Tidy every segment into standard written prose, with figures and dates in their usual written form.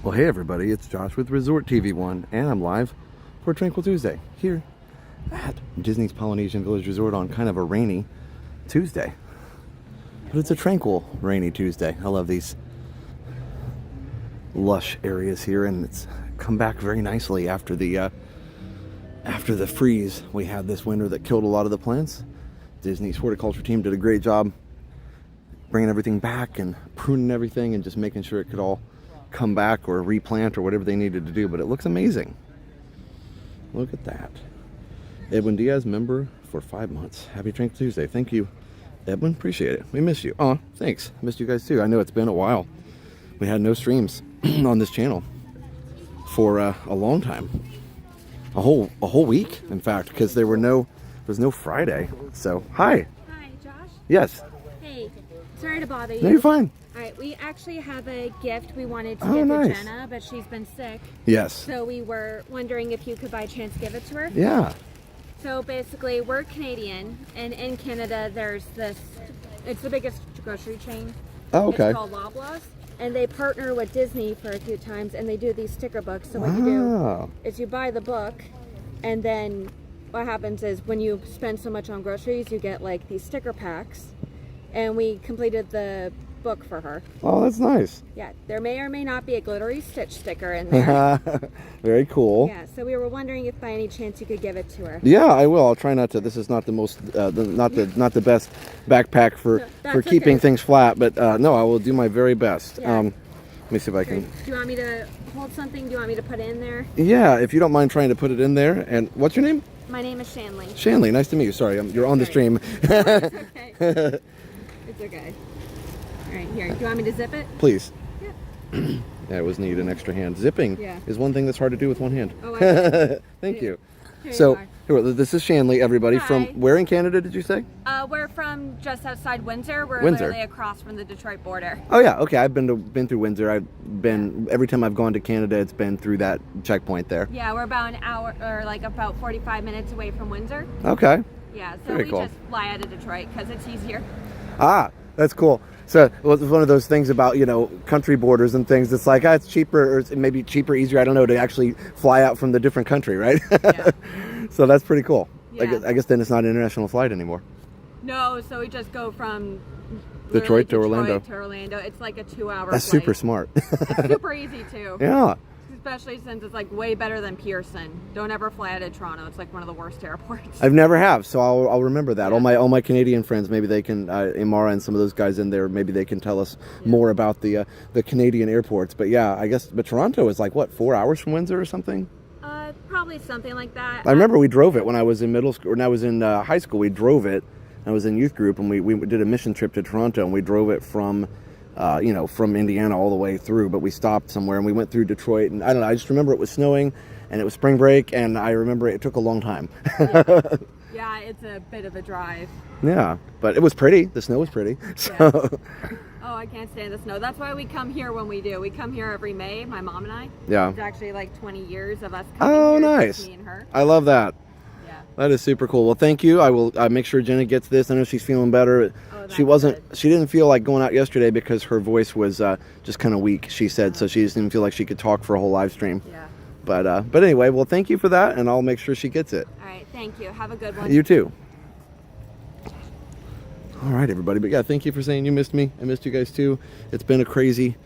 Well, hey everybody, it's Josh with Resort TV1, and I'm live for Tranquil Tuesday here at Disney's Polynesian Village Resort on kind of a rainy Tuesday. But it's a tranquil, rainy Tuesday. I love these lush areas here, and it's come back very nicely after the freeze we had this winter that killed a lot of the plants. Disney's horticulture team did a great job bringing everything back and pruning everything and just making sure it could all come back or replant or whatever they needed to do, but it looks amazing. Look at that. Edwin Diaz, member for 5 months. Happy Tranquil Tuesday. Thank you, Edwin. Appreciate it. We miss you. Oh, thanks. Missed you guys too. I know it's been a while. We had no streams on this channel for a long time. A whole week, in fact, because there was no Friday. So, hi. Hi, Josh. Yes. Hey, sorry to bother you. No, you're fine. All right, we actually have a gift we wanted to Oh, give nice. to Jenna, but she's been sick. Yes. So we were wondering if you could by chance give it to her. Yeah. So basically, we're Canadian, and in Canada, there's this, it's the biggest grocery chain. Oh, okay. It's called Loblaws, and they partner with Disney for a few times, and they do these sticker books. So what you do is you buy the book, and then what happens is when you spend so much on groceries, you get like these sticker packs, and we completed the book for her. Oh, that's nice. Yeah, there may or may not be a glittery Stitch sticker in there. Very cool. Yeah, so we were wondering if by any chance you could give it to her. Yeah, I will. I'll try not to. This is not the most, not the best backpack for keeping okay. things flat, but no, I will do my very best. Yeah. Let me see if I can. Do you want me to hold something? Do you want me to put it in there? Yeah, if you don't mind trying to put it in there. And what's your name? My name is Shanley. Shanley. Nice to meet you. Sorry, you're on the stream. It's okay. It's okay. All right, here. Do you want me to zip it? Please. Yeah. Yeah, I always need an extra hand. Zipping is one thing that's hard to do with one hand. Oh, I Thank you. Here So, you here, this is Shanley, everybody. Hi. From where in Canada did you say? we're from just outside Windsor. We're Windsor. literally across from the Detroit border. Oh yeah, okay. I've been through Windsor. I've been every time I've gone to Canada, it's been through that checkpoint there. Yeah, we're about an hour or like about 45 minutes away from Windsor. Okay. Yeah, so Very we cool. just fly out of Detroit because it's easier. Ah, that's cool. So well, it's one of those things about, country borders and things. It's like, it's cheaper, or it's maybe cheaper, easier, I don't know, to actually fly out from the different country, right? Yeah. So that's pretty cool. Yeah. I guess then it's not an international flight anymore. No, so we just go from Detroit to Orlando. It's like a 2-hour That's flight. super smart. It's super easy too. Yeah. Especially since it's like way better than Pearson. Don't ever fly out of Toronto. It's like one of the worst airports. I've never have, so I'll remember that. Yeah. All my Canadian friends, maybe they can, Imara and some of those guys in there, maybe they can tell us more about the Canadian airports. But yeah, but Toronto is like what, 4 hours from Windsor or something? Probably something like that. I remember we drove it when I was in middle school, or when I was in high school. We drove it. I was in youth group, and we did a mission trip to Toronto, and we drove it from, from Indiana all the way through. But we stopped somewhere, and we went through Detroit, and I don't know. I just remember it was snowing, and it was spring break, and I remember it took a long time. Yeah, it's a bit of a drive. Yeah, but it was pretty. The snow was pretty. So. Yeah. Oh, I can't stand the snow. That's why we come here when we do. We come here every May, my mom and I. Yeah. It's actually like 20 years of us coming Oh, here, nice. just me and her. I love that. Yeah. That is super cool. Well, thank you. I will make sure Jenna gets this. I know she's feeling better. Oh, She didn't feel like going out yesterday because her voice was just kind of weak, she said. So she just didn't feel like she could talk for a whole live stream. Yeah. But anyway, well, thank you for that, and I'll make sure she gets it. All right, thank you. Have a good one. You too. All right, everybody. But yeah, thank you for saying you missed me. I missed you guys too. It's been a crazy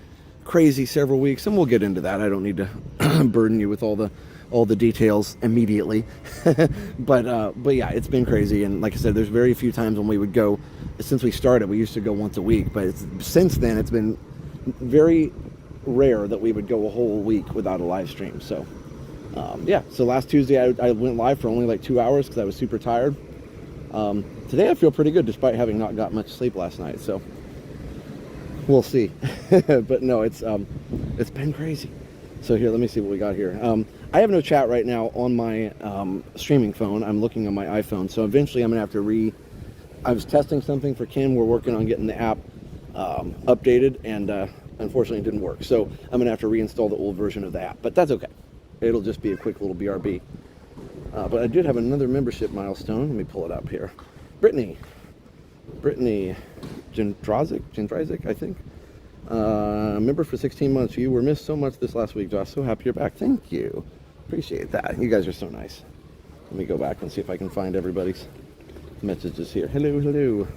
several weeks, and we'll get into that. I don't need to burden you with all the details immediately. but yeah, it's been crazy. And like I said, there's very few times when we would go. Since we started, we used to go once a week. But since then, it's been very rare that we would go a whole week without a live stream. So yeah. So last Tuesday, I went live for only like 2 hours because I was super tired. Today I feel pretty good despite having not got much sleep last night, so we'll see. But no, it's been crazy. So here, let me see what we got here. I have no chat right now on my streaming phone. I'm looking on my iPhone, so eventually I'm gonna have to I was testing something for Ken. We're working on getting the app updated, and unfortunately it didn't work. So I'm gonna have to reinstall the old version of the app, but that's okay. It'll just be a quick little BRB. But I did have another membership milestone. Let me pull it up here. Brittany Jendrazik, I think. Member for 16 months. You were missed so much this last week, Josh. So happy you're back. Thank you. Appreciate that. You guys are so nice. Let me go back and see if I can find everybody's messages here. Hello, hello.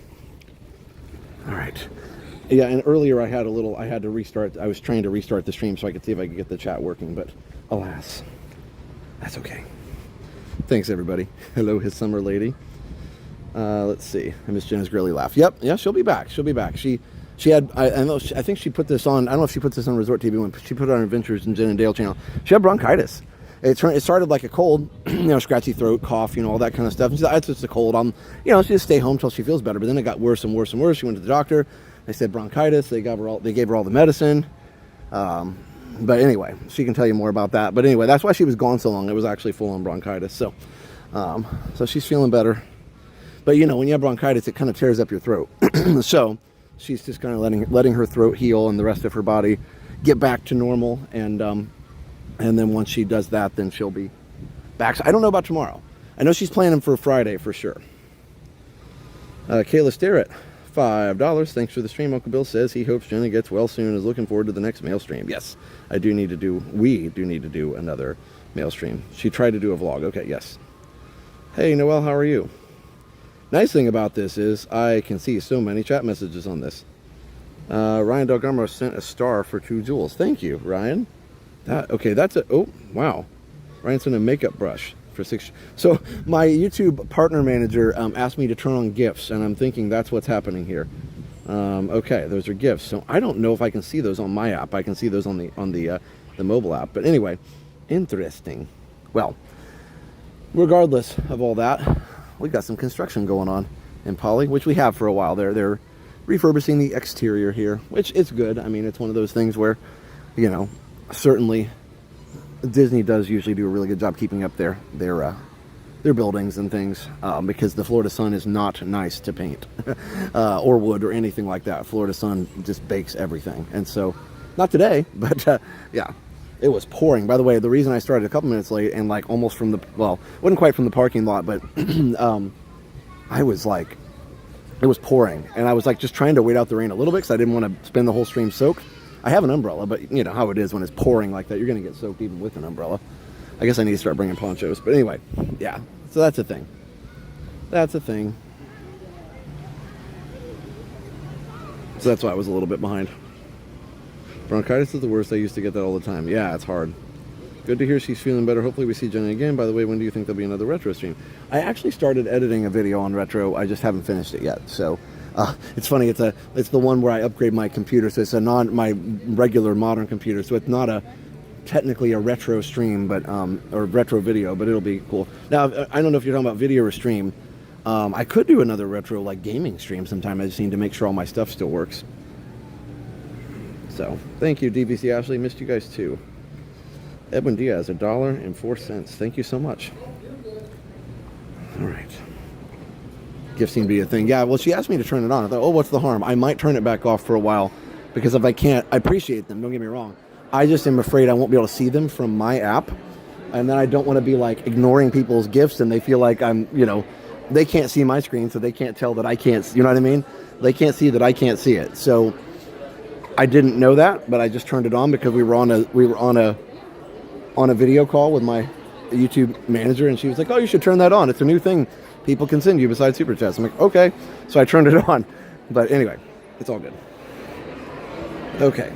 All right. Yeah, and earlier I had to restart. I was trying to restart the stream so I could see if I could get the chat working, but alas, that's okay. Thanks, everybody. Hello, his summer lady. Let's see. I miss Jenna's girly laugh. Yep, yeah, she'll be back. She'll be back. She had, I think she put this on, I don't know if she put this on Resort TV when she put it on Adventures in Jen and Dale channel. She had bronchitis. It started like a cold, scratchy throat, cough, all that kind of stuff. And she said, it's just a cold. She just stay home till she feels better. But then it got worse and worse and worse. She went to the doctor. They said bronchitis. They gave her all the medicine. But anyway, she can tell you more about that. But anyway, that's why she was gone so long. It was actually full on bronchitis. So, so she's feeling better. But when you have bronchitis, it kind of tears up your throat. So she's just kind of letting her throat heal and the rest of her body get back to normal. And then once she does that, then she'll be back. So I don't know about tomorrow. I know she's planning for Friday for sure. Kayla Starrett, $5. Thanks for the stream. Uncle Bill says he hopes Jenna gets well soon and is looking forward to the next mail stream. Yes, we do need to do another mail stream. She tried to do a vlog. Okay, yes. Hey, Noelle, how are you? Nice thing about this is I can see so many chat messages on this. Ryan Delgamo sent a star for 2 jewels. Thank you, Ryan. Oh, wow. Ryan sent a makeup brush for 6. So my YouTube partner manager asked me to turn on gifts, and I'm thinking that's what's happening here. Okay, those are gifts. So I don't know if I can see those on my app. I can see those on the mobile app. But anyway, interesting. Well, regardless of all that, we got some construction going on in Poly, which we have for a while. They're refurbishing the exterior here, which is good. I mean, it's one of those things where, certainly Disney does usually do a really good job keeping up their buildings and things, because the Florida sun is not nice to paint or wood or anything like that. Florida sun just bakes everything. And so, not today, but yeah, it was pouring. By the way, the reason I started a couple minutes late and almost from wasn't quite from the parking lot, but I was it was pouring, and I was just trying to wait out the rain a little bit because I didn't want to spend the whole stream soaked. I have an umbrella, but you know how it is when it's pouring like that. You're going to get soaked even with an umbrella. I guess I need to start bringing ponchos. But anyway, yeah. So that's a thing. That's a thing. So that's why I was a little bit behind. Bronchitis is the worst. I used to get that all the time. Yeah, it's hard. Good to hear she's feeling better. Hopefully we see Jenny again. By the way, when do you think there'll be another retro stream? I actually started editing a video on retro. I just haven't finished it yet. So it's funny. It's the one where I upgrade my computer. So it's my regular modern computer. So it's not technically a retro stream, but or retro video, but it'll be cool. Now, I don't know if you're talking about video or stream. I could do another retro gaming stream sometime. I just need to make sure all my stuff still works. So thank you, DVC Ashley. Missed you guys too. Edwin Diaz, $1.04. Thank you so much. All right. Gifts seem to be a thing. Yeah, well, she asked me to turn it on. I thought, oh, what's the harm? I might turn it back off for a while, because if I can't, I appreciate them. Don't get me wrong. I just am afraid I won't be able to see them from my app. And then I don't want to be ignoring people's gifts, and they feel like I'm, they can't see my screen, so they can't tell that I can't, you know what I mean? They can't see that I can't see it. So I didn't know that, but I just turned it on because we were on a video call with my YouTube manager, and she was like, oh, you should turn that on. It's a new thing people can send you besides Super Chats. I'm like, okay. So I turned it on. But anyway, it's all good. Okay.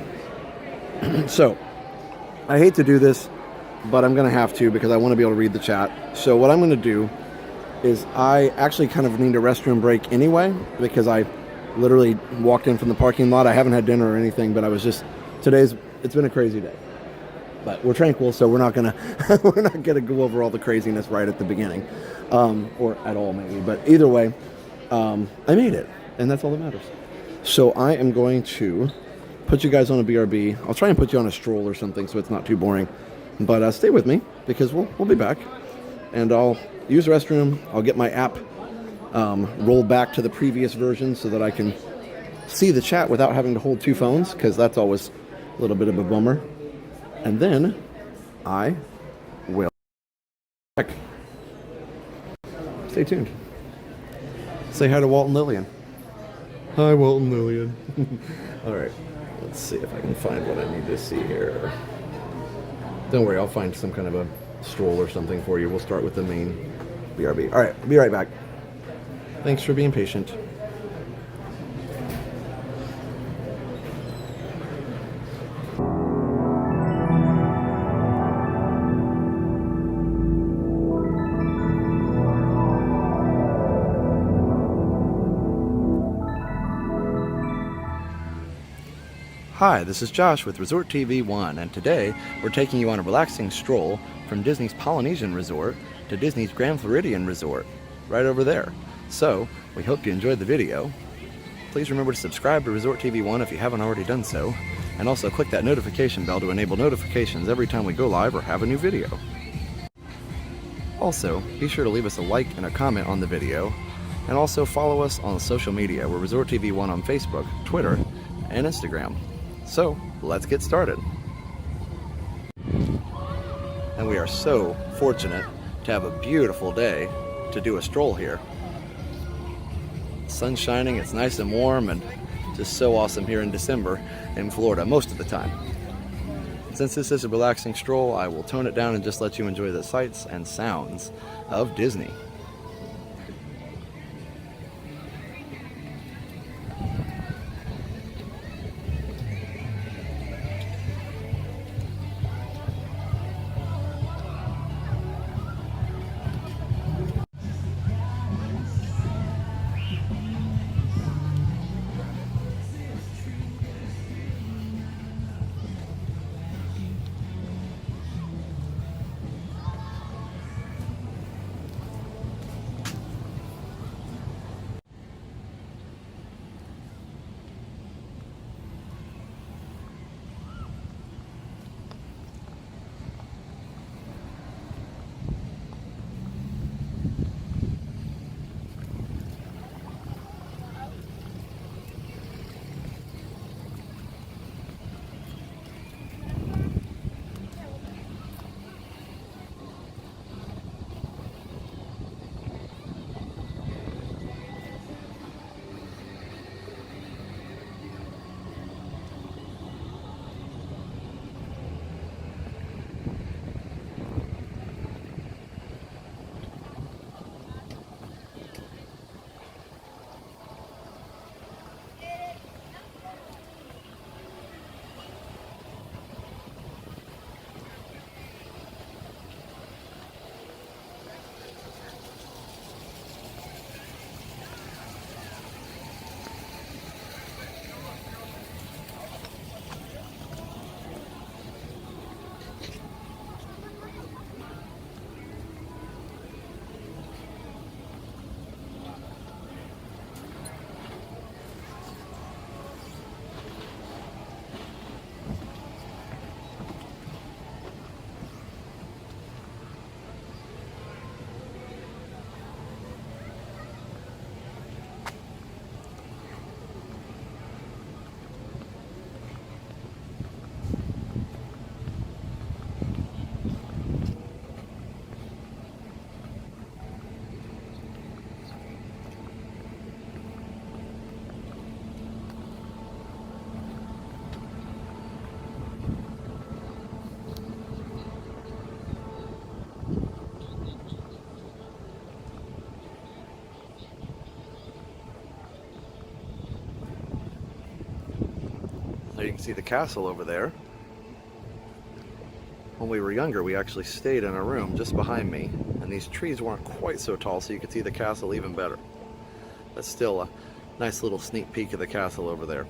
So, I hate to do this, but I'm going to have to because I want to be able to read the chat. So what I'm going to do is I actually kind of need a restroom break anyway, because I literally walked in from the parking lot. I haven't had dinner or anything, but it's been a crazy day. But we're tranquil, so we're not gonna go over all the craziness right at the beginning, or at all maybe. But either way, I made it, and that's all that matters. So I am going to put you guys on a BRB. I'll try and put you on a stroll or something, so it's not too boring. But stay with me because we'll be back, and I'll use the restroom. I'll get my app rolled back to the previous version so that I can see the chat without having to hold two phones, because that's always a little bit of a bummer. And then I will back. Stay tuned. Say hi to Walt and Lillian. Hi, Walt and Lillian. All right. Let's see if I can find what I need to see here. Don't worry, I'll find some kind of a stroll or something for you. We'll start with the main BRB. All right, I'll be right back. Thanks for being patient. Hi, this is Josh with Resort TV 1, and today we're taking you on a relaxing stroll from Disney's Polynesian Resort to Disney's Grand Floridian Resort, right over there. So, we hope you enjoyed the video. Please remember to subscribe to Resort TV 1 if you haven't already done so, and also click that notification bell to enable notifications every time we go live or have a new video. Also, be sure to leave us a like and a comment on the video, and also follow us on social media. We're Resort TV 1 on Facebook, Twitter, and Instagram. So, let's get started. And we are so fortunate to have a beautiful day to do a stroll here. The sun's shining, it's nice and warm, and just so awesome here in December in Florida most of the time. Since this is a relaxing stroll, I will tone it down and just let you enjoy the sights and sounds of Disney. There you can see the castle over there. When we were younger, we actually stayed in a room just behind me, and these trees weren't quite so tall, so you could see the castle even better. That's still a nice little sneak peek of the castle over there.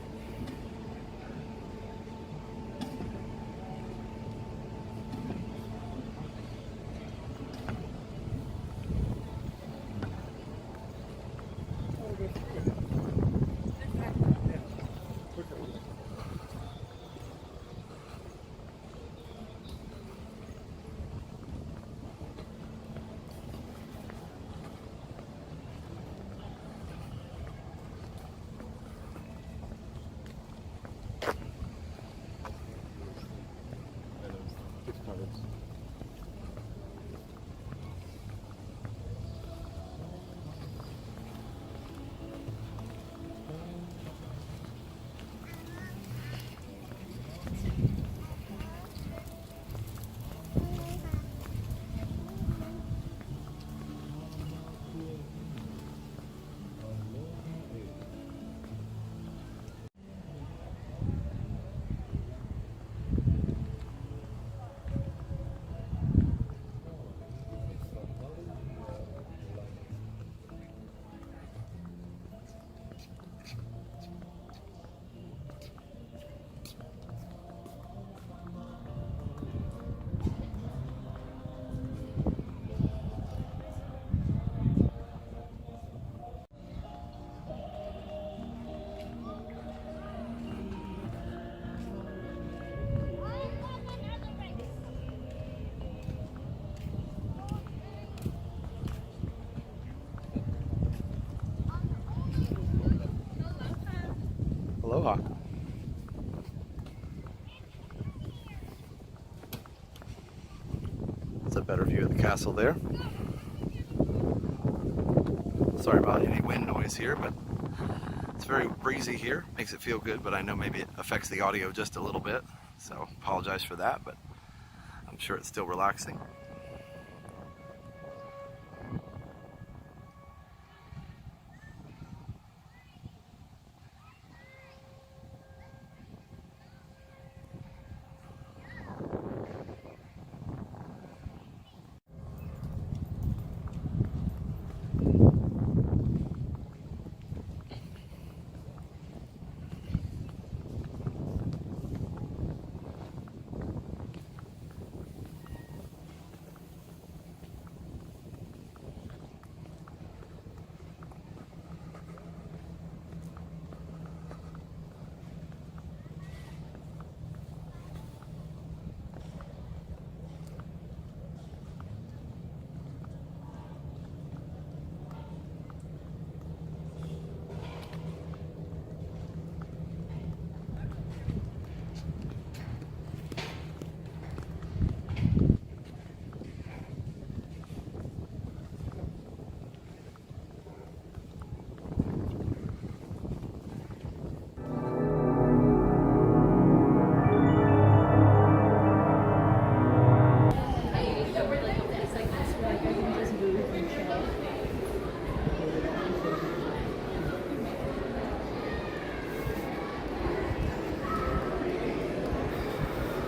Aloha. That's a better view of the castle there. Sorry about any wind noise here, but it's very breezy here. Makes it feel good, but I know maybe it affects the audio just a little bit. So apologize for that, but I'm sure it's still relaxing.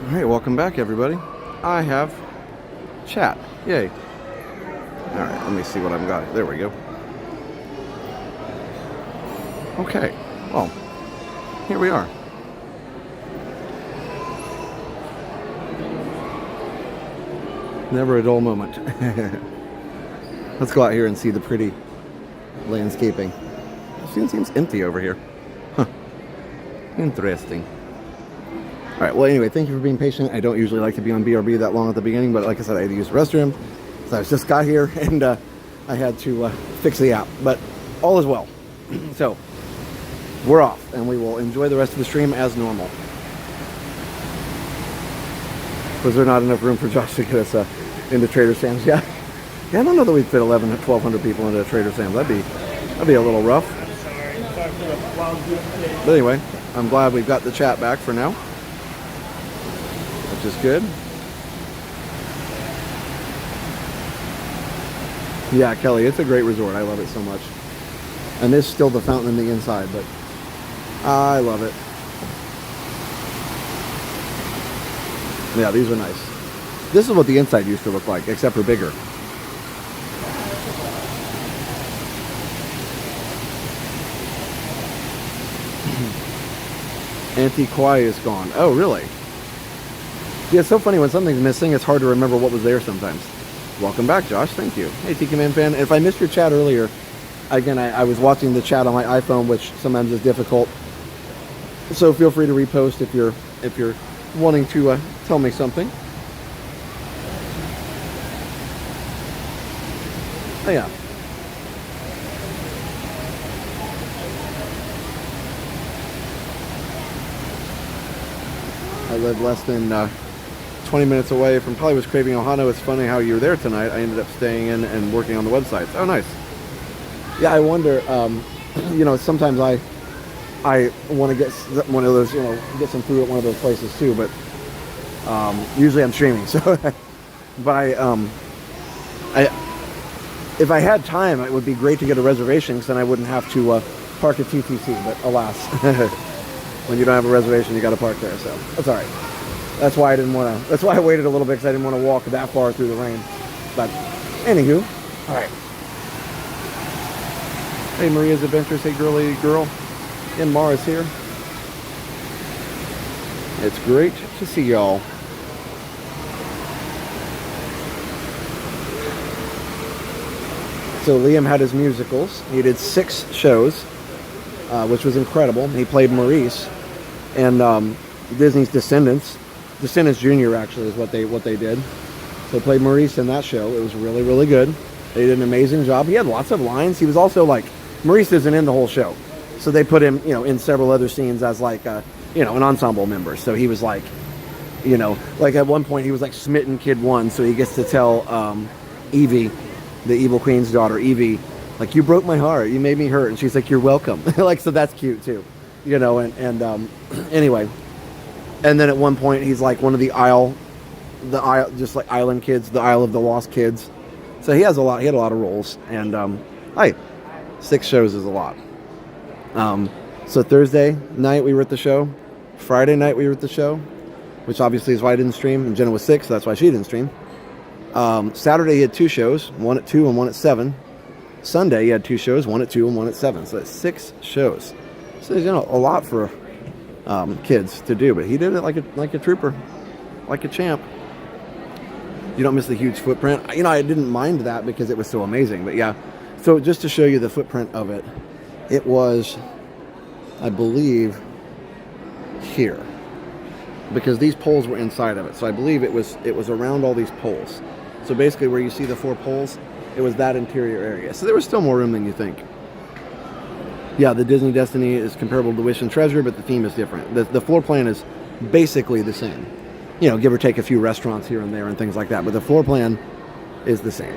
Alright, welcome back everybody. I have chat. Yay. Alright, let me see what I've got. There we go. Okay, well, here we are. Never a dull moment. Let's go out here and see the pretty landscaping. It seems empty over here. Huh. Interesting. Alright, well anyway, thank you for being patient. I don't usually like to be on BRB that long at the beginning, but like I said, I had to use the restroom. So I just got here and I had to fix the app. But all is well. So, we're off and we will enjoy the rest of the stream as normal. Was there not enough room for Josh to get us into Trader Sam's? Yeah, I don't know that we'd fit 1,100 to 1,200 people into Trader Sam's. That'd be a little rough. But anyway, I'm glad we've got the chat back for now. Which is good. Yeah, Kelly, it's a great resort. I love it so much. And there's still the fountain in the inside, but I love it. Yeah, these are nice. This is what the inside used to look like, except for bigger. Auntie Kwai is gone. Oh, really? Yeah, it's so funny when something's missing, it's hard to remember what was there sometimes. Welcome back, Josh. Thank you. Hey, Tiki Man fan. If I missed your chat earlier, again, I was watching the chat on my iPhone, which sometimes is difficult. So feel free to repost if you're wanting to tell me something. Oh yeah. I live less than 20 minutes away from probably was Craving Ohana. It's funny how you were there tonight. I ended up staying in and working on the website. Oh, nice. Yeah, I wonder, you know, sometimes I want to get one of those, you know, get some food at one of those places too, but usually I'm streaming. So, but if I had time, it would be great to get a reservation because then I wouldn't have to park at TTC, but alas. When you don't have a reservation, you got to park there, so that's all right. That's why I didn't want to. That's why I waited a little bit because I didn't want to walk that far through the rain. But anywho, all right. Hey, Maria's Adventures. Hey, girly girl. And Mara's here. It's great to see y'all. So Liam had his musicals. He did 6 shows, which was incredible. He played Maurice. And Disney's Descendants Jr. actually is what they did. So they played Maurice in that show. It was really, really good. They did an amazing job. He had lots of lines. He was also like, Maurice isn't in the whole show. So they put him, in several other scenes as like, an ensemble member. So he was like, like at one point he was like smitten kid one. So he gets to tell Evie, the evil queen's daughter, Evie, like, you broke my heart, you made me hurt. And she's like, you're welcome. Like, so that's cute too, anyway. And then at one point he's like one of the isle, just like island kids, the Isle of the Lost kids. So he had a lot of roles. And 6 shows is a lot. So Thursday night we were at the show. Friday night we were at the show, which obviously is why I didn't stream. And Jenna was sick, so that's why she didn't stream. Saturday he had 2 shows, one at 2 and one at 7. Sunday he had 2 shows, one at 2 and one at 7. So that's 6 shows. So a lot for kids to do, but he did it like a trooper, like a champ. You don't miss the huge footprint. I didn't mind that because it was so amazing. But yeah, so just to show you the footprint of it, it was, I believe, here, because these poles were inside of it. So I believe it was around all these poles. So basically where you see the 4 poles, it was that interior area. So there was still more room than you think. Yeah, the Disney Destiny is comparable to Wish and Treasure, but the theme is different. The floor plan is basically the same. Give or take a few restaurants here and there and things like that. But the floor plan is the same.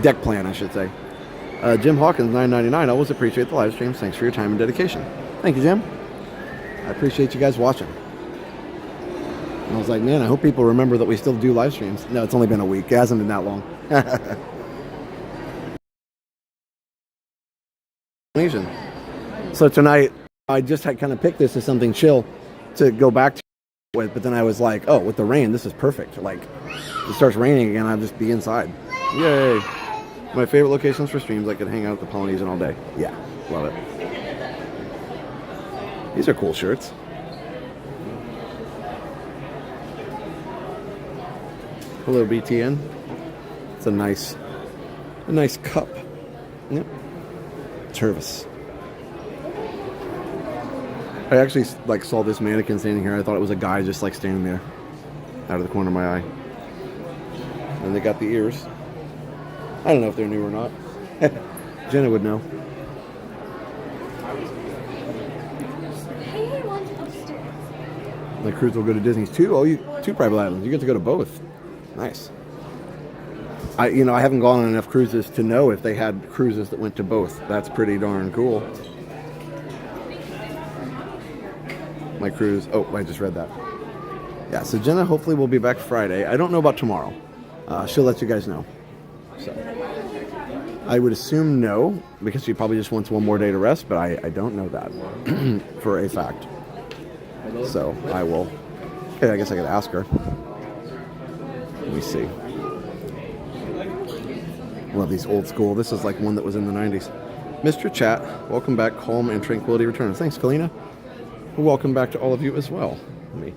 Deck plan, I should say. Jim Hawkins, $9.99. I always appreciate the live streams. Thanks for your time and dedication. Thank you, Jim. I appreciate you guys watching. And I was like, man, I hope people remember that we still do live streams. No, it's only been a week. It hasn't been that long. So tonight, I just had kind of picked this as something chill to go back to with, but then I was like, oh, with the rain, this is perfect. Like, it starts raining again, I'll just be inside. Yay. My favorite locations for streams, I could hang out at the Polynesian all day. Yeah, love it. These are cool shirts. Hello, BTN. It's a nice cup. Yep. Tervis. I actually saw this mannequin standing here. I thought it was a guy just standing there out of the corner of my eye. And they got the ears. I don't know if they're new or not. Jenna would know. My cruise will go to Disney's too. Oh, 2 private islands. You get to go to both. Nice. I haven't gone on enough cruises to know if they had cruises that went to both. That's pretty darn cool. My cruise. Oh, I just read that. Yeah, so Jenna hopefully will be back Friday. I don't know about tomorrow. She'll let you guys know. So I would assume no, because she probably just wants one more day to rest, but I don't know that for a fact. So I will. Okay, I guess I could ask her. Let me see. Love these old school. This is like one that was in the 90s. Mr. Chat, welcome back. Calm and tranquility returns. Thanks, Kalina. Welcome back to all of you as well. Let me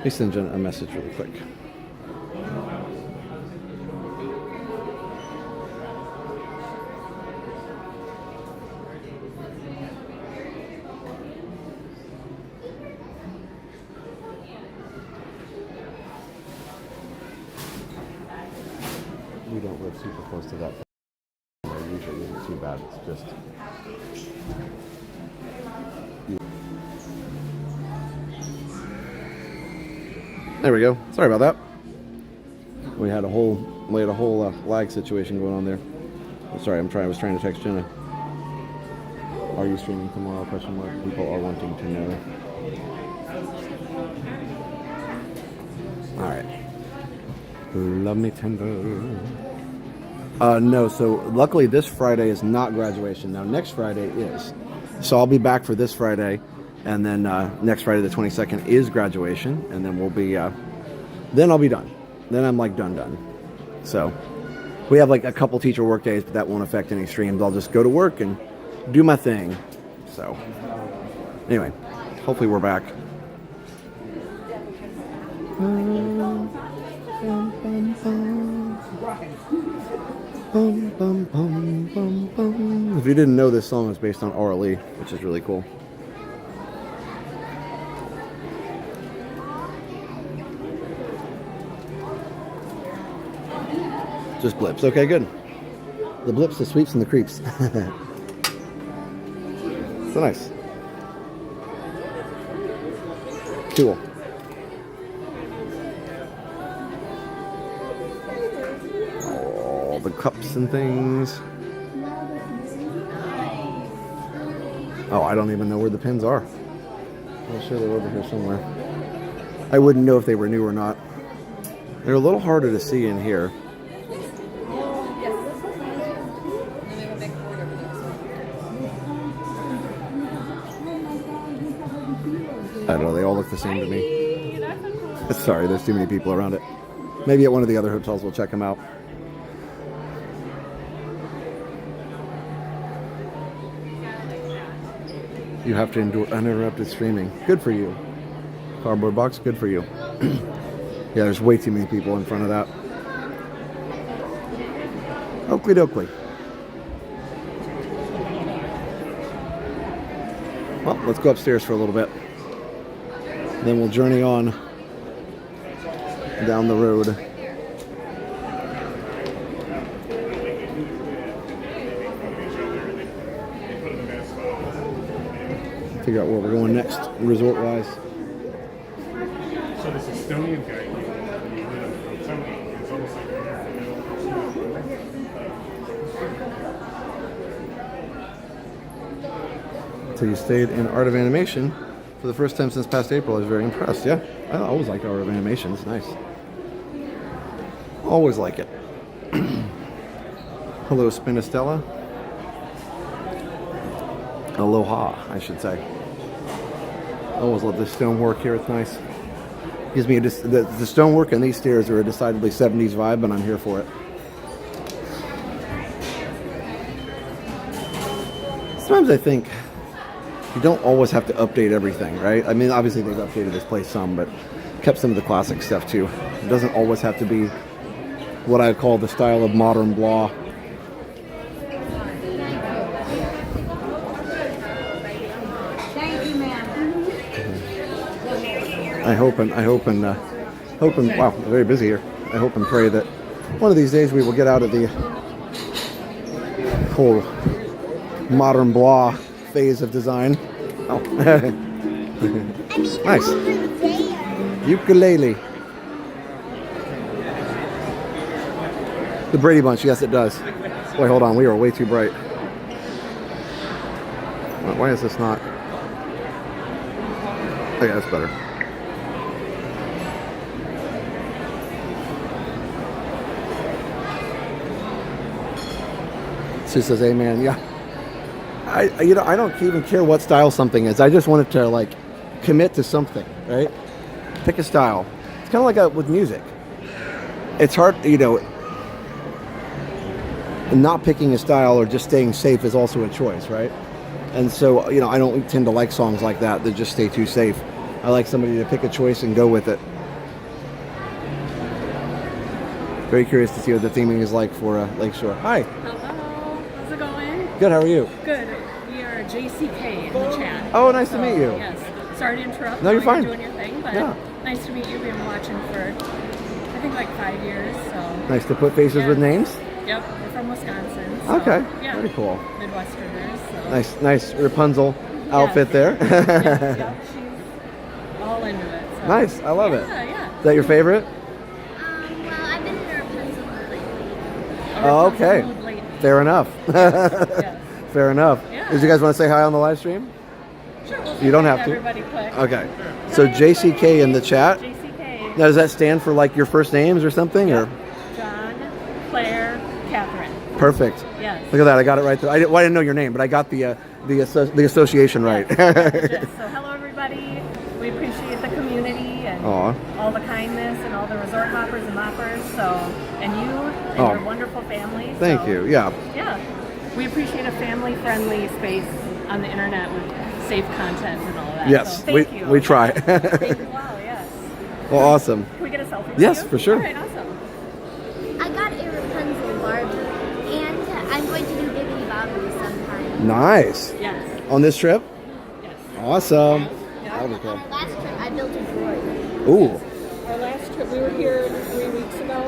send Jen a message really quick. We don't live super close to that. Usually isn't too bad. It's just. There we go. Sorry about that. We had a whole lag situation going on there. Sorry, I was trying to text Jenna. Are you streaming tomorrow? Question mark. People are wanting to know. All right. Love me tender. No, so luckily this Friday is not graduation. Now next Friday is. So I'll be back for this Friday, and then next Friday the 22nd is graduation, and then we'll be, then I'll be done. Then I'm done. So we have a couple teacher work days, but that won't affect any streams. I'll just go to work and do my thing. So anyway, hopefully we're back. If you didn't know, this song is based on RLE, which is really cool. Just blips. Okay, good. The blips, the sweeps, and the creeps. So nice. Cool. All the cups and things. Oh, I don't even know where the pins are. I'm sure they're over here somewhere. I wouldn't know if they were new or not. They're a little harder to see in here. I don't know, they all look the same to me. Sorry, there's too many people around it. Maybe at one of the other hotels we'll check them out. You have to endure uninterrupted streaming. Good for you. Cardboard box, good for you. Yeah, there's way too many people in front of that. Oakley dokley. Well, let's go upstairs for a little bit. Then we'll journey on down the road. Figure out where we're going next, resort-wise. So this Estonian guy, it's almost like So you stayed in Art of Animation for the first time since past April. I was very impressed. Yeah, I always like Art of Animation. It's nice. Always like it. Hello, Spinistella. Aloha, I should say. I always love the stonework here. It's nice. Gives me the stonework and these stairs are a decidedly 70s vibe, and I'm here for it. Sometimes I think you don't always have to update everything, right? I mean, obviously they've updated this place some, but kept some of the classic stuff too. It doesn't always have to be what I call the style of modern blah. I hope and wow, very busy here. I hope and pray that one of these days we will get out of the whole modern blah phase of design. Oh, nice. Ukulele. The Brady Bunch, yes it does. Wait, hold on, we are way too bright. Why is this not? Oh yeah, that's better. Sue says amen. Yeah. I don't even care what style something is. I just want it to like commit to something, right? Pick a style. It's kind of like with music. It's hard, not picking a style or just staying safe is also a choice, right? And so, I don't tend to like songs like that just stay too safe. I like somebody to pick a choice and go with it. Very curious to see what the theming is like for Lakeshore. Hi. Hello. How's it going? Good, how are you? Good. We are JCK in the chat. Oh, nice to meet you. Yes. Sorry to interrupt. No, you're fine. Doing your thing, but Yeah. nice to meet you. We've been watching for, I think, like 5 years. So. Nice to put faces with names. Yep. We're from Wisconsin. So, Okay. Yeah. Very cool. Midwesterners. So. Nice Rapunzel outfit there. Yep. She's all into it. So. Nice. I love it. Yeah. Is that your favorite? Well, I've been in a Rapunzel mood lately. Oh, okay. Fair enough. Yes. Fair enough. Yeah. Did you guys want to say hi on the live stream? Sure. We'll You don't say have hi to. Everybody quick. Okay. So JCK in the chat. JCK. Now, does that stand for like your first names or something? Or John, Claire, Catherine. perfect. Yes. Look at that. I got it right there. I didn't know your name, but I got the association right. Yes. So hello everybody. We appreciate the community and Aw. all the kindness and all the resort hoppers and moppers. So and you and Oh. your wonderful family. Thank So, you. Yeah. Yeah. We appreciate a family-friendly space on the internet with safe content and all that. Yes, So thank you. we try. Thank you. Wow. Yes. Well, awesome. Can we get a selfie? with Yes, you? for sure. All right. Awesome. I got a Rapunzel Barbie, and I'm going to do Bibbidi Bobbidi sometime. Nice. Yes. On this trip? Yes. Awesome. Yeah. That was cool. On our last trip, I built a droid. Ooh. Our last trip, we were here 3 weeks ago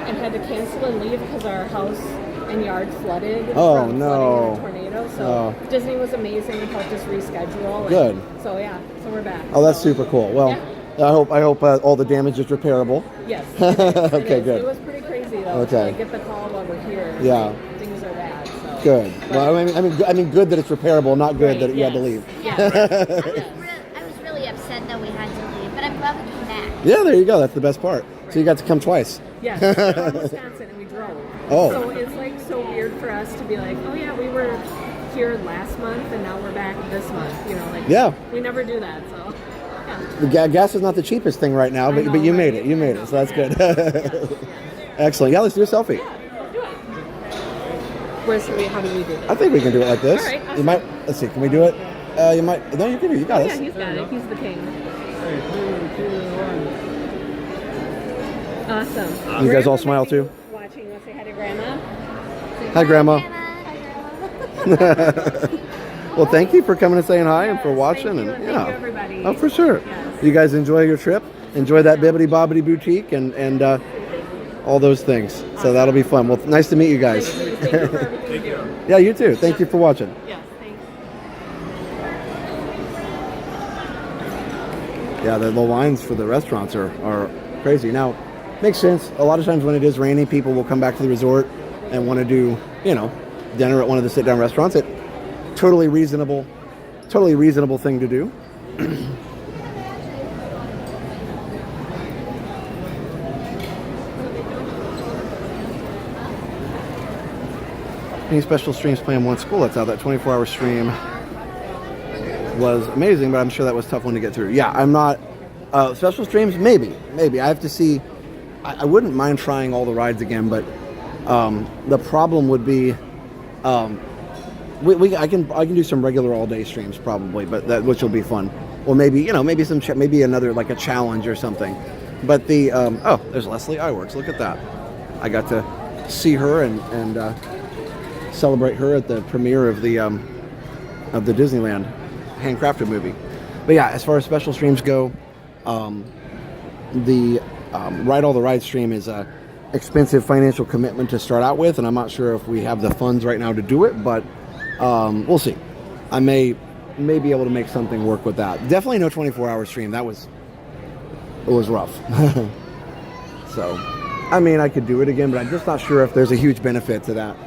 and had to cancel and leave because our house in and yards flooded Oh, from no. flooding and a tornado. So Oh. Disney was amazing and helped us reschedule. Good. So yeah, so we're back. Oh, that's super cool. Well, Yeah. I hope all the damage is repairable. Yes. Okay, It good. was pretty crazy though. Okay. To get the call while we're here. Yeah. Things are bad. So. Good. But- Well, I mean, good that it's repairable, not good Right, that you had to yes. leave. Yeah. I was really upset that we had to leave, but I'm glad we came back. Yeah, there you go. That's the best part. So you got to come twice. Yes, we're from Wisconsin and we drove. Oh. So it's like so weird for us to be like, oh yeah, we were here last month and now we're back this month. You know, like Yeah. we never do that. So yeah. The gas is not the cheapest thing right now, I but know, you made right? it. You made it, so that's good. Excellent. Yeah, let's do a selfie. How do we do this? I think we can do it like this. All right, You awesome. might. Let's see. Can we do it? You might. No, you can do it. You got Yeah, us. he's got it. He's the king. 3, 2, 1. Awesome. You guys We're all smile gonna too? be Watching. Let's say hi to Grandma. Hi, Grandma. Grandma. Well, thank you for coming and saying hi and for Yes, watching. thank you, and and thank you, everybody. Oh, for sure. Yes. You guys enjoy your trip. Enjoy that Bibbidi Bobbidi Boutique and all those things. So that'll be fun. Well, nice to meet you guys. Thank you for everything you do. Yeah, you too. Thank you for watching. Yes, thanks. Yeah, the lines for the restaurants are crazy. Now, makes sense. A lot of times when it is raining, people will come back to the resort and want to do, dinner at one of the sit-down restaurants. It totally reasonable thing to do. Any special streams playing one school? That's how that 24-hour stream was amazing, but I'm sure that was a tough one to get through. Yeah, I'm not special streams. Maybe I have to see. I wouldn't mind trying all the rides again, but the problem would be I can do some regular all day streams probably, but which will be fun. Or maybe maybe another like a challenge or something. But the there's Leslie Iwerks. Look at that. I got to see her and celebrate her at the premiere of the Disneyland handcrafted movie. But yeah, as far as special streams go, the Ride All the Ride stream is a expensive financial commitment to start out with, and I'm not sure if we have the funds right now to do it, but we'll see. I may be able to make something work with that. Definitely no 24-hour stream. It was rough. So, I mean, I could do it again, but I'm just not sure if there's a huge benefit to that.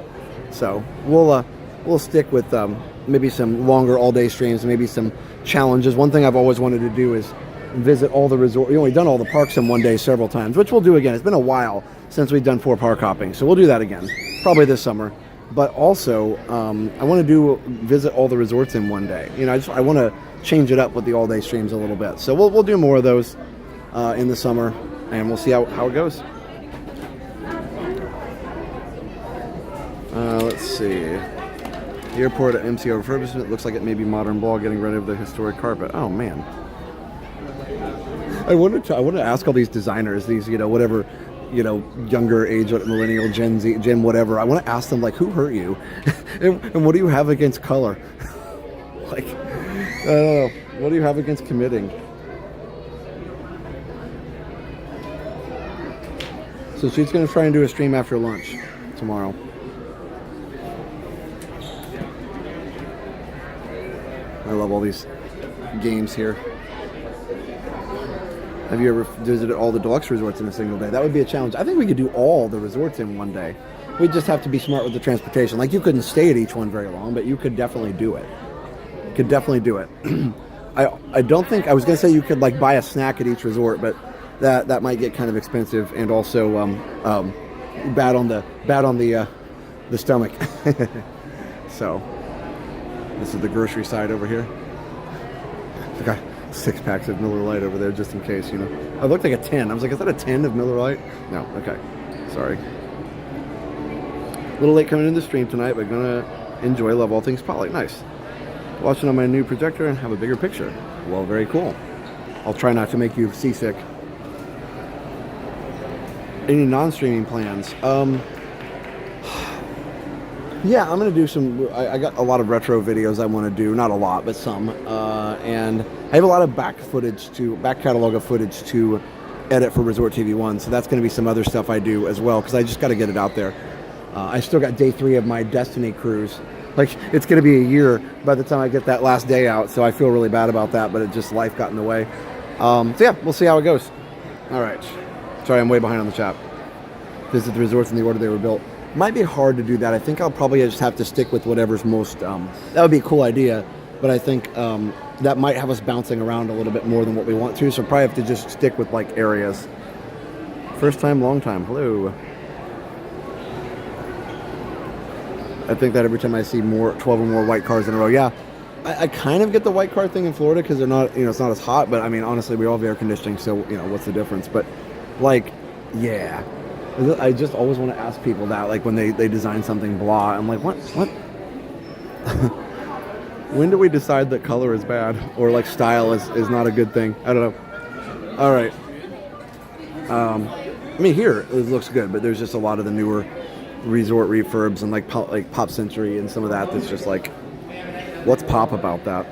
So we'll stick with maybe some longer all-day streams, maybe some challenges. One thing I've always wanted to do is visit all the resort. We've done all the parks in one day several times, which we'll do again. It's been a while since we've done 4 park hopping, so we'll do that again, probably this summer. But also, I want to visit all the resorts in one day. I want to change it up with the all-day streams a little bit. So we'll do more of those in the summer, and we'll see how it goes. Let's see. The airport at MCO refurbishment looks like it may be modern ball getting rid of the historic carpet. Oh man. I wanted to ask all these designers, these whatever, younger age, millennial, Gen Z, Gen whatever. I want to ask them like, who hurt you, and what do you have against color? Like, I don't know. What do you have against committing? So she's going to try and do a stream after lunch tomorrow. I love all these games here. Have you ever visited all the deluxe resorts in a single day? That would be a challenge. I think we could do all the resorts in one day. We just have to be smart with the transportation. Like, you couldn't stay at each one very long, but you could definitely do it. I don't think, I was going to say you could like buy a snack at each resort, but that might get kind of expensive and also bad on the stomach. So this is the grocery side over here. I got 6 packs of Miller Lite over there just in case, I looked like a 10. I was like, is that a 10 of Miller Lite? No, okay. Sorry. A little late coming into the stream tonight, but gonna enjoy Love All Things Spotlight. Nice. Watching on my new projector and have a bigger picture. Well, very cool. I'll try not to make you seasick. Any non-streaming plans? Yeah, I'm going to do some. I got a lot of retro videos I want to do. Not a lot, but some. And I have a lot of back catalog of footage to edit for Resort TV 1. So that's going to be some other stuff I do as well, because I just got to get it out there. I still got day 3 of my Destiny cruise. Like, it's going to be a year by the time I get that last day out, so I feel really bad about that, but it just, life got in the way. So yeah, we'll see how it goes. All right. Sorry, I'm way behind on the chat. Visit the resorts in the order they were built. Might be hard to do that. I think I'll probably just have to stick with whatever's most, that would be a cool idea, but I think that might have us bouncing around a little bit more than what we want to, so probably have to just stick with, like, areas. First time, long time. Hello. I think that every time I see 12 or more white cars in a row, yeah. I kind of get the white car thing in Florida because they're not, it's not as hot, but I mean, honestly, we all have air conditioning, so, what's the difference? But, like, yeah. I just always want to ask people that, like, when they design something blah, I'm like, what? When do we decide that color is bad or, like, style is not a good thing? I don't know. All right. I mean, here it looks good, but there's just a lot of the newer resort refurbs and like Pop Century and some of that's just like, what's pop about that?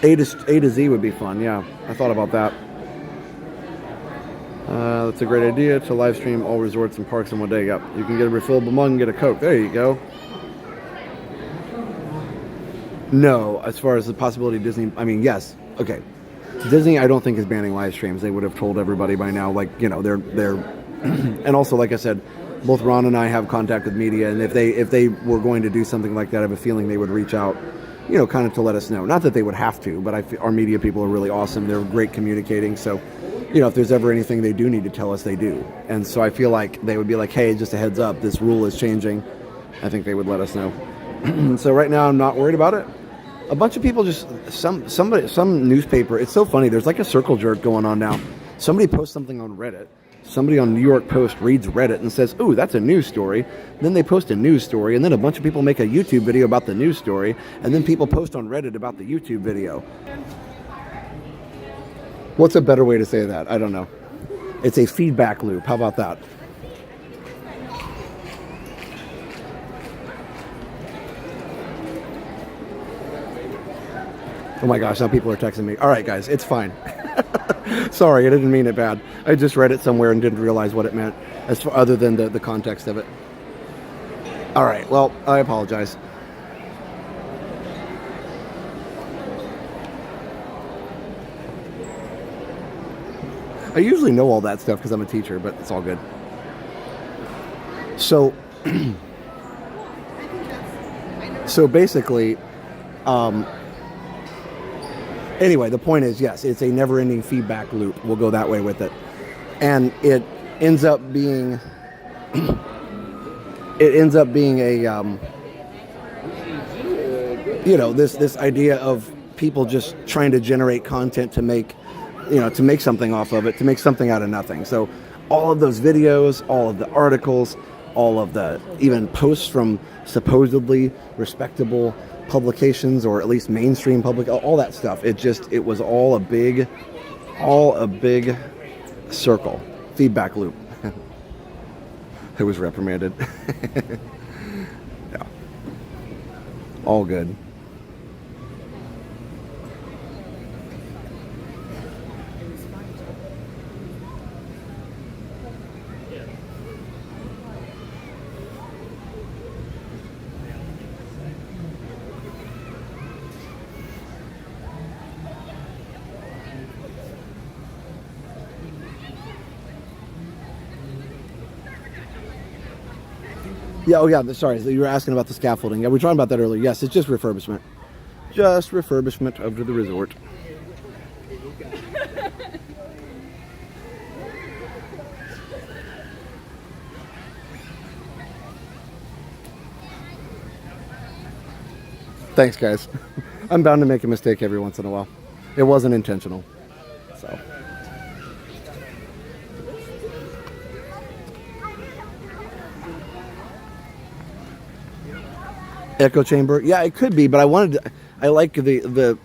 A to Z would be fun. Yeah, I thought about that. That's a great idea to live stream all resorts and parks in one day. Yep, you can get a refillable mug and get a Coke. There you go. No, as far as the possibility of Disney, I mean, yes. Okay. Disney, I don't think is banning live streams. They would have told everybody by now, like, they're and also, like I said, both Ron and I have contact with media, and if they were going to do something like that, I have a feeling they would reach out, kind of to let us know. Not that they would have to, but our media people are really awesome. They're great communicating, so, if there's ever anything they do need to tell us, they do. And so I feel like they would be like, hey, just a heads up, this rule is changing. I think they would let us know. So right now, I'm not worried about it. A bunch of people some newspaper, it's so funny, there's like a circle jerk going on now. Somebody posts something on Reddit. Somebody on New York Post reads Reddit and says, ooh, that's a news story. Then they post a news story, and then a bunch of people make a YouTube video about the news story, and then people post on Reddit about the YouTube video. What's a better way to say that? I don't know. It's a feedback loop. How about that? Oh my gosh, now people are texting me. All right, guys, it's fine. Sorry, I didn't mean it bad. I just read it somewhere and didn't realize what it meant, other than the context of it. All right, well, I apologize. I usually know all that stuff because I'm a teacher, but it's all good. So, basically, anyway, the point is, yes, it's a never-ending feedback loop. We'll go that way with it. And it ends up being this idea of people just trying to generate content to make something off of it, to make something out of nothing. So all of those videos, all of the articles, all of the even posts from supposedly respectable publications, or at least mainstream public, all that stuff, it was all a big circle, feedback loop. It was reprimanded. Yeah, all good. Yeah, oh yeah, sorry, you were asking about the scaffolding. Yeah, we were talking about that earlier. Yes, it's just refurbishment. Just refurbishment of the resort. Thanks, guys. I'm bound to make a mistake every once in a while. It wasn't intentional, so... Echo chamber, yeah, it could be, but I like the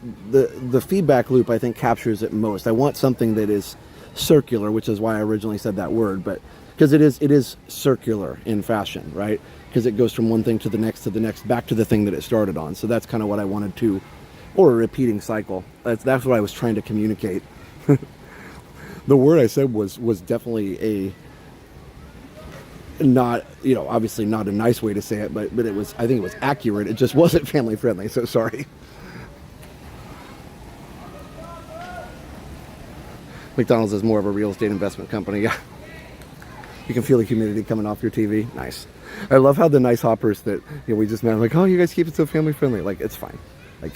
feedback loop. I think captures it most. I want something that is circular, which is why I originally said that word, but because it is circular in fashion, right? Because it goes from one thing to the next, back to the thing that it started on. So that's kind of what I wanted to, or a repeating cycle. That's what I was trying to communicate. The word I said was definitely not, obviously not a nice way to say it, but it was, I think it was accurate. It just wasn't family friendly, so sorry. McDonald's is more of a real estate investment company. Yeah. You can feel the humidity coming off your TV. Nice. I love how the nice hoppers that we just met, like, oh, you guys keep it so family friendly. Like, it's fine. Like,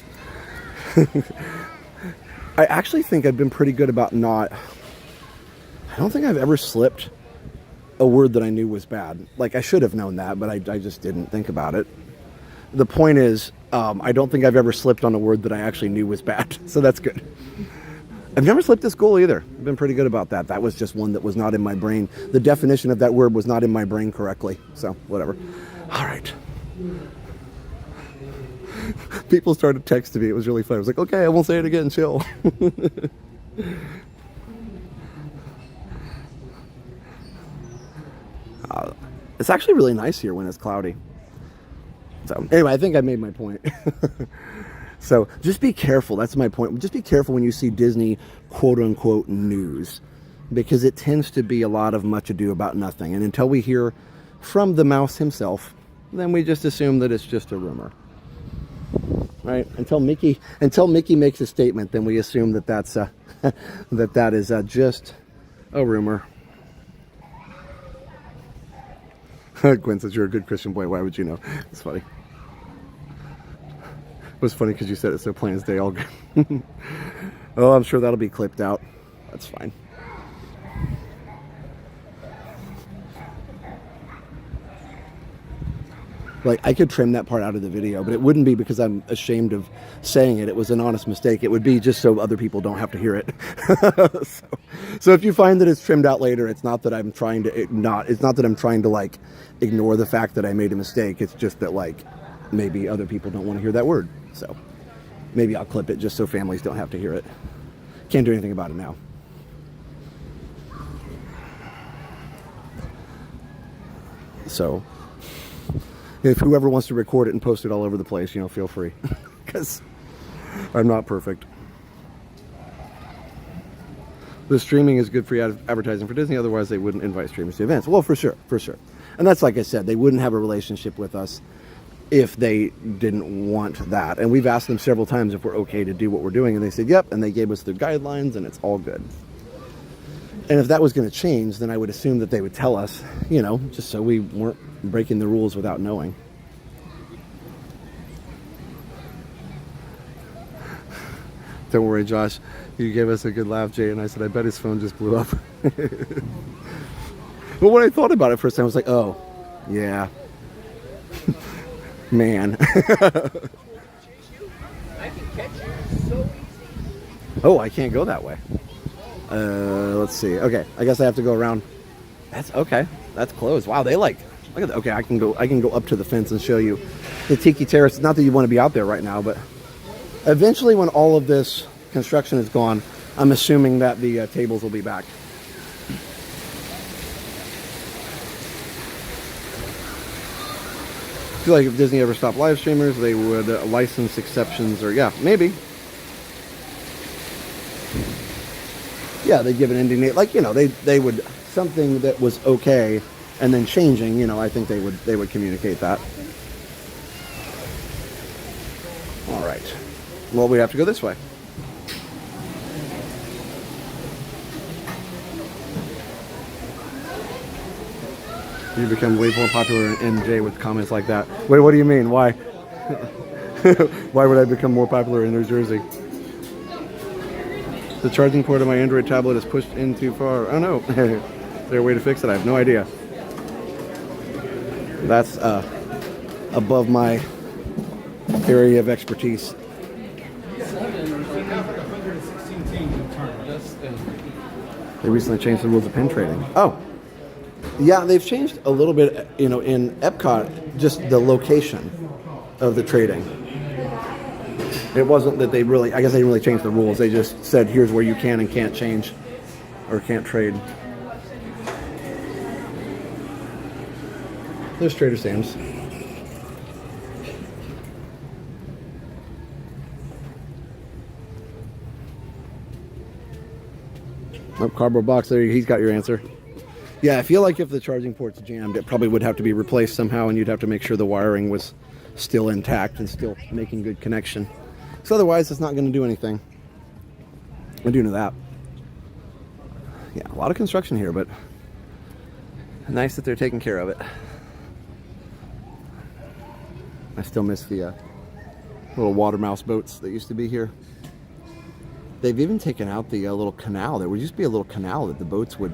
I actually think I've been pretty good about I don't think I've ever slipped a word that I knew was bad. Like, I should have known that, but I just didn't think about it. The point is, I don't think I've ever slipped on a word that I actually knew was bad. So that's good. I've never slipped a school either. I've been pretty good about that. That was just one that was not in my brain. The definition of that word was not in my brain correctly. So, whatever. All right. People started texting me. It was really fun. I was like, okay, I won't say it again. Chill. It's actually really nice here when it's cloudy. So, anyway, I think I made my point. So just be careful. That's my point. Just be careful when you see Disney quote unquote news, because it tends to be a lot of much ado about nothing. And until we hear from the mouse himself, then we just assume that it's just a rumor, right? Until Mickey makes a statement, then we assume that that's that is just a rumor. Gwen says you're a good Christian boy. Why would you know? It's funny. It was funny because you said it so plain as day. All good. Oh, I'm sure that'll be clipped out. That's fine. Like, I could trim that part out of the video, but it wouldn't be because I'm ashamed of saying it. It was an honest mistake. It would be just so other people don't have to hear it. So if you find that it's trimmed out later, it's not that I'm trying to like ignore the fact that I made a mistake. It's just that, like, maybe other people don't want to hear that word. So maybe I'll clip it just so families don't have to hear it. Can't do anything about it now. So if whoever wants to record it and post it all over the place, feel free. Because I'm not perfect. The streaming is good for advertising for Disney. Otherwise, they wouldn't invite streamers to events. Well, for sure. And that's, like I said, they wouldn't have a relationship with us if they didn't want that. And we've asked them several times if we're okay to do what we're doing, and they said yep, and they gave us their guidelines, and it's all good. And if that was going to change, then I would assume that they would tell us, just so we weren't breaking the rules without knowing. Don't worry, Josh, you gave us a good laugh, Jay, and I said I bet his phone just blew up. But when I thought about it first time, I was like, oh yeah. Man. Oh, I can't go that way. Let's see. Okay, I guess I have to go around. That's okay. That's closed. Wow, look at that. Okay, I can go up to the fence and show you the Tiki Terrace. Not that you want to be out there right now, but eventually when all of this construction is gone, I'm assuming that the tables will be back. I feel like if Disney ever stopped live streamers, they would license exceptions, or yeah, maybe. Yeah, they'd give an ending date, like, they would, something that was okay and then changing, I think they would communicate that. All right. Well, we have to go this way. You become way more popular in NJ with comments like that. Wait, what do you mean? Why? Why would I become more popular in New Jersey? The charging port of my Android tablet is pushed in too far. Oh no. Is there a way to fix it? I have no idea. That's above my area of expertise. They recently changed the rules of pin trading. Oh. Yeah, they've changed a little bit, in Epcot, just the location of the trading. It wasn't that I guess they didn't really change the rules. They just said, here's where you can and can't change, or can't trade. There's Trader Sam's. Oh, cardboard box there. He's got your answer. Yeah, I feel like if the charging port's jammed, it probably would have to be replaced somehow, and you'd have to make sure the wiring was still intact and still making good connection. So otherwise, it's not going to do anything. I do know that. Yeah, a lot of construction here, but nice that they're taking care of it. I still miss the little water mouse boats that used to be here. They've even taken out the little canal. There used to be a little canal that the boats would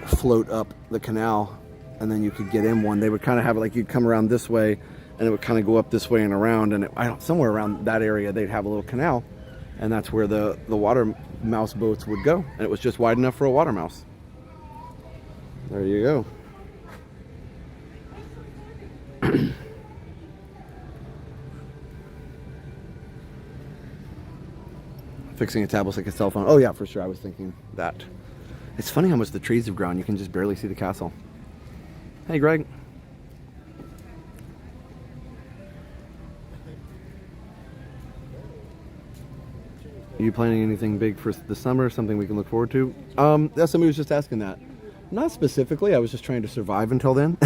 float up the canal, and then you could get in one. They would kind of have it like you'd come around this way, and it would kind of go up this way and around. And somewhere around that area, they'd have a little canal, and that's where the water mouse boats would go. And it was just wide enough for a water mouse. There you go. Fixing a tablet's like a cell phone. Oh yeah, for sure. I was thinking that. It's funny how much the trees have grown. You can just barely see the castle. Hey, Greg. Are you planning anything big for the summer? Something we can look forward to? Yeah, somebody was just asking that. Not specifically. I was just trying to survive until then.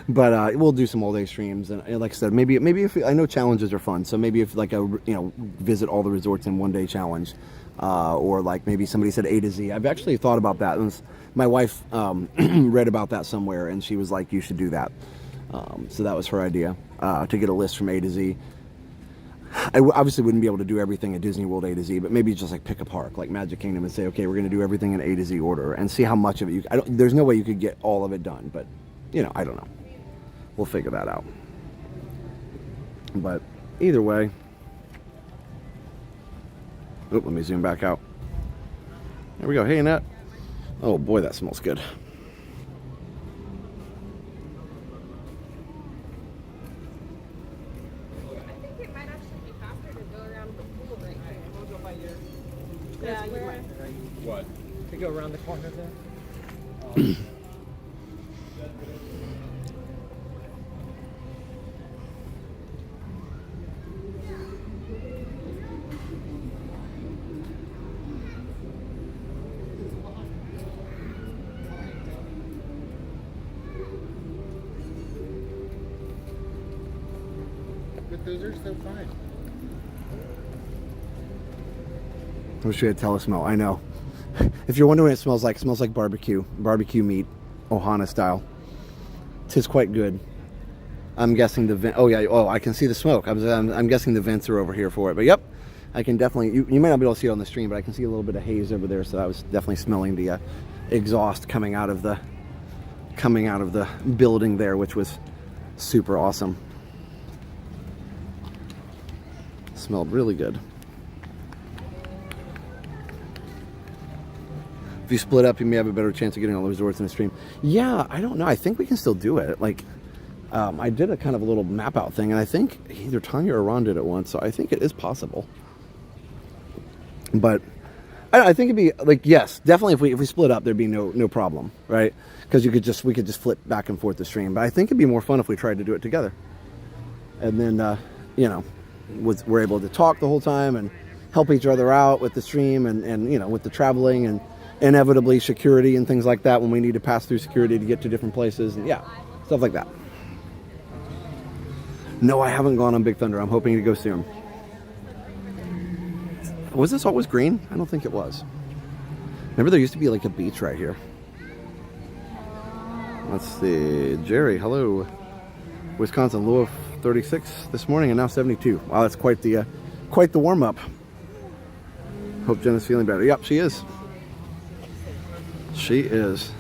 But we'll do some all-day streams, and like I said, maybe if I know challenges are fun, so maybe if like visit all the resorts in one day challenge, or like maybe somebody said A to Z. I've actually thought about that. My wife read about that somewhere, and she was like, "You should do that." So that was her idea, to get a list from A to Z. I obviously wouldn't be able to do everything at Disney World A to Z, but maybe just like pick a park like Magic Kingdom and say, okay, we're going to do everything in A to Z order and see how much of it there's no way you could get all of it done, but I don't know. We'll figure that out. But either way, let me zoom back out. There we go. Hey, Annette. Oh boy, that smells good. Yeah, you might. What? To go around the corner there. But those are so fine. I wish we had telesmell. I know. If you're wondering what it smells like barbecue meat, Ohana style. Tis quite good. I'm guessing the vent. Oh yeah. Oh, I can see the smoke. I'm guessing the vents are over here for it. But yep, I can definitely. You might not be able to see it on the stream, but I can see a little bit of haze over there. So I was definitely smelling the exhaust coming out of the building there, which was super awesome. Smelled really good. If you split up, you may have a better chance of getting all the resorts in a stream. Yeah, I don't know. I think we can still do it. Like, I did a kind of a little map out thing, and I think either Tanya or Ron did it once, so I think it is possible. But I think it'd be like, yes, definitely. If we split up, there'd be no problem, right? Because we could just flip back and forth the stream. But I think it'd be more fun if we tried to do it together. And then we're able to talk the whole time and help each other out with the stream and with the traveling and inevitably security and things like that when we need to pass through security to get to different places and stuff like that. No, I haven't gone on Big Thunder. I'm hoping to go soon. Was this always green? I don't think it was. Remember there used to be like a beach right here. Let's see. Jerry, hello. Wisconsin, low of 36 this morning and now 72. Wow, that's quite the warm-up. Hope Jenna's feeling better. Yep, she is. She is.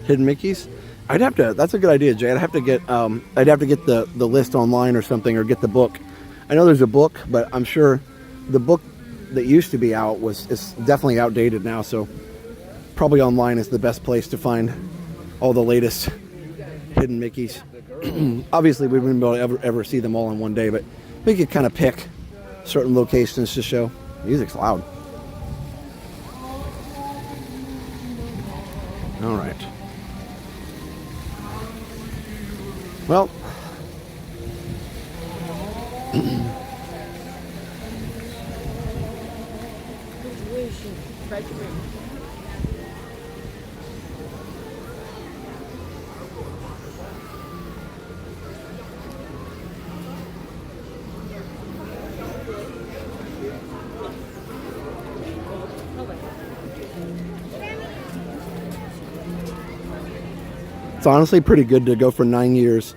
Hidden Mickeys. That's a good idea, Jay. I'd have to get the list online or something, or get the book. I know there's a book, but I'm sure the book that used to be out is definitely outdated now, so probably online is the best place to find all the latest Hidden Mickeys. Obviously, we wouldn't be able to ever see them all in one day, but we could kind of pick certain locations to show. Music's loud. All right. Well, It's honestly pretty good to go for 9 years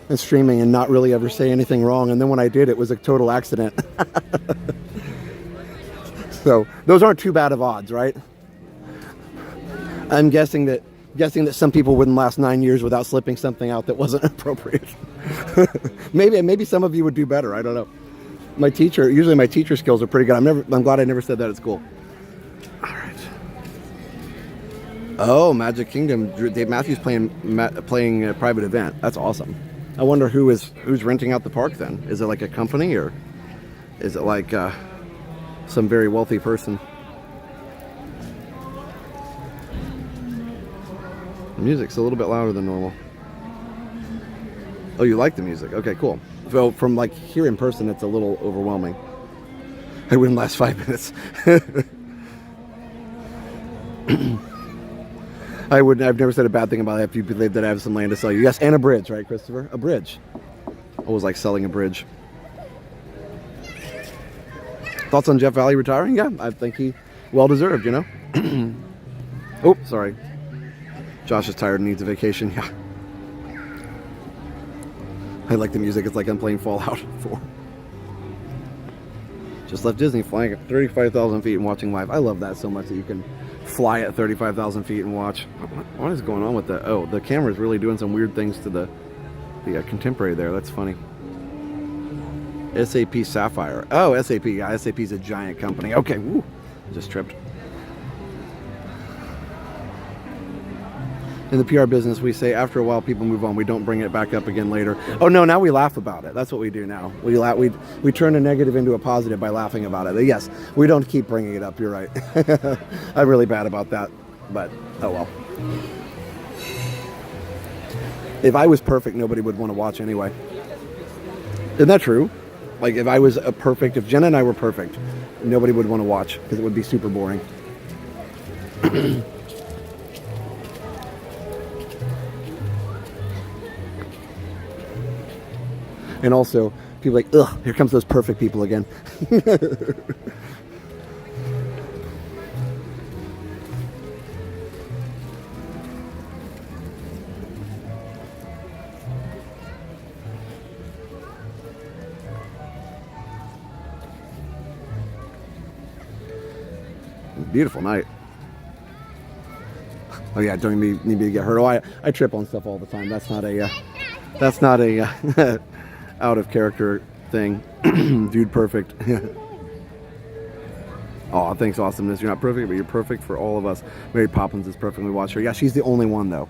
and streaming and not really ever say anything wrong. And then when I did, it was a total accident. So those aren't too bad of odds, right? I'm guessing that some people wouldn't last 9 years without slipping something out that wasn't appropriate. maybe some of you would do better. I don't know. Usually my teacher skills are pretty good. I'm glad I never said that at school. All right. Oh, Magic Kingdom. Dave Matthews playing a private event. That's awesome. I wonder who's renting out the park then. Is it like a company, or is it like some very wealthy person? The music's a little bit louder than normal. Oh, you like the music? Okay, cool. So from like here in person, it's a little overwhelming. It wouldn't last 5 minutes. I've never said a bad thing about it if you believe that I have some land to sell you. Yes, and a bridge, right, Christopher? A bridge. Always like selling a bridge. Thoughts on Jeff Valley retiring? Yeah, I think he well deserved, you know? Oh, sorry. Josh is tired and needs a vacation. Yeah. I like the music. It's like I'm playing Fallout 4. Just left Disney flying at 35,000 feet and watching live. I love that so much that you can fly at 35,000 feet and watch. What is going on with that? Oh, the camera's really doing some weird things to the contemporary there. That's funny. SAP Sapphire. Oh, SAP. Yeah, SAP's a giant company. Okay, woo. Just tripped. In the PR business, we say after a while people move on. We don't bring it back up again later. Oh no, now we laugh about it. That's what we do now. We turn a negative into a positive by laughing about it. Yes, we don't keep bringing it up. You're right. I'm really bad about that, but oh well. If I was perfect, nobody would want to watch anyway. Isn't that true? Like if if Jenna and I were perfect, nobody would want to watch because it would be super boring. And also, people are like, ugh, here comes those perfect people again. Beautiful night. Oh yeah, don't need me to get hurt. Oh, I trip on stuff all the time. That's not a out of character thing. Dude, perfect. Oh, thanks, awesomeness. You're not perfect, but you're perfect for all of us. Mary Poppins is perfect. We watch her. Yeah, she's the only one though.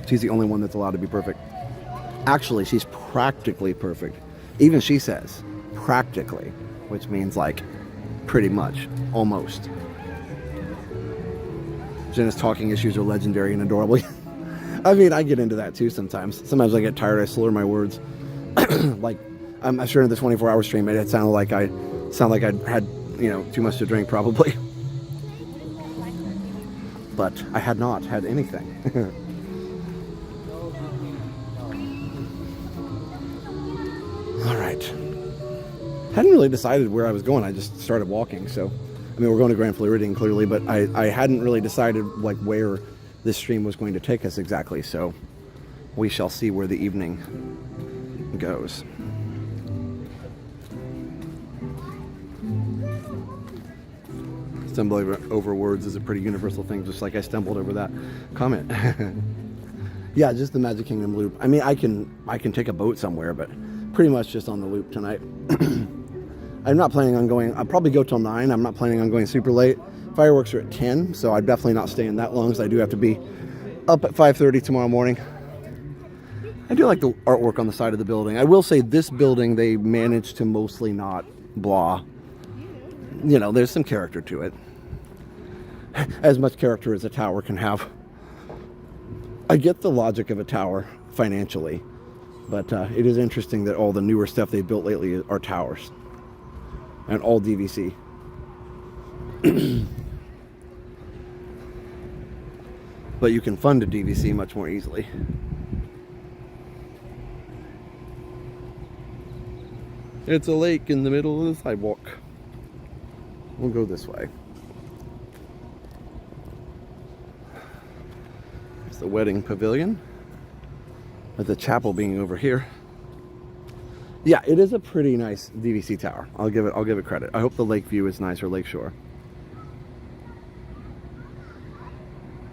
She's the only one that's allowed to be perfect. Actually, she's practically perfect. Even she says practically, which means like pretty much, almost. Jenna's talking issues are legendary and adorable. I mean, I get into that too sometimes. Sometimes I get tired, I slur my words. Like, I'm sure in the 24-hour stream, it sounded like I'd had, too much to drink probably. But I had not had anything. All right. Hadn't really decided where I was going. I just started walking. So, I mean, we're going to Grand Floridian clearly, but I hadn't really decided like where this stream was going to take us exactly. So we shall see where the evening goes. Stumbling over words is a pretty universal thing, just like I stumbled over that comment. Yeah, just the Magic Kingdom loop. I mean, I can take a boat somewhere, but pretty much just on the loop tonight. I'm not planning on going. I'll probably go till 9. I'm not planning on going super late. Fireworks are at 10, so I'm definitely not staying that long, because I do have to be up at 5:30 tomorrow morning. I do like the artwork on the side of the building. I will say this building, they managed to mostly not blah. There's some character to it. As much character as a tower can have. I get the logic of a tower financially, but it is interesting that all the newer stuff they built lately are towers. And all DVC. But you can fund a DVC much more easily. It's a lake in the middle of the sidewalk. We'll go this way. the wedding pavilion, with the chapel being over here. Yeah, it is a pretty nice DVC tower. I'll give it credit. I hope the lake view is nice, or lakeshore.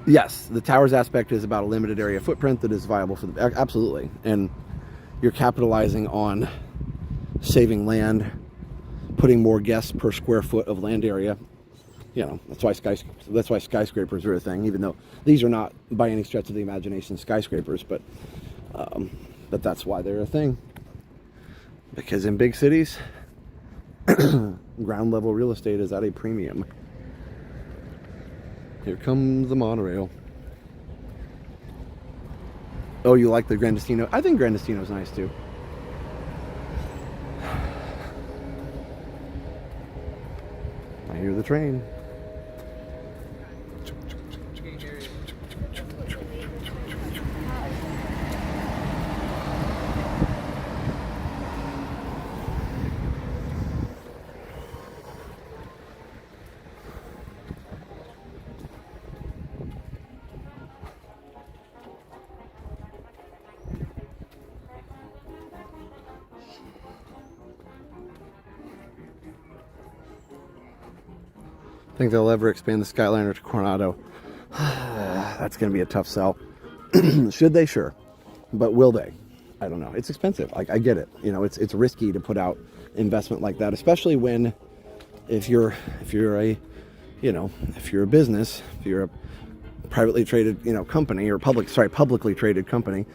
Yes, the tower's aspect is about a limited area footprint that is viable for the, absolutely. And you're capitalizing on saving land, putting more guests per square foot of land area. You know, that's why skyscrapers are a thing, even though these are not by any stretch of the imagination skyscrapers, but that's why they're a thing. Because in big cities, ground level real estate is at a premium. Here comes the monorail. Oh, you like the Grandestino? I think Grandestino's nice too. I hear the train. Think they'll ever expand the Skyliner to Coronado? That's going to be a tough sell. Should they? Sure. But will they? I don't know. It's expensive. Like, I get it. You know, it's risky to put out investment like that, especially when if you're a business, if you're a privately traded, company, or publicly traded company,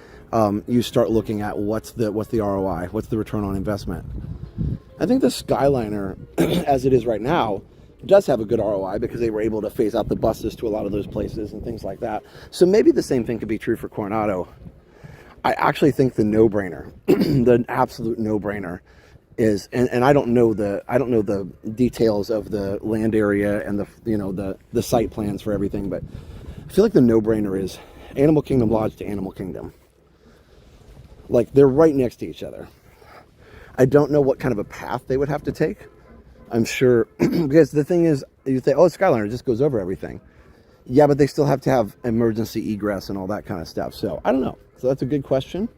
you start looking at what's the ROI, what's the return on investment. I think the Skyliner, as it is right now, does have a good ROI because they were able to phase out the buses to a lot of those places and things like that. So maybe the same thing could be true for Coronado. I actually think the no-brainer, the absolute no-brainer, is, and I don't know the details of the land area and the site plans for everything, but I feel like the no-brainer is Animal Kingdom Lodge to Animal Kingdom. Like, they're right next to each other. I don't know what kind of a path they would have to take. I'm sure, because the thing is, you think, oh, Skyliner just goes over everything. Yeah, but they still have to have emergency egress and all that kind of stuff. So, I don't know. So that's a good question.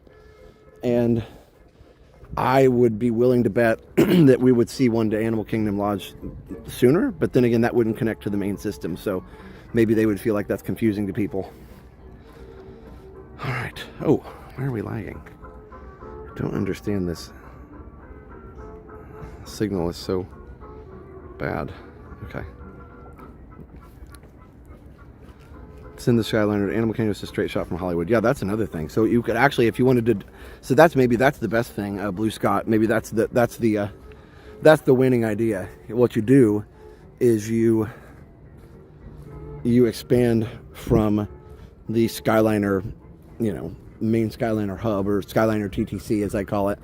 And I would be willing to bet that we would see one to Animal Kingdom Lodge sooner. But then again, that wouldn't connect to the main system. So maybe they would feel like that's confusing to people. All right. Oh, why are we lagging? I don't understand this. Signal is so bad. Okay. It's in the Skyliner. Animal Kingdom is a straight shot from Hollywood. Yeah, that's another thing. So you could actually, if you wanted to, so that's the best thing. Blue Scott. Maybe that's the winning idea. What you do is you expand from the Skyliner, main Skyliner hub, or Skyliner TTC as I call it,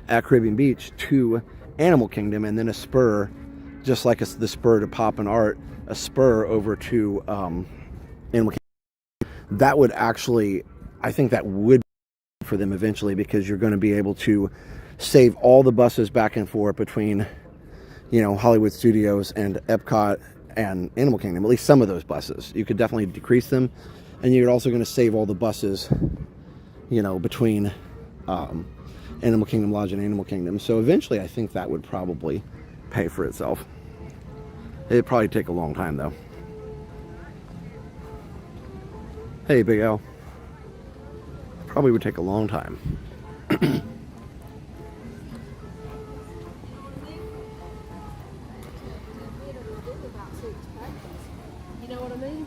at Caribbean Beach to Animal Kingdom, and then a spur, just like the spur to Pop and Art, a spur over to Animal Kingdom. That would actually, I think that would be for them eventually, because you're going to be able to save all the buses back and forth between, Hollywood Studios and Epcot and Animal Kingdom. At least some of those buses. You could definitely decrease them, and you're also going to save all the buses, between Animal Kingdom Lodge and Animal Kingdom. So eventually I think that would probably pay for itself. It'd probably take a long time though. Hey, Big Al. Probably would take a long time. You know what I mean?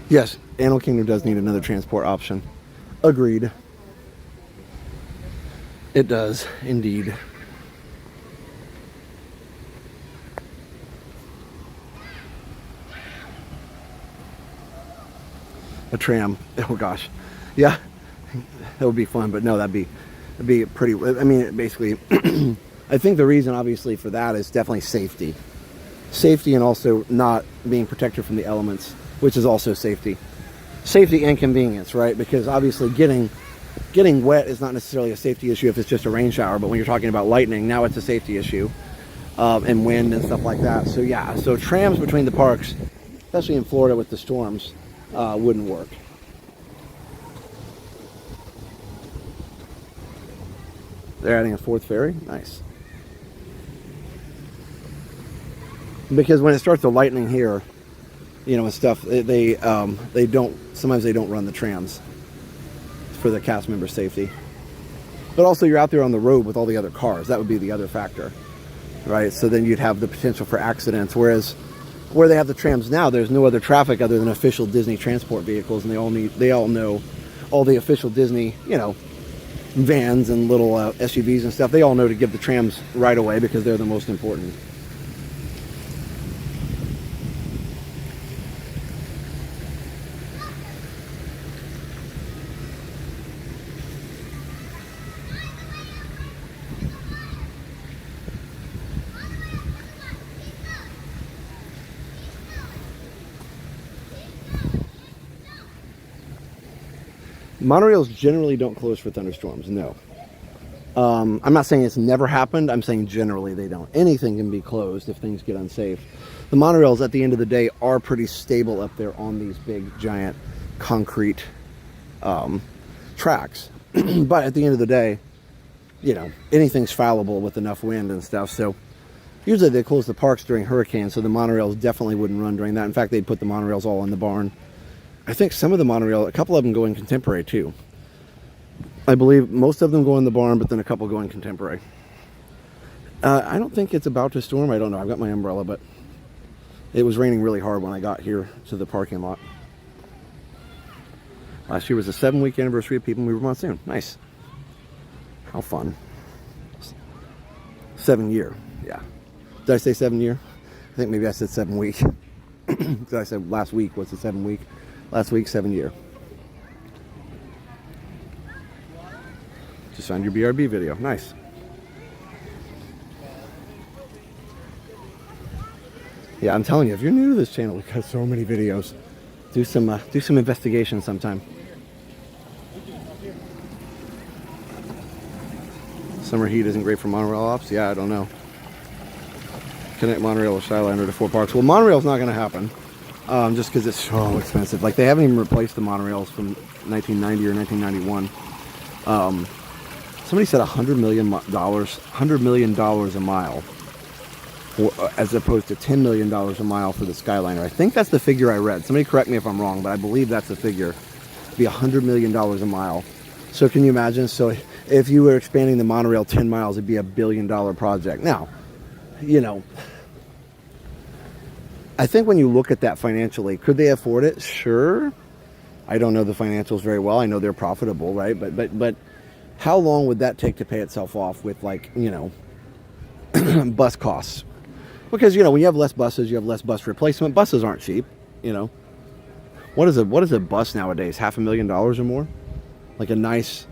Yes, Animal Kingdom does need another transport option. Agreed. It does, indeed. a tram. Oh gosh, yeah, that would be fun. But no, that'd be pretty. I mean, basically, I think the reason, obviously, for that is definitely safety, and also not being protected from the elements, which is also safety and convenience, right? Because obviously, getting wet is not necessarily a safety issue if it's just a rain shower, but when you're talking about lightning, now it's a safety issue, and wind and stuff like that. So yeah, so trams between the parks, especially in Florida with the storms, wouldn't work. They're adding a fourth ferry. Nice. Because when it starts to lightning here, you know, and stuff, they sometimes they don't run the trams for the cast member safety. But also you're out there on the road with all the other cars. That would be the other factor, right? So then you'd have the potential for accidents. Whereas where they have the trams now, there's no other traffic other than official Disney transport vehicles, and they all know all the official Disney, you know, vans and little SUVs and stuff. They all know to give the trams right away because they're the most important. Monorails generally don't close for thunderstorms, no. I'm not saying it's never happened. I'm saying generally they don't. Anything can be closed if things get unsafe. The monorails, at the end of the day, are pretty stable up there on these big, giant concrete tracks. But at the end of the day, you know, anything's fallible with enough wind and stuff. So usually they close the parks during hurricanes, so the monorails definitely wouldn't run during that. In fact, they'd put the monorails all in the barn. I think some of the monorail, a couple of them go in contemporary too. I believe most of them go in the barn, but then a couple go in contemporary. I don't think it's about to storm. I don't know. I've got my umbrella, but it was raining really hard when I got here to the parking lot. Last year was the 7-week anniversary of People Mover Monsoon. Nice. How fun. 7-year. Yeah. Did I say 7-year? I think maybe I said 7-week. Because I said last week was the 7-week. Last week, 7-year. Just found your BRB video. Nice. Yeah, I'm telling you, if you're new to this channel, we've got so many videos. Do some investigation sometime. Summer heat isn't great for monorail ops. Yeah, I don't know. Connect monorail with Skyliner to 4 parks. Well, monorail's not going to happen. Just because it's so expensive. Like, they haven't even replaced the monorails from 1990 or 1991. Somebody said $100 million a mile, as opposed to $10 million a mile for the Skyliner. I think that's the figure I read. Somebody correct me if I'm wrong, but I believe that's the figure. It'd be $100 million a mile. So can you imagine? So if you were expanding the monorail 10 miles, it'd be $1 billion project. Now, you know, I think when you look at that financially, could they afford it? Sure. I don't know the financials very well. I know they're profitable, right? But how long would that take to pay itself off with, like, you know, bus costs? Because, you know, when you have less buses, you have less bus replacement. Buses aren't cheap, you know. What is a bus nowadays? $500,000 or more? Like a nice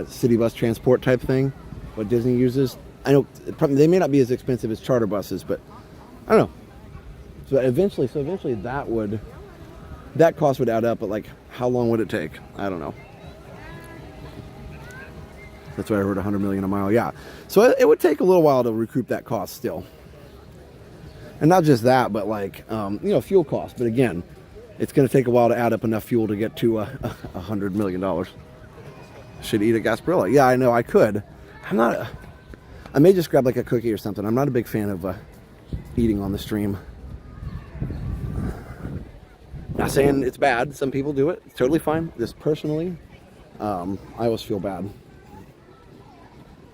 city bus transport type thing, what Disney uses. I know they may not be as expensive as charter buses, but I don't know. So eventually that cost would add up, but like, how long would it take? I don't know. That's why I heard $100 million a mile. Yeah. So it would take a little while to recoup that cost still. And not just that, but like, you know, fuel costs. But again, it's going to take a while to add up enough fuel to get to $100 million. Should eat a Gasparilla. Yeah, I know, I could. I may just grab like a cookie or something. I'm not a big fan of eating on the stream. Not saying it's bad. Some people do it. It's totally fine. Just personally, I always feel bad.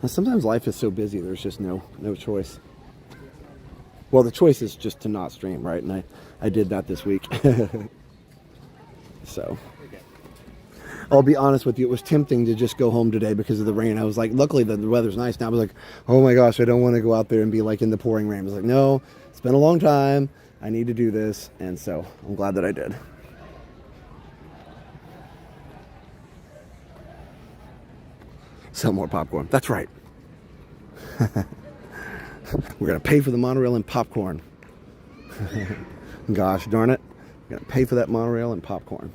And sometimes life is so busy, there's just no choice. Well, the choice is just to not stream, right? And I did that this week. So, I'll be honest with you, it was tempting to just go home today because of the rain. I was like, luckily the weather's nice now. I was like, oh my gosh, I don't want to go out there and be like in the pouring rain. I was like, no, it's been a long time. I need to do this. And so I'm glad that I did. Sell more popcorn. That's right. We're going to pay for the monorail and popcorn. Gosh darn it. We're going to pay for that monorail and popcorn.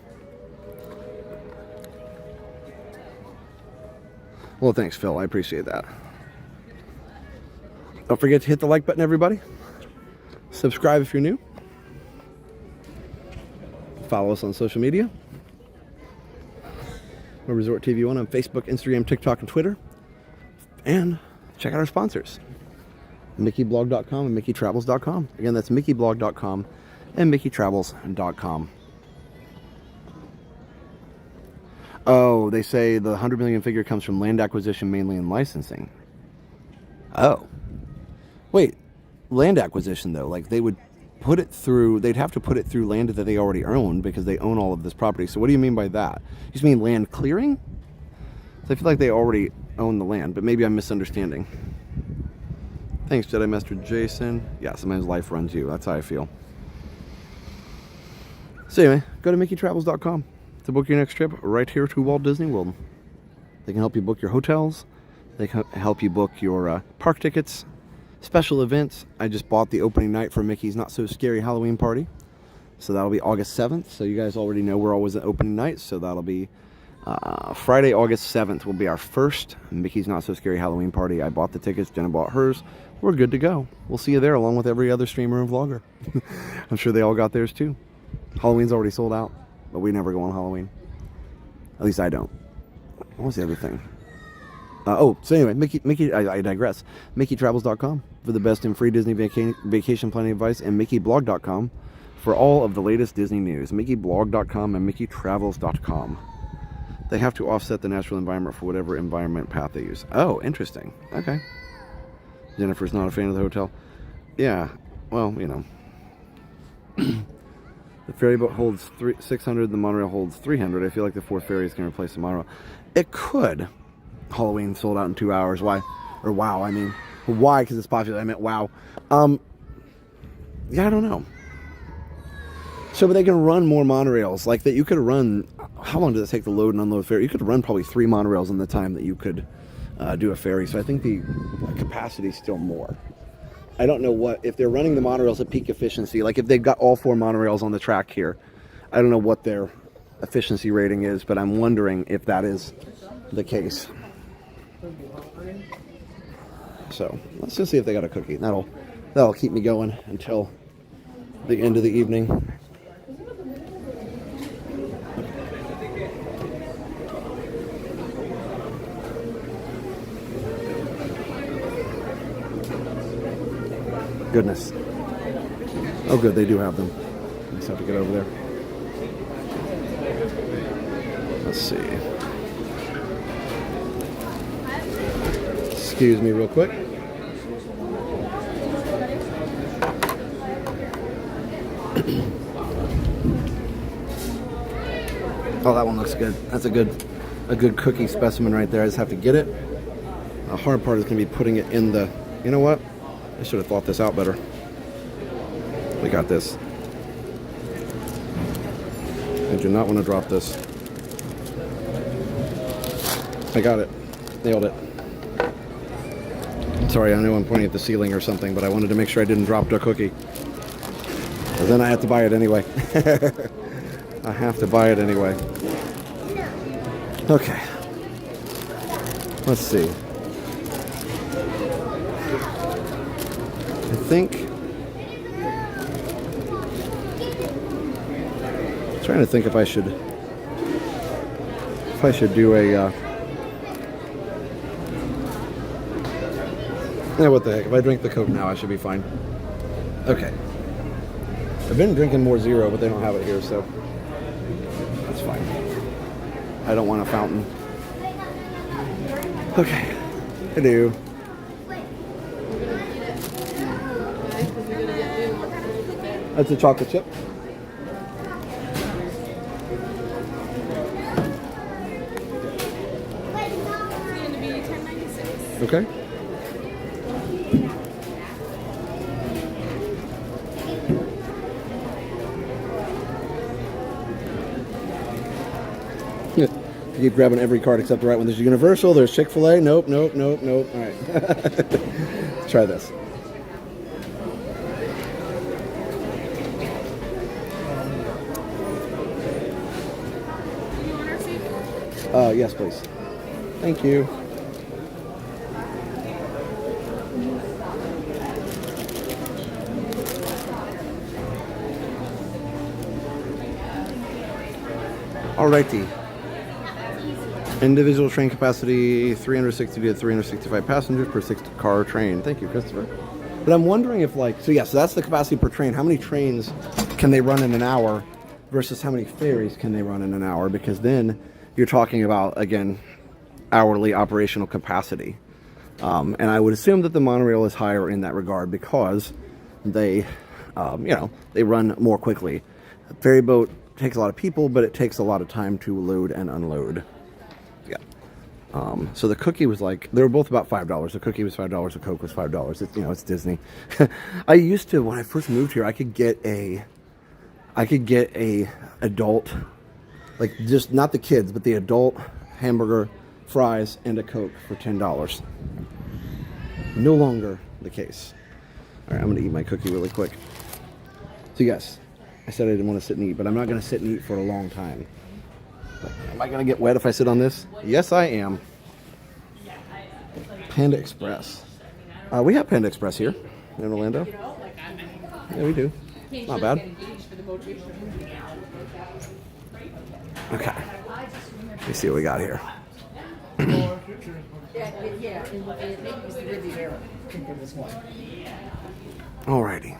Well, thanks, Phil. I appreciate that. Don't forget to hit the like button, everybody. Subscribe if you're new. Follow us on social media. We're Resort TV 1 on Facebook, Instagram, TikTok, and Twitter. And check out our sponsors. MickeyBlog.com and MickeyTravels.com. Again, that's MickeyBlog.com and MickeyTravels.com. Oh, they say the 100 million figure comes from land acquisition mainly in licensing. Oh. Wait, land acquisition though, like they would put it through, they'd have to put it through land that they already own because they own all of this property. So what do you mean by that? You just mean land clearing? So I feel like they already own the land, but maybe I'm misunderstanding. Thanks, Jedi Master Jason. Yeah, sometimes life runs you. That's how I feel. So anyway, go to MickeyTravels.com to book your next trip right here to Walt Disney World. They can help you book your hotels. They can help you book your park tickets, special events. I just bought the opening night for Mickey's Not So Scary Halloween Party. So that'll be August 7th. So you guys already know we're always at opening night. So that'll be Friday, August 7th will be our first Mickey's Not So Scary Halloween Party. I bought the tickets. Jenna bought hers. We're good to go. We'll see you there along with every other streamer and vlogger. I'm sure they all got theirs too. Halloween's already sold out, but we never go on Halloween. At least I don't. What was the other thing? So anyway, I digress. MickeyTravels.com for the best in free Disney vacation planning advice, and MickeyBlog.com for all of the latest Disney news. MickeyBlog.com and MickeyTravels.com. They have to offset the natural environment for whatever environment path they use. Oh, interesting. Okay. Jennifer's not a fan of the hotel. Yeah, well, you know. The ferry boat holds 600, the monorail holds 300. I feel like the fourth ferry is going to replace the monorail. It could. Halloween sold out in 2 hours. Why? Or wow, I mean. Why? Because it's popular. I meant wow. Yeah, I don't know. So, but they can run more monorails. Like that you could run, how long does it take to load and unload ferry? You could run probably 3 monorails in the time that you could do a ferry. So I think the capacity is still more. I don't know what, if they're running the monorails at peak efficiency, like if they've got all 4 monorails on the track here, I don't know what their efficiency rating is, but I'm wondering if that is the case. So let's just see if they got a cookie. That'll keep me going until the end of the evening. Goodness. Oh good, they do have them. I just have to get over there. Let's see. Excuse me real quick. Oh, that one looks good. That's a good cookie specimen right there. I just have to get it. The hard part is going to be putting it in the, you know what? I should have thought this out better. We got this. I do not want to drop this. I got it. Nailed it. Sorry, I know I'm pointing at the ceiling or something, but I wanted to make sure I didn't drop the cookie. But then I have to buy it anyway. I have to buy it anyway. Okay. Let's see. I think, I'm trying to think if I should do a, yeah, what the heck, if I drink the Coke now I should be fine. Okay. I've been drinking more Zero, but they don't have it here, so that's fine. I don't want a fountain. Okay. I do. That's a chocolate chip. Okay. keep grabbing every card except the right one. There's Universal, there's Chick-fil-A. Nope, nope, nope, nope. All right. Let's try this. Yes, please. Thank you. Alrighty. Individual train capacity 360 to 365 passengers per 6-car train. Thank you, Christopher. But I'm wondering if so that's the capacity per train. How many trains can they run in an hour versus how many ferries can they run in an hour? Because then you're talking about, again, hourly operational capacity. And I would assume that the monorail is higher in that regard because they, they run more quickly. A ferry boat takes a lot of people, but it takes a lot of time to load and unload. Yeah. So the cookie was they were both about $5. The cookie was $5. The Coke was $5. It's, it's Disney. I used to, when I first moved here, I could get a adult, just not the kids, but the adult hamburger, fries, and a Coke for $10. No longer the case. All right, I'm going to eat my cookie really quick. So yes, I said I didn't want to sit and eat, but I'm not going to sit and eat for a long time. Am I going to get wet if I sit on this? Yes, I am. Panda Express. We have Panda Express here in Orlando. Yeah, we do. Not bad. Okay. Let me see what we got here. Alrighty.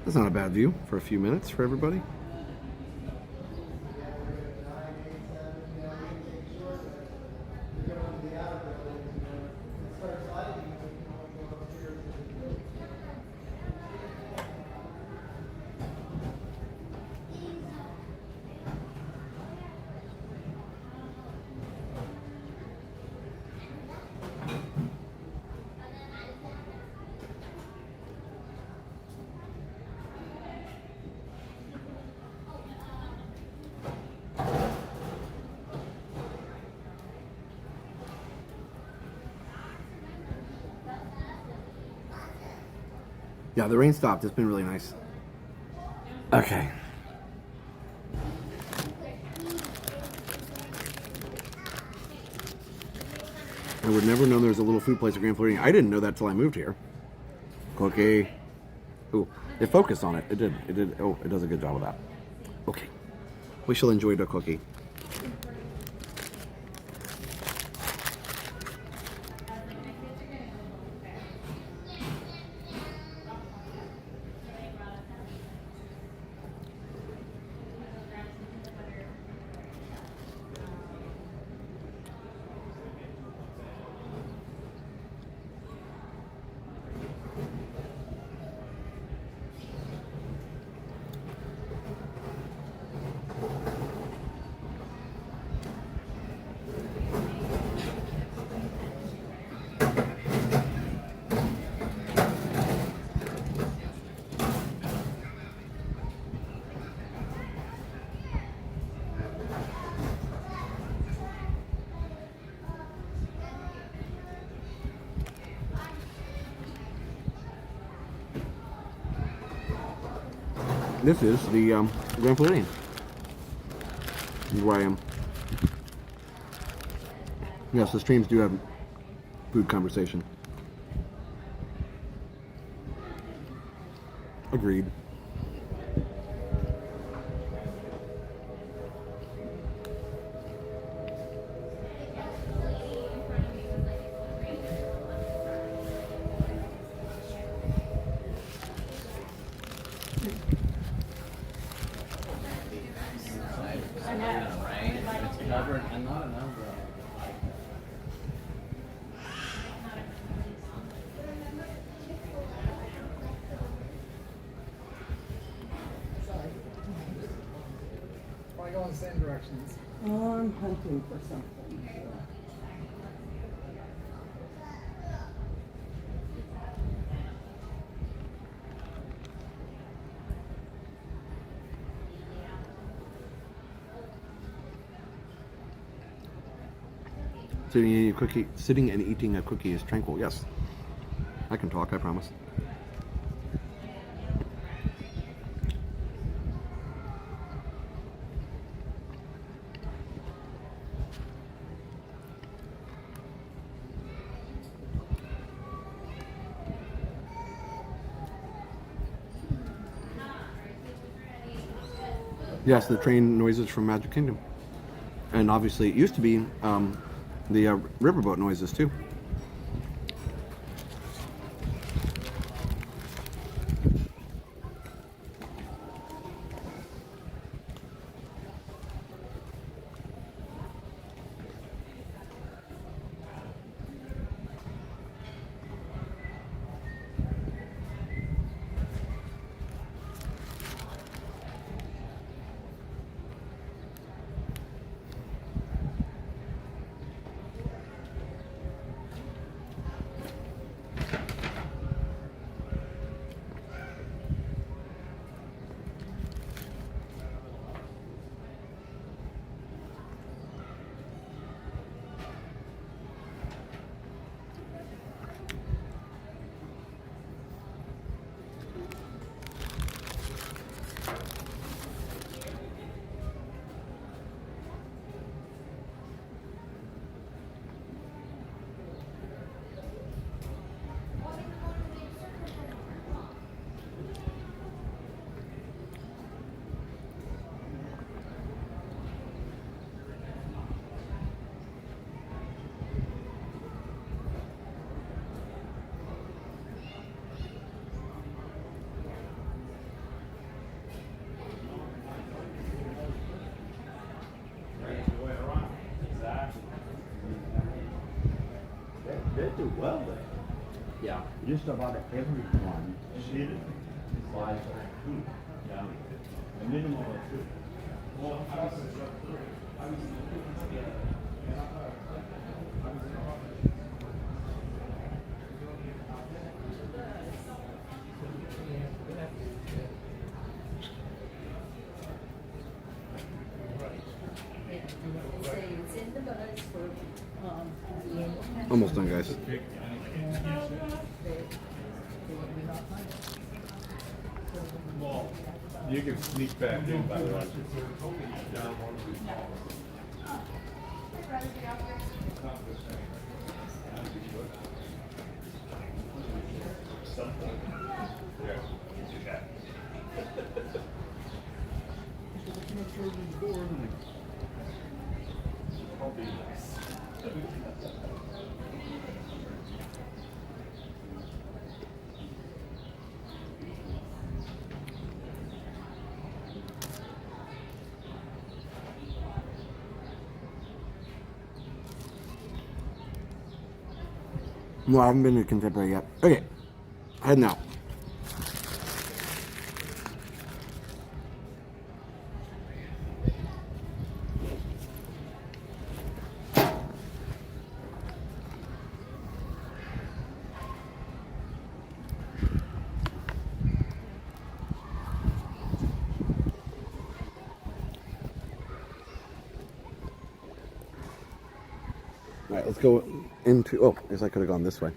That's not a bad view for a few minutes for everybody. Yeah, the rain stopped. It's been really nice. Okay. I would never know there was a little food place at Grand Floridian. I didn't know that till I moved here. Cookie. Ooh, it focused on it. It did. It did. Oh, it does a good job of that. Okay. We shall enjoy the cookie. This is the Grand Floridian. This is where I am. Yes, the streams do have food conversation. Agreed. I'm hunting for something. Sitting and eating a cookie is tranquil. Yes, I can talk. I promise. Yes, the train noises from Magic Kingdom, and obviously it used to be the riverboat noises too. They do well there. Yeah. Just about everyone buys two. Yeah. A minimum of two. Almost done, guys. You can sneak back in, by the way. No, I haven't been to Contemporary yet. Okay, heading out. All right, let's go into. Oh, I guess I could have gone this way.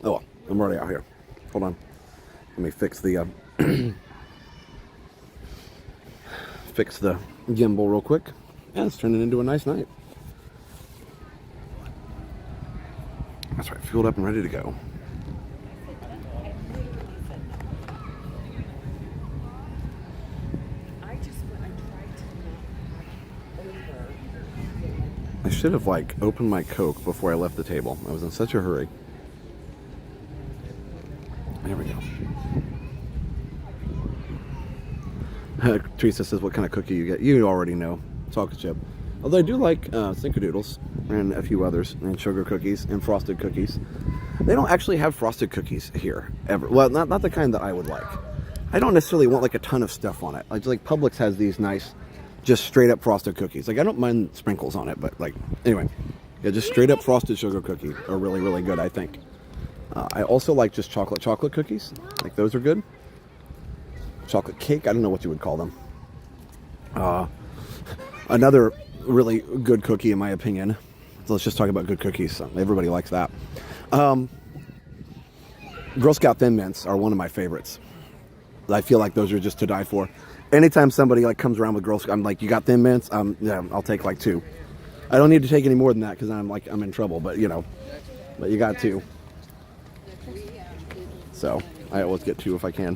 Oh, well, I'm already out here. Hold on. Let me fix the gimbal real quick, and it's turning into a nice night. That's right, fueled up and ready to go. I should have opened my Coke before I left the table. I was in such a hurry. There we go. Teresa says, what kind of cookie you get? You already know. Chocolate chip. Although I do like snickerdoodles and a few others, and sugar cookies and frosted cookies. They don't actually have frosted cookies here, ever. Well, not the kind that I would like. I don't necessarily want a ton of stuff on it. Like Publix has these nice just straight up frosted cookies. Like, I don't mind sprinkles on it, but like, anyway, yeah, just straight up frosted sugar cookies are really, really good, I think. I also like just chocolate cookies. Like, those are good. Chocolate cake, I don't know what you would call them. Another really good cookie, in my opinion. So let's just talk about good cookies. So everybody likes that. Girl Scout Thin Mints are one of my favorites. I feel like those are just to die for. Anytime somebody like comes around with Girl Scout, I'm like, you got Thin Mints? Yeah, I'll take like 2. I don't need to take any more than that because I'm in trouble. But but you got 2. So I always get 2 if I can.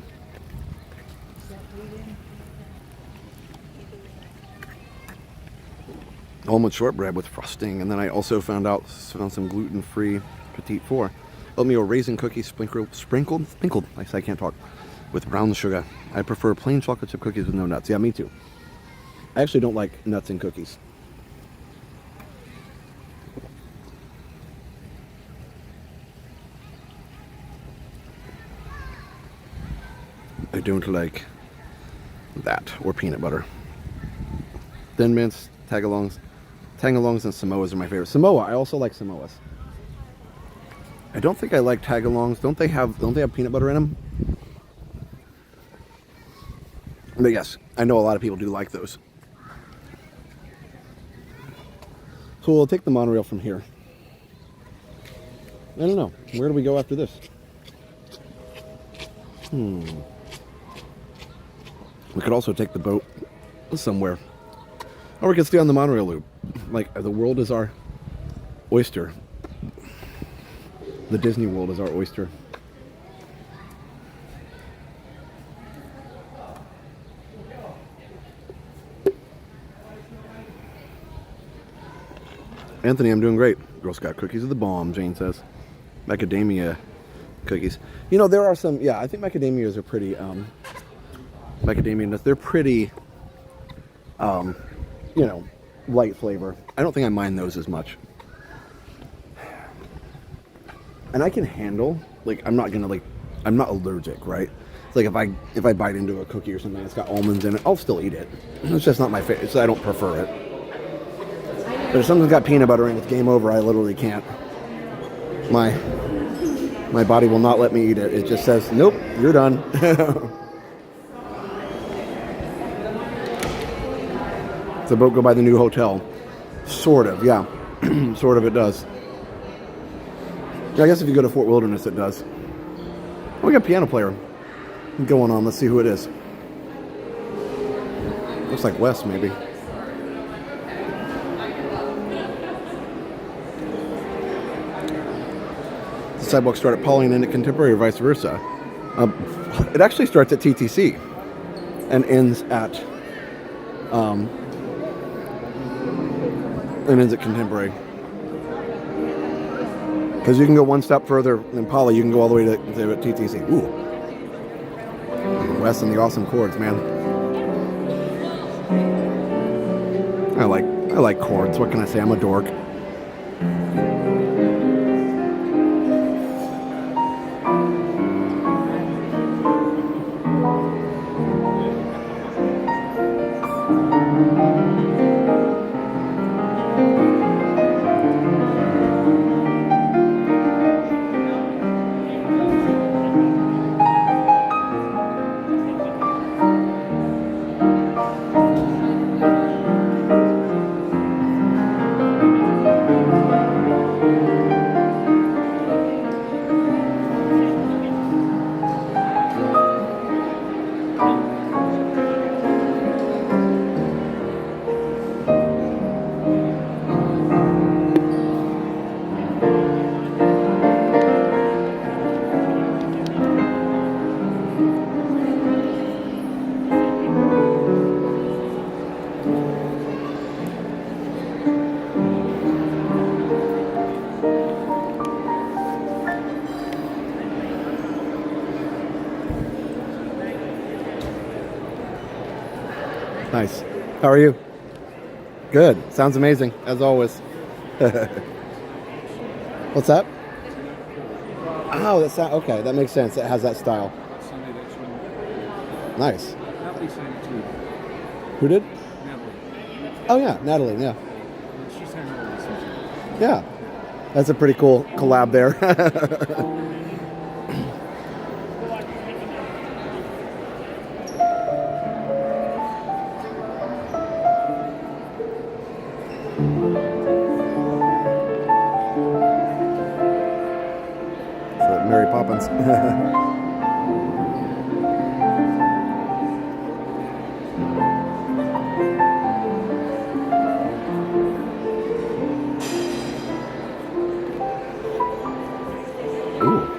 Almond shortbread with frosting, and then I also found some gluten-free Petite Four. Oatmeal raisin cookies sprinkled, I can't talk, with brown sugar. I prefer plain chocolate chip cookies with no nuts. Yeah, me too. I actually don't like nuts in cookies. I don't like that, or peanut butter. Thin Mints, tagalongs and Samoas are my favorite. Samoa, I also like Samoas. I don't think I like tagalongs. Don't they have peanut butter in them? But yes, I know a lot of people do like those. So we'll take the monorail from here. I don't know. Where do we go after this? We could also take the boat somewhere. Or we could stay on the monorail loop. Like, the world is our oyster. The Disney World is our oyster. Anthony, I'm doing great. Girl Scout cookies are the bomb, Jane says. Macadamia cookies. There are some, I think macadamias are pretty, macadamia nuts, they're pretty, light flavor. I don't think I mind those as much. And I can handle, I'm not allergic, right? It's like if I bite into a cookie or something that's got almonds in it, I'll still eat it. It's just not my favorite, so I don't prefer it. But if something's got peanut butter in it, it's game over. I literally can't. My body will not let me eat it. It just says, nope, you're done. Does the boat go by the new hotel? Sort of, yeah. Sort of it does. I guess if you go to Fort Wilderness, it does. Oh, we got a piano player going on. Let's see who it is. Looks like Wes, maybe. The sidewalk start at Pauline and at Contemporary, or vice versa. It actually starts at TTC and ends at Contemporary. Because you can go one step further than Polly, you can go all the way to TTC. Ooh. Wes and the awesome chords, man. I like chords. What can I say? I'm a dork. Nice. How are you? Good. Sounds amazing, as always. What's that? Oh, that's not, okay. That makes sense. It has that style. Nice. Who did? Oh yeah, Natalie. Yeah. She's hanging out with us. Yeah. That's a pretty cool collab there. So, Mary Poppins. Ooh.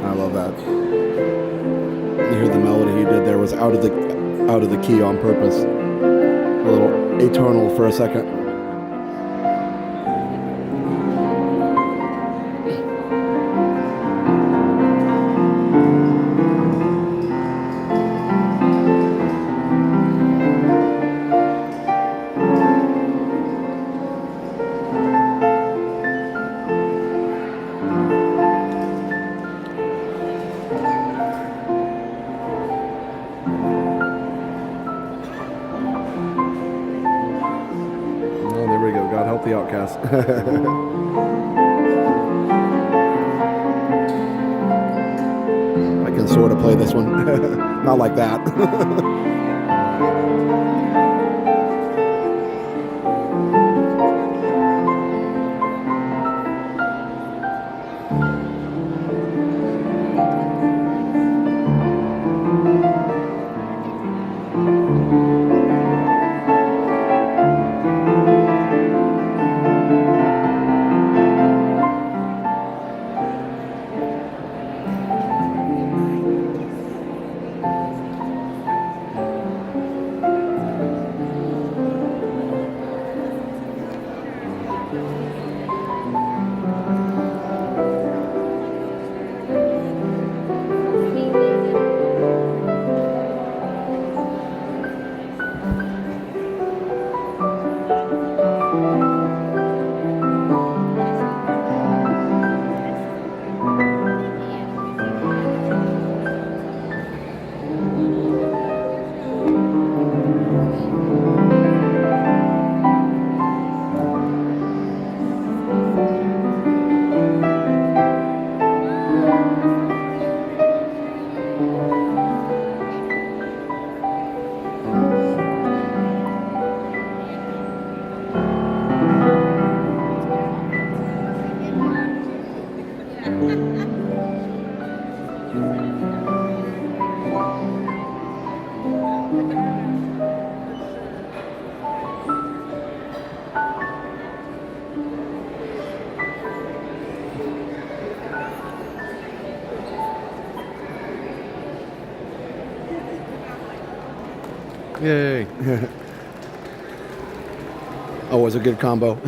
I love that. You hear the melody he did there was out of the key on purpose. A little atonal for a second. Oh, there we go. God help the outcast. I can sort of play this one. Not like that. Yay. Oh, it was a good combo.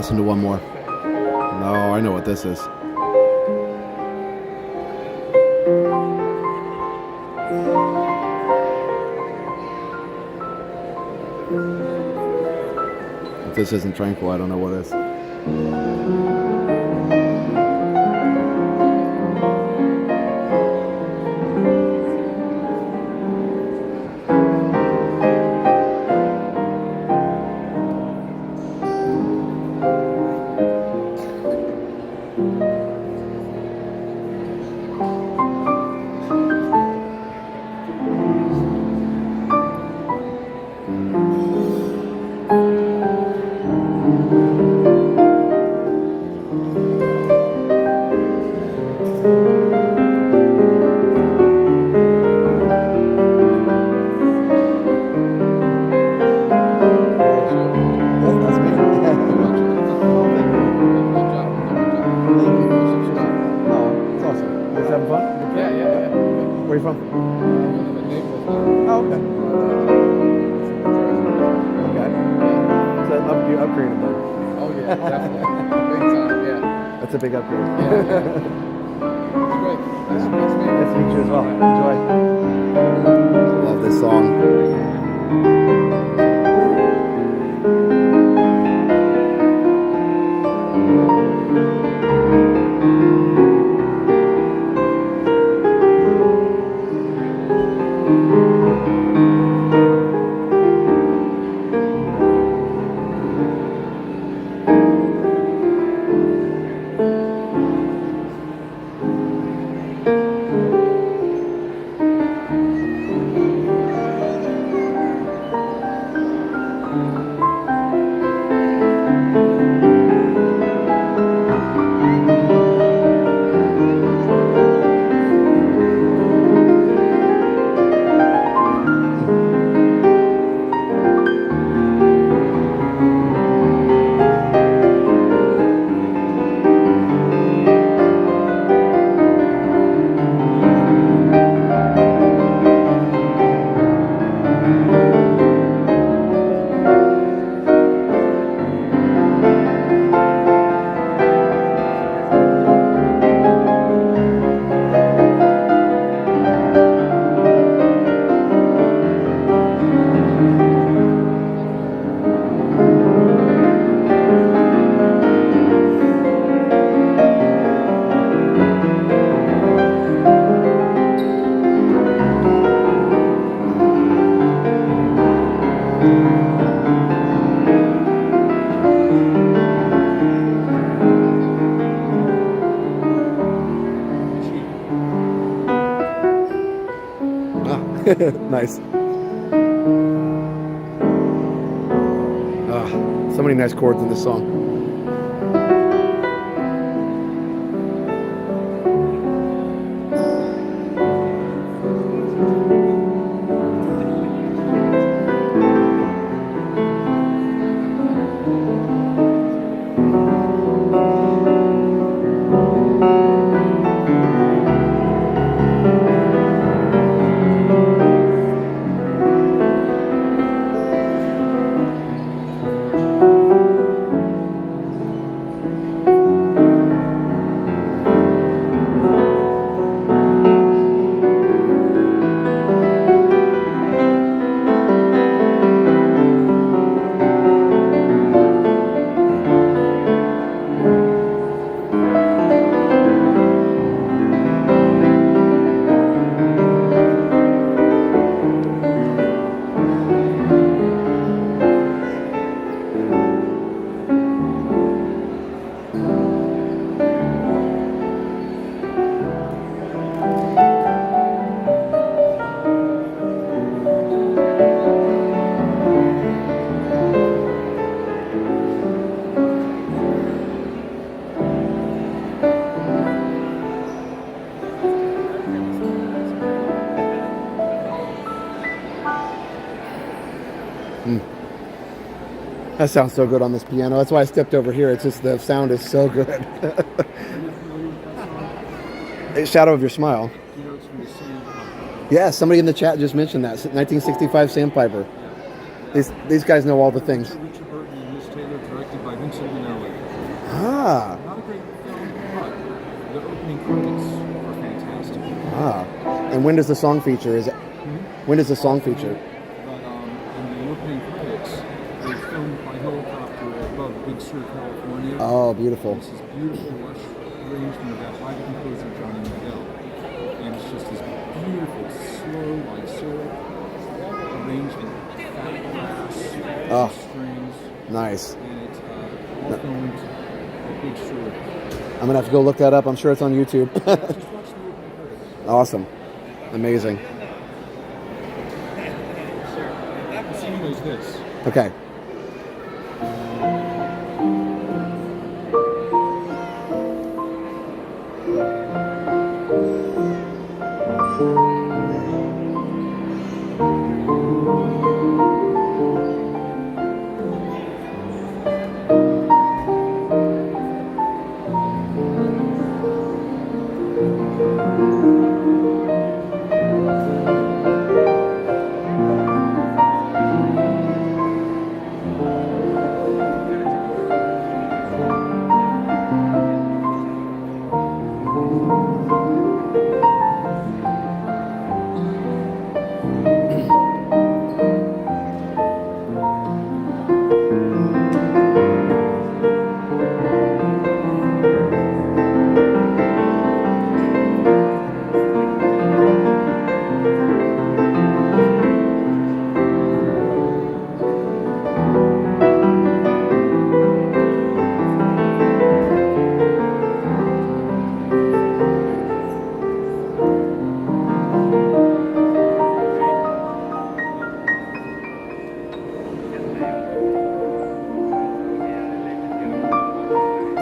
listen to one more. No, I know what this is. If this isn't Tranquil, I don't know what is. Where are you from? Oh, okay. Okay. So you upgraded then? Oh yeah, definitely. Big time, yeah. That's a big upgrade. Yeah. It's great. Nice to meet you. Nice to meet you as well. Enjoy. Love this song. Nice. So many nice chords in this song. That sounds so good on this piano. That's why I stepped over here. It's just the sound is so good. Shadow of Your Smile. You know, it's from the same. Yeah, somebody in the chat just mentioned that. 1965 Sandpiper. These guys know all the things. Richard Burton and Miss Taylor, directed by Vincent Minnelli. Ah. Not a great film, but the opening credits are fantastic. Ah. And when does the song feature? When does the song feature? But in the opening credits, they filmed by helicopter above Big Sur, California. Oh, beautiful. This is beautiful, lush arrangement of that by the composer Johnny Mandel. And it's just this beautiful, slow, like syrup arrangement, fat brass, strings, Nice. and it's all filmed at Big Sur. I'm gonna have to go look that up. I'm sure it's on YouTube. Just watch the opening credits. Awesome. Amazing. The scene is this. Okay.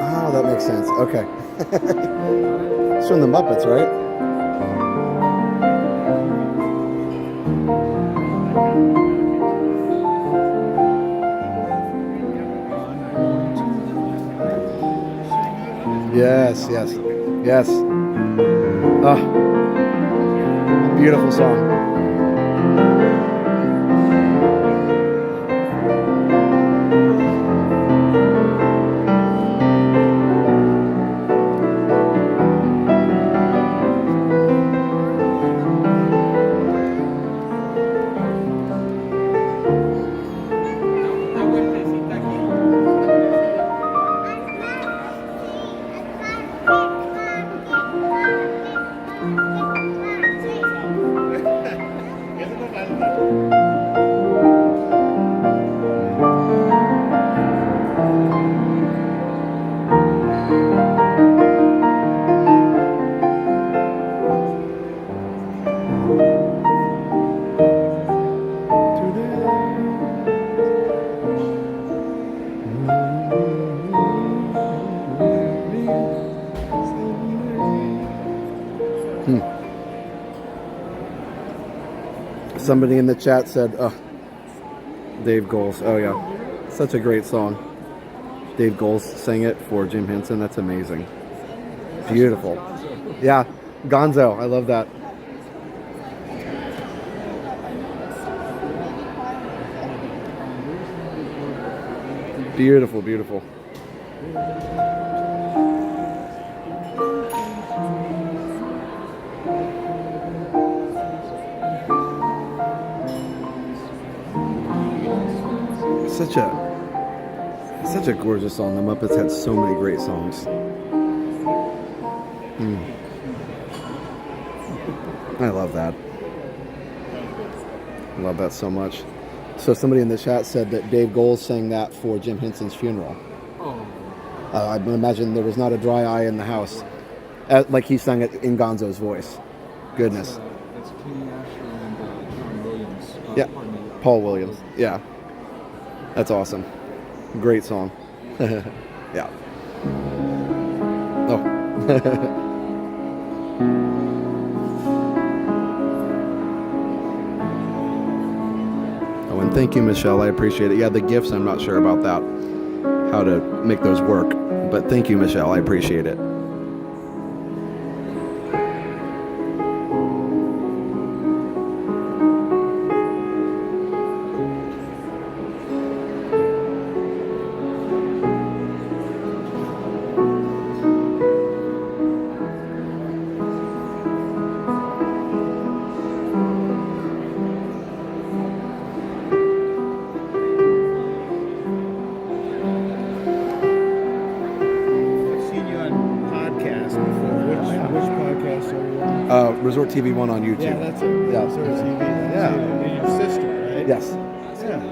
Oh, that makes sense. Okay. It's from the Muppets, right? Yes, yes, yes. Ah, beautiful song. Somebody in the chat said, oh, Dave Goles. Oh, yeah. Such a great song. Dave Goles sang it for Jim Henson. That's amazing. Beautiful. Yeah, Gonzo. I love that. Beautiful, beautiful. Such a gorgeous song. The Muppets had so many great songs. I love that. I love that so much. So somebody in the chat said that Dave Goles sang that for Jim Henson's funeral. I imagine there was not a dry eye in the house. Like he sang it in Gonzo's voice. Goodness. That's Kenny Asher and John Williams. Yeah, Pardon me. Paul Williams. Yeah. That's awesome. Great song. Yeah. Oh. Oh, and thank you, Michelle. I appreciate it. Yeah, the gifts, I'm not sure about that. How to make those work. But thank you, Michelle. I appreciate it. Resort TV 1 on YouTube. Yeah, that's it. Yeah. Resort TV. That's Yeah. you. And your sister, right? Yes. Yeah.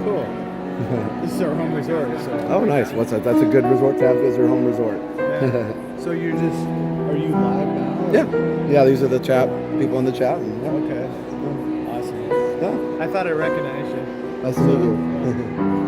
Cool. This is our home resort. So. Oh, nice. What's that? That's a good resort to have as your home resort. Yeah. So you're just, are you live now? Yeah. Yeah, these are the people in the chat. And, yeah. Okay. Awesome. Yeah. I thought I recognized you. Nice to meet you.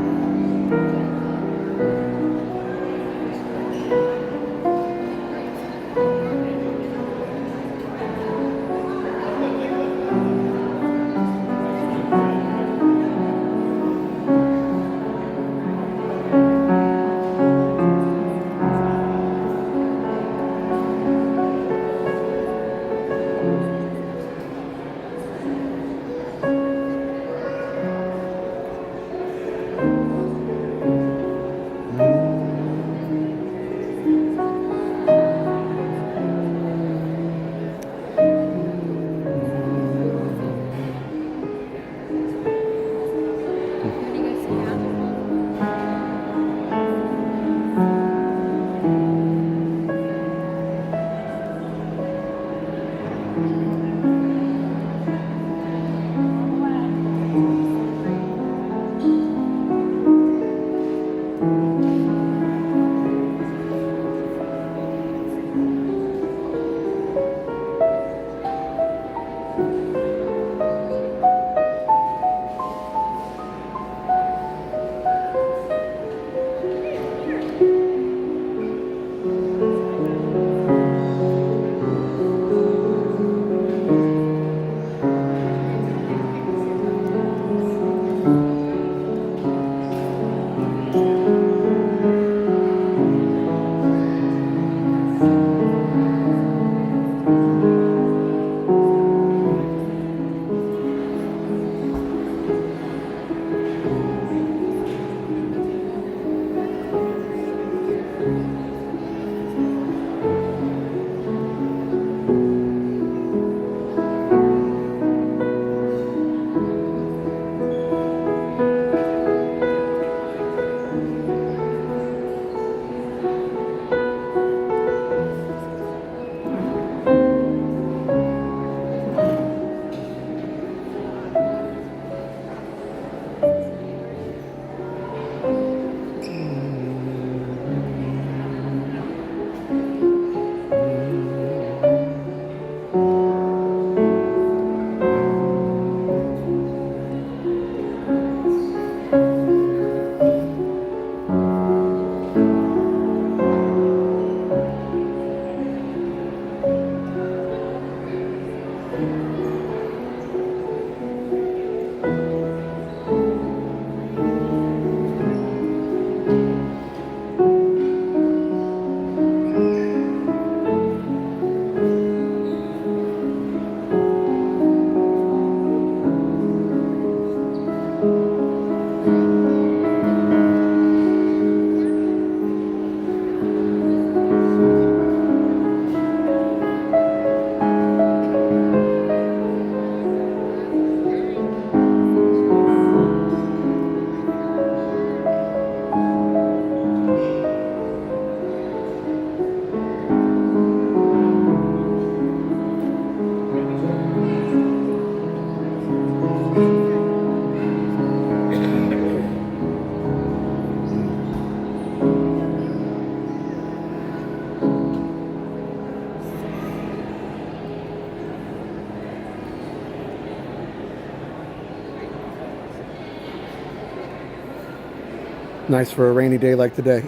Nice for a rainy day like today.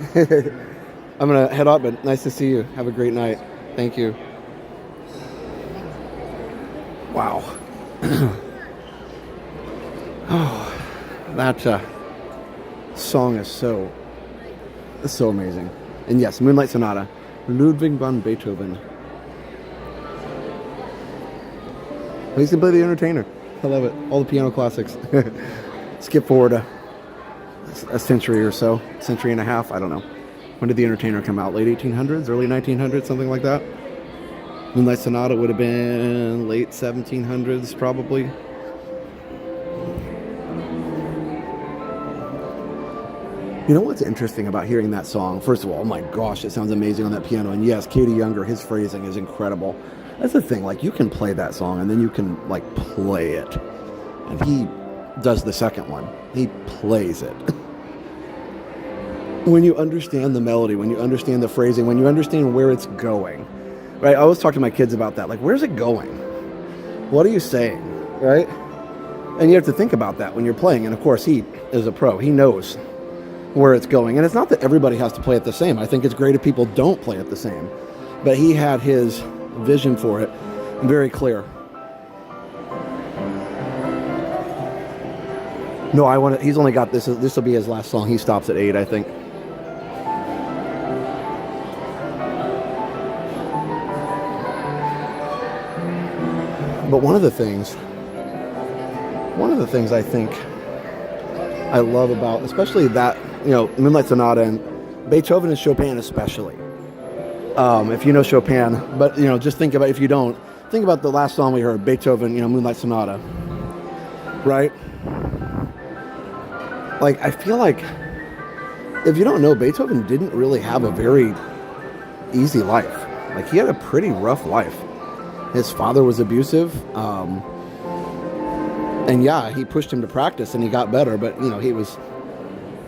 I'm going to head up, but nice to see you. Have a great night. Thank you. Wow. Oh, that song is so amazing. And yes, Moonlight Sonata, Ludwig van Beethoven. He's going to play the entertainer. I love it. All the piano classics. Skip forward a century or so, century and a half, I don't know. When did the entertainer come out? Late 1800s, early 1900s, something like that? Moonlight Sonata would have been late 1700s, probably. You know what's interesting about hearing that song? First of all, oh my gosh, it sounds amazing on that piano. And yes, Katie Younger, his phrasing is incredible. That's the thing. Like, you can play that song and then you can like play it, and he does the second one. He plays it. When you understand the melody, when you understand the phrasing, when you understand where it's going, right? I always talk to my kids about that. Like, where's it going? What are you saying, right? And you have to think about that when you're playing. And of course, he is a pro. He knows where it's going. And it's not that everybody has to play it the same. I think it's great if people don't play it the same. But he had his vision for it very clear. No, he's only got this. This will be his last song. He stops at 8, I think. But one of the things I think I love about, especially that, Moonlight Sonata and Beethoven and Chopin especially. If you know Chopin, but just think about, if you don't, think about the last song we heard, Beethoven, Moonlight Sonata, right? Like, I feel like if you don't know, Beethoven didn't really have a very easy life. Like, he had a pretty rough life. His father was abusive, and yeah, he pushed him to practice and he got better, but he was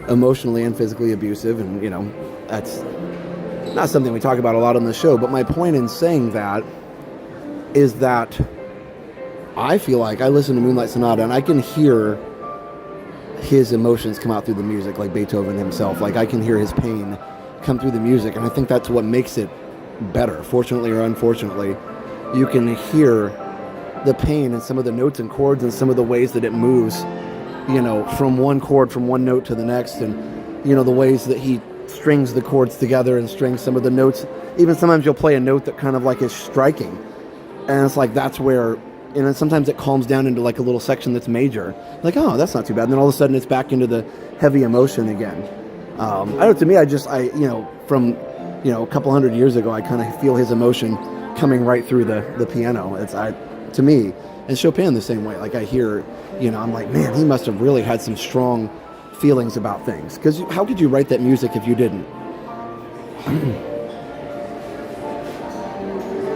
emotionally and physically abusive, and that's not something we talk about a lot on the show. But my point in saying that is that I feel like I listen to Moonlight Sonata and I can hear his emotions come out through the music, like Beethoven himself. Like, I can hear his pain come through the music, and I think that's what makes it better. Fortunately or unfortunately, you can hear the pain in some of the notes and chords and some of the ways that it moves, from one chord, from one note to the next, and the ways that he strings the chords together and strings some of the notes. Even sometimes you'll play a note that kind of like is striking, and it's like that's where, and then sometimes it calms down into like a little section that's major, like, oh, that's not too bad, and then all of a sudden it's back into the heavy emotion again. I don't know, to me, from a couple hundred years ago, I kind of feel his emotion coming right through the piano. To me, and Chopin the same way. Like, I hear, I'm like, man, he must have really had some strong feelings about things, because how could you write that music if you didn't?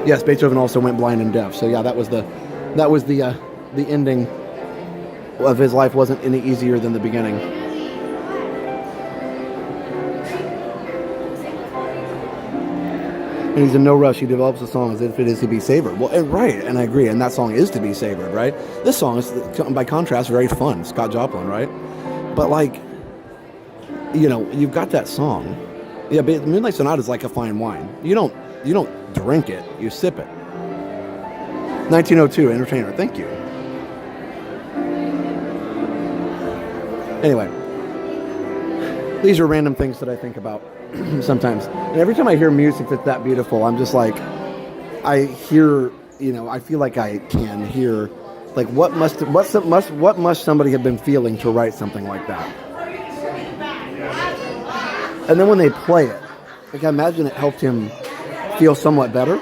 Yes, Beethoven also went blind and deaf. So yeah, that was the ending of his life wasn't any easier than the beginning. And he's in no rush. He develops a song as if it is to be savored. Well, right, and I agree. And that song is to be savored, right? This song is, by contrast, very fun. Scott Joplin, right? But like, you've got that song. Yeah, but Moonlight Sonata is like a fine wine. You don't drink it. You sip it. 1902, Entertainer. Thank you. Anyway, these are random things that I think about sometimes. And every time I hear music that's that beautiful, I'm just like, I hear, I feel like I can hear, like, what must somebody have been feeling to write something like that? And then when they play it, like, I imagine it helped him feel somewhat better.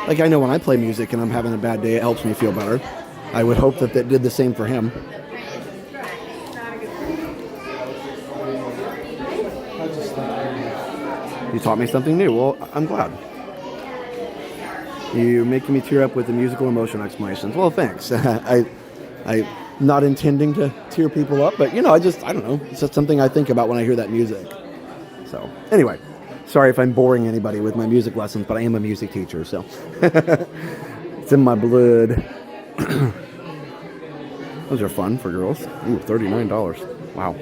Like, I know when I play music and I'm having a bad day, it helps me feel better. I would hope that did the same for him. You taught me something new. Well, I'm glad. You're making me tear up with the musical emotion explanations. Well, thanks. I'm not intending to tear people up, but, I don't know. It's just something I think about when I hear that music. So, anyway, sorry if I'm boring anybody with my music lessons, but I am a music teacher, so it's in my blood. Those are fun for girls. Ooh, $39. Wow.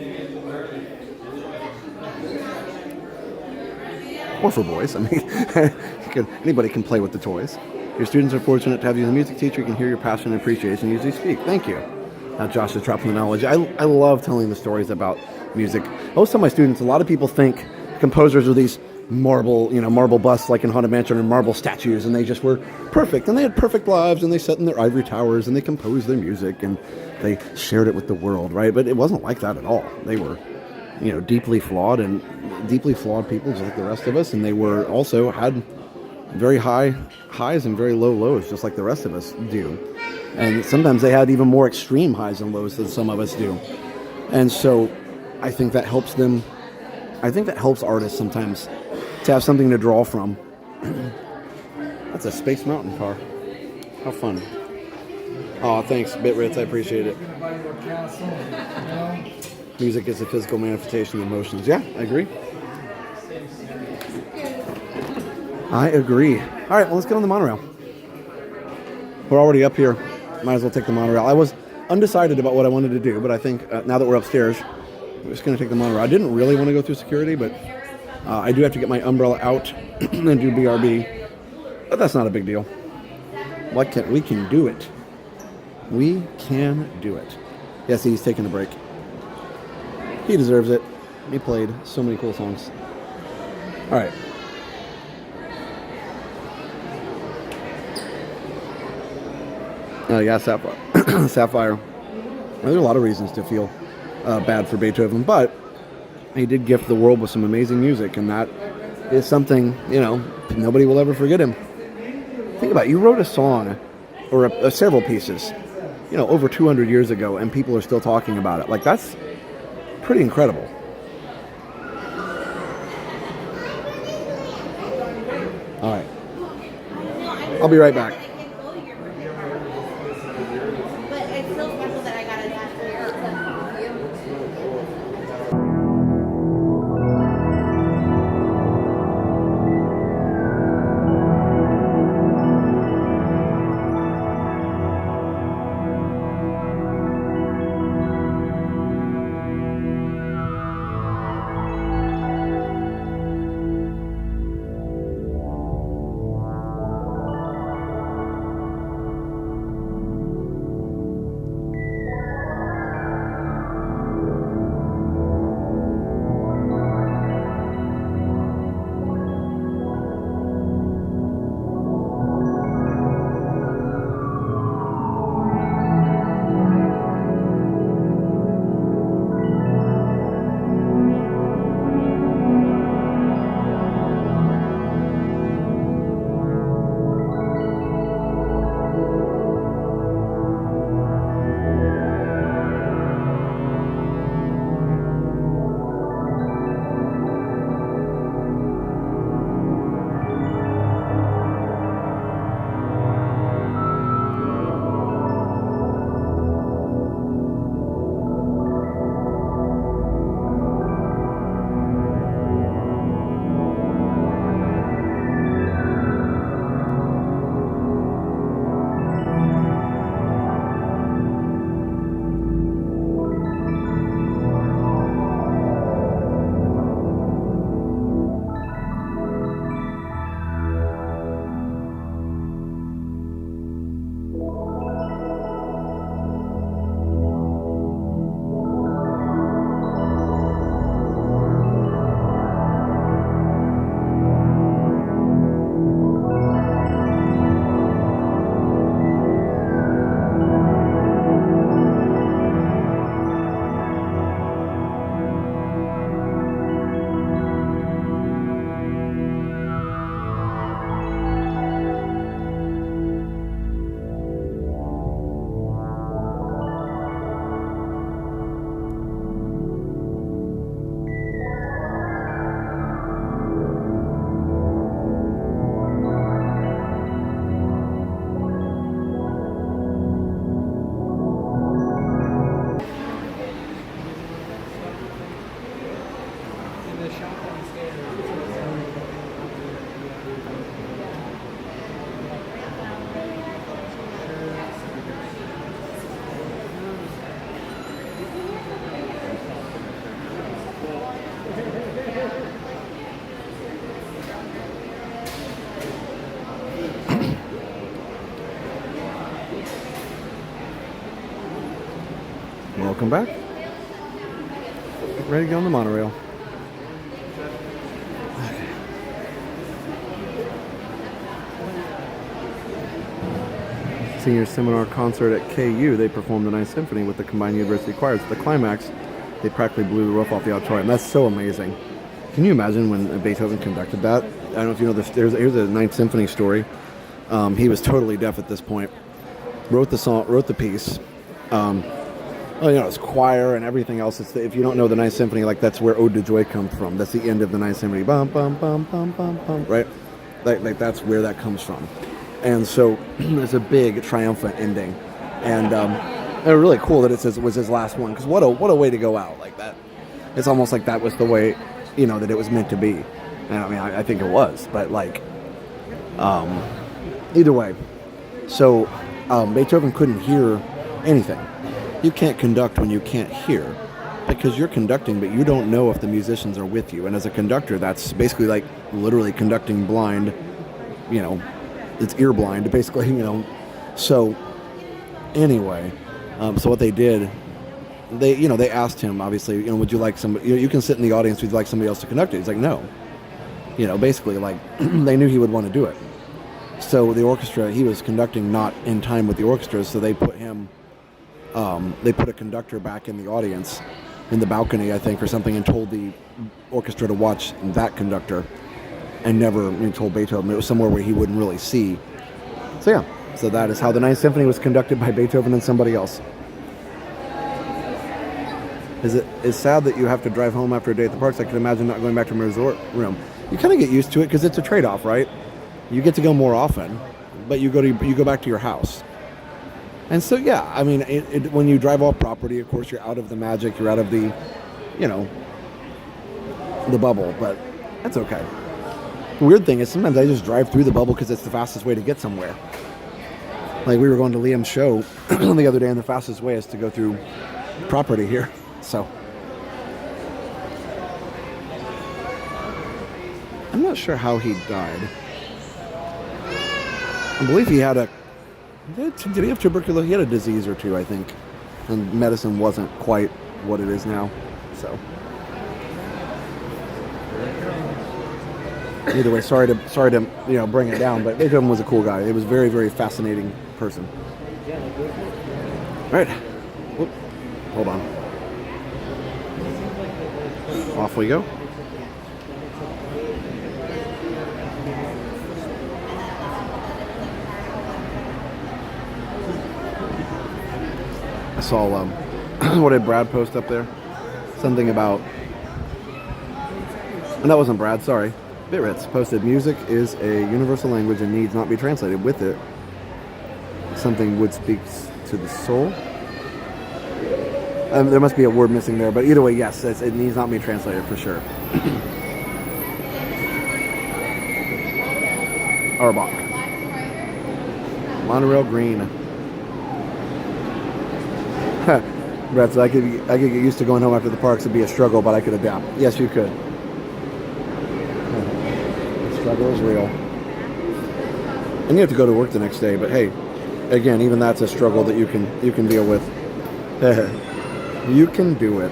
Or for boys. I mean, anybody can play with the toys. Your students are fortunate to have you as a music teacher. You can hear your passion and appreciation as you speak. Thank you. Josh is dropping the knowledge. I love telling the stories about music. I always tell my students, a lot of people think composers are these marble busts like in Haunted Mansion, and marble statues, and they just were perfect, and they had perfect lives, and they sat in their ivory towers, and they composed their music, and they shared it with the world, right? But it wasn't like that at all. They were, deeply flawed people just like the rest of us, and they were also had very high highs and very low lows, just like the rest of us do. And sometimes they had even more extreme highs and lows than some of us do. And so I think that helps them. I think that helps artists sometimes to have something to draw from. That's a Space Mountain car. How fun. Oh, thanks, Bitritz. I appreciate it. Music is a physical manifestation of emotions. Yeah, I agree. I agree. All right, well, let's get on the monorail. We're already up here. Might as well take the monorail. I was undecided about what I wanted to do, but I think now that we're upstairs, we're just going to take the monorail. I didn't really want to go through security, but I do have to get my umbrella out and do BRB. But that's not a big deal. We can do it. We can do it. Yes, he's taking a break. He deserves it. He played so many cool songs. All right. Yeah, Sapphire. Sapphire. Well, there are a lot of reasons to feel bad for Beethoven, but he did gift the world with some amazing music, and that is something, nobody will ever forget him. Think about it. You wrote a song, or several pieces, over 200 years ago, and people are still talking about it. Like, that's pretty incredible. All right. I'll be right back. Welcome back. Ready to go on the monorail. Okay. Senior seminar concert at KU, they performed the Ninth Symphony with the combined university choirs. At the climax, they practically blew the roof off the auditorium. That's so amazing. Can you imagine when Beethoven conducted that? I don't know if you know this. Here's a Ninth Symphony story. He was totally deaf at this point. Wrote the song, wrote the piece. It's choir and everything else. If you don't know the Ninth Symphony, like that's where Ode to Joy comes from. That's the end of the Ninth Symphony. Bum, bum, bum, bum, bum, bum, right? Like that's where that comes from. And so it's a big triumphant ending, and really cool that it says it was his last one, because what a way to go out like that. It's almost like that was the way, that it was meant to be. And I mean, I think it was, but like, either way. So Beethoven couldn't hear anything. You can't conduct when you can't hear, because you're conducting, but you don't know if the musicians are with you. And as a conductor, that's basically like literally conducting blind. It's ear blind, basically. So anyway, so what they did, they asked him, obviously, would you like somebody? You can sit in the audience. Would you like somebody else to conduct it? He's like, no. Basically, like they knew he would want to do it. So the orchestra, he was conducting not in time with the orchestra, so they put him. They put a conductor back in the audience, in the balcony, I think, or something, and told the orchestra to watch that conductor, and never told Beethoven. It was somewhere where he wouldn't really see. So yeah, so that is how the Ninth Symphony was conducted by Beethoven and somebody else. It's sad that you have to drive home after a day at the parks. I can imagine not going back to my resort room. You kind of get used to it because it's a trade-off, right? You get to go more often, but you go back to your house. And so yeah, I mean, when you drive off property, of course, you're out of the magic, you're out of the, the bubble. But that's okay. The weird thing is sometimes I just drive through the bubble because it's the fastest way to get somewhere. Like we were going to Liam's show the other day, and the fastest way is to go through property here. So I'm not sure how he died. I believe he had did he have tuberculosis? He had a disease or two, I think. And medicine wasn't quite what it is now. So either way, sorry to bring it down, but Beethoven was a cool guy. He was a very, very fascinating person. All right. Whoop. Hold on. Off we go. I saw, what did Brad post up there? Something about, and that wasn't Brad, sorry. Bitritz posted, music is a universal language and needs not be translated. With it, something would speak to the soul. There must be a word missing there, but either way, yes, it needs not be translated for sure. Arbach. Monorail green. Brett said, I could get used to going home after the parks. It'd be a struggle, but I could adapt. Yes, you could. The struggle is real. And you have to go to work the next day, but hey, again, even that's a struggle that you can deal with. You can do it.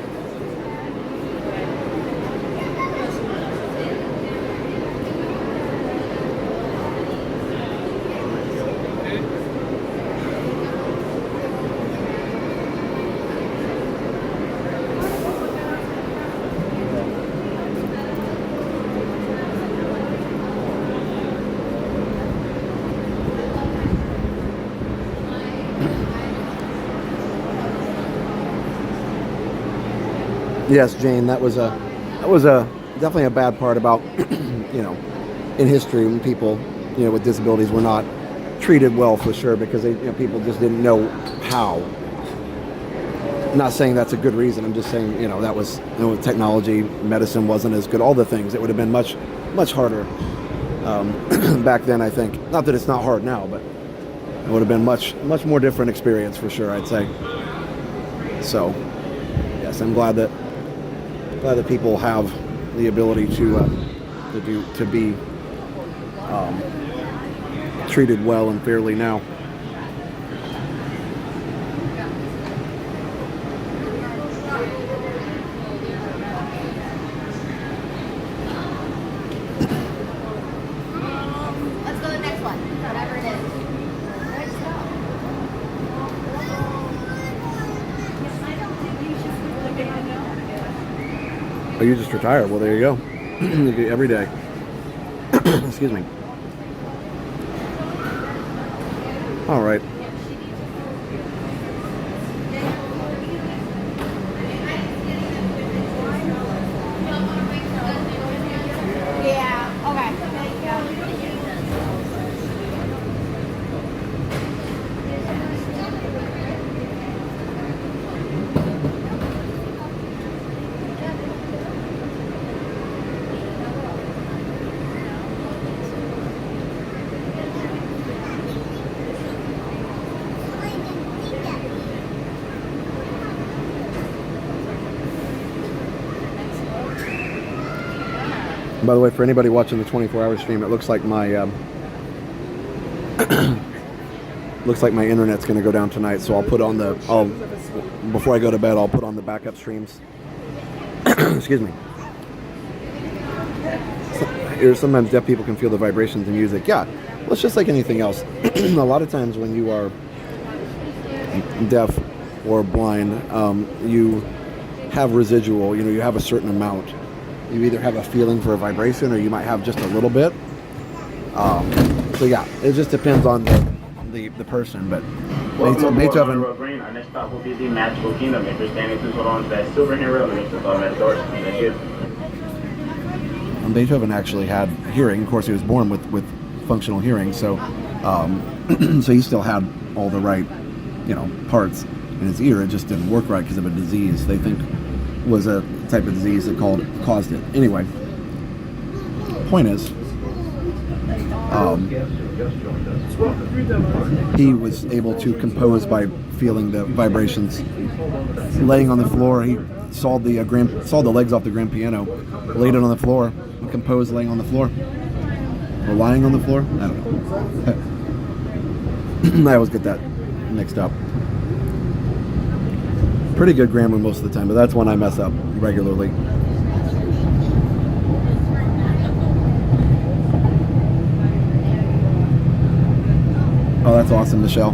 Yes, Jane, that was definitely a bad part about, in history when people, with disabilities were not treated well for sure, because people just didn't know how. I'm not saying that's a good reason. I'm just saying, that was, with technology, medicine wasn't as good. All the things, it would have been much, much harder back then, I think. Not that it's not hard now, but it would have been much, much more different experience for sure, I'd say. So, yes, I'm glad that people have the ability to be treated well and fairly now. Let's go to the next one, whatever it is. Oh, you just retired. Well, there you go. You do it every day. Excuse me. All right. Yeah, okay. By the way, for anybody watching the 24-hour stream, it looks like my looks like my internet's going to go down tonight. So I'll put on the before I go to bed, I'll put on the backup streams. Excuse me. Sometimes deaf people can feel the vibrations in music. Yeah, well, it's just like anything else. A lot of times when you are deaf or blind, you have residual. You have a certain amount. You either have a feeling for a vibration, or you might have just a little bit. So yeah, it just depends on the person. But Beethoven. Our next stop will be the Magical Kingdom. If you're standing to hold on to that silver handrail, and it's automatic doors. Thank you. Beethoven actually had hearing. Of course, he was born with functional hearing, so so he still had all the right, parts in his ear. It just didn't work right because of a disease they think was a type of disease that caused it. Anyway, point is, he was able to compose by feeling the vibrations. Laying on the floor, he sawed the legs off the grand piano, laid it on the floor, and composed laying on the floor. Or lying on the floor? I don't know. I always get that mixed up. Pretty good grammar most of the time, but that's one I mess up regularly. Oh, that's awesome, Michelle.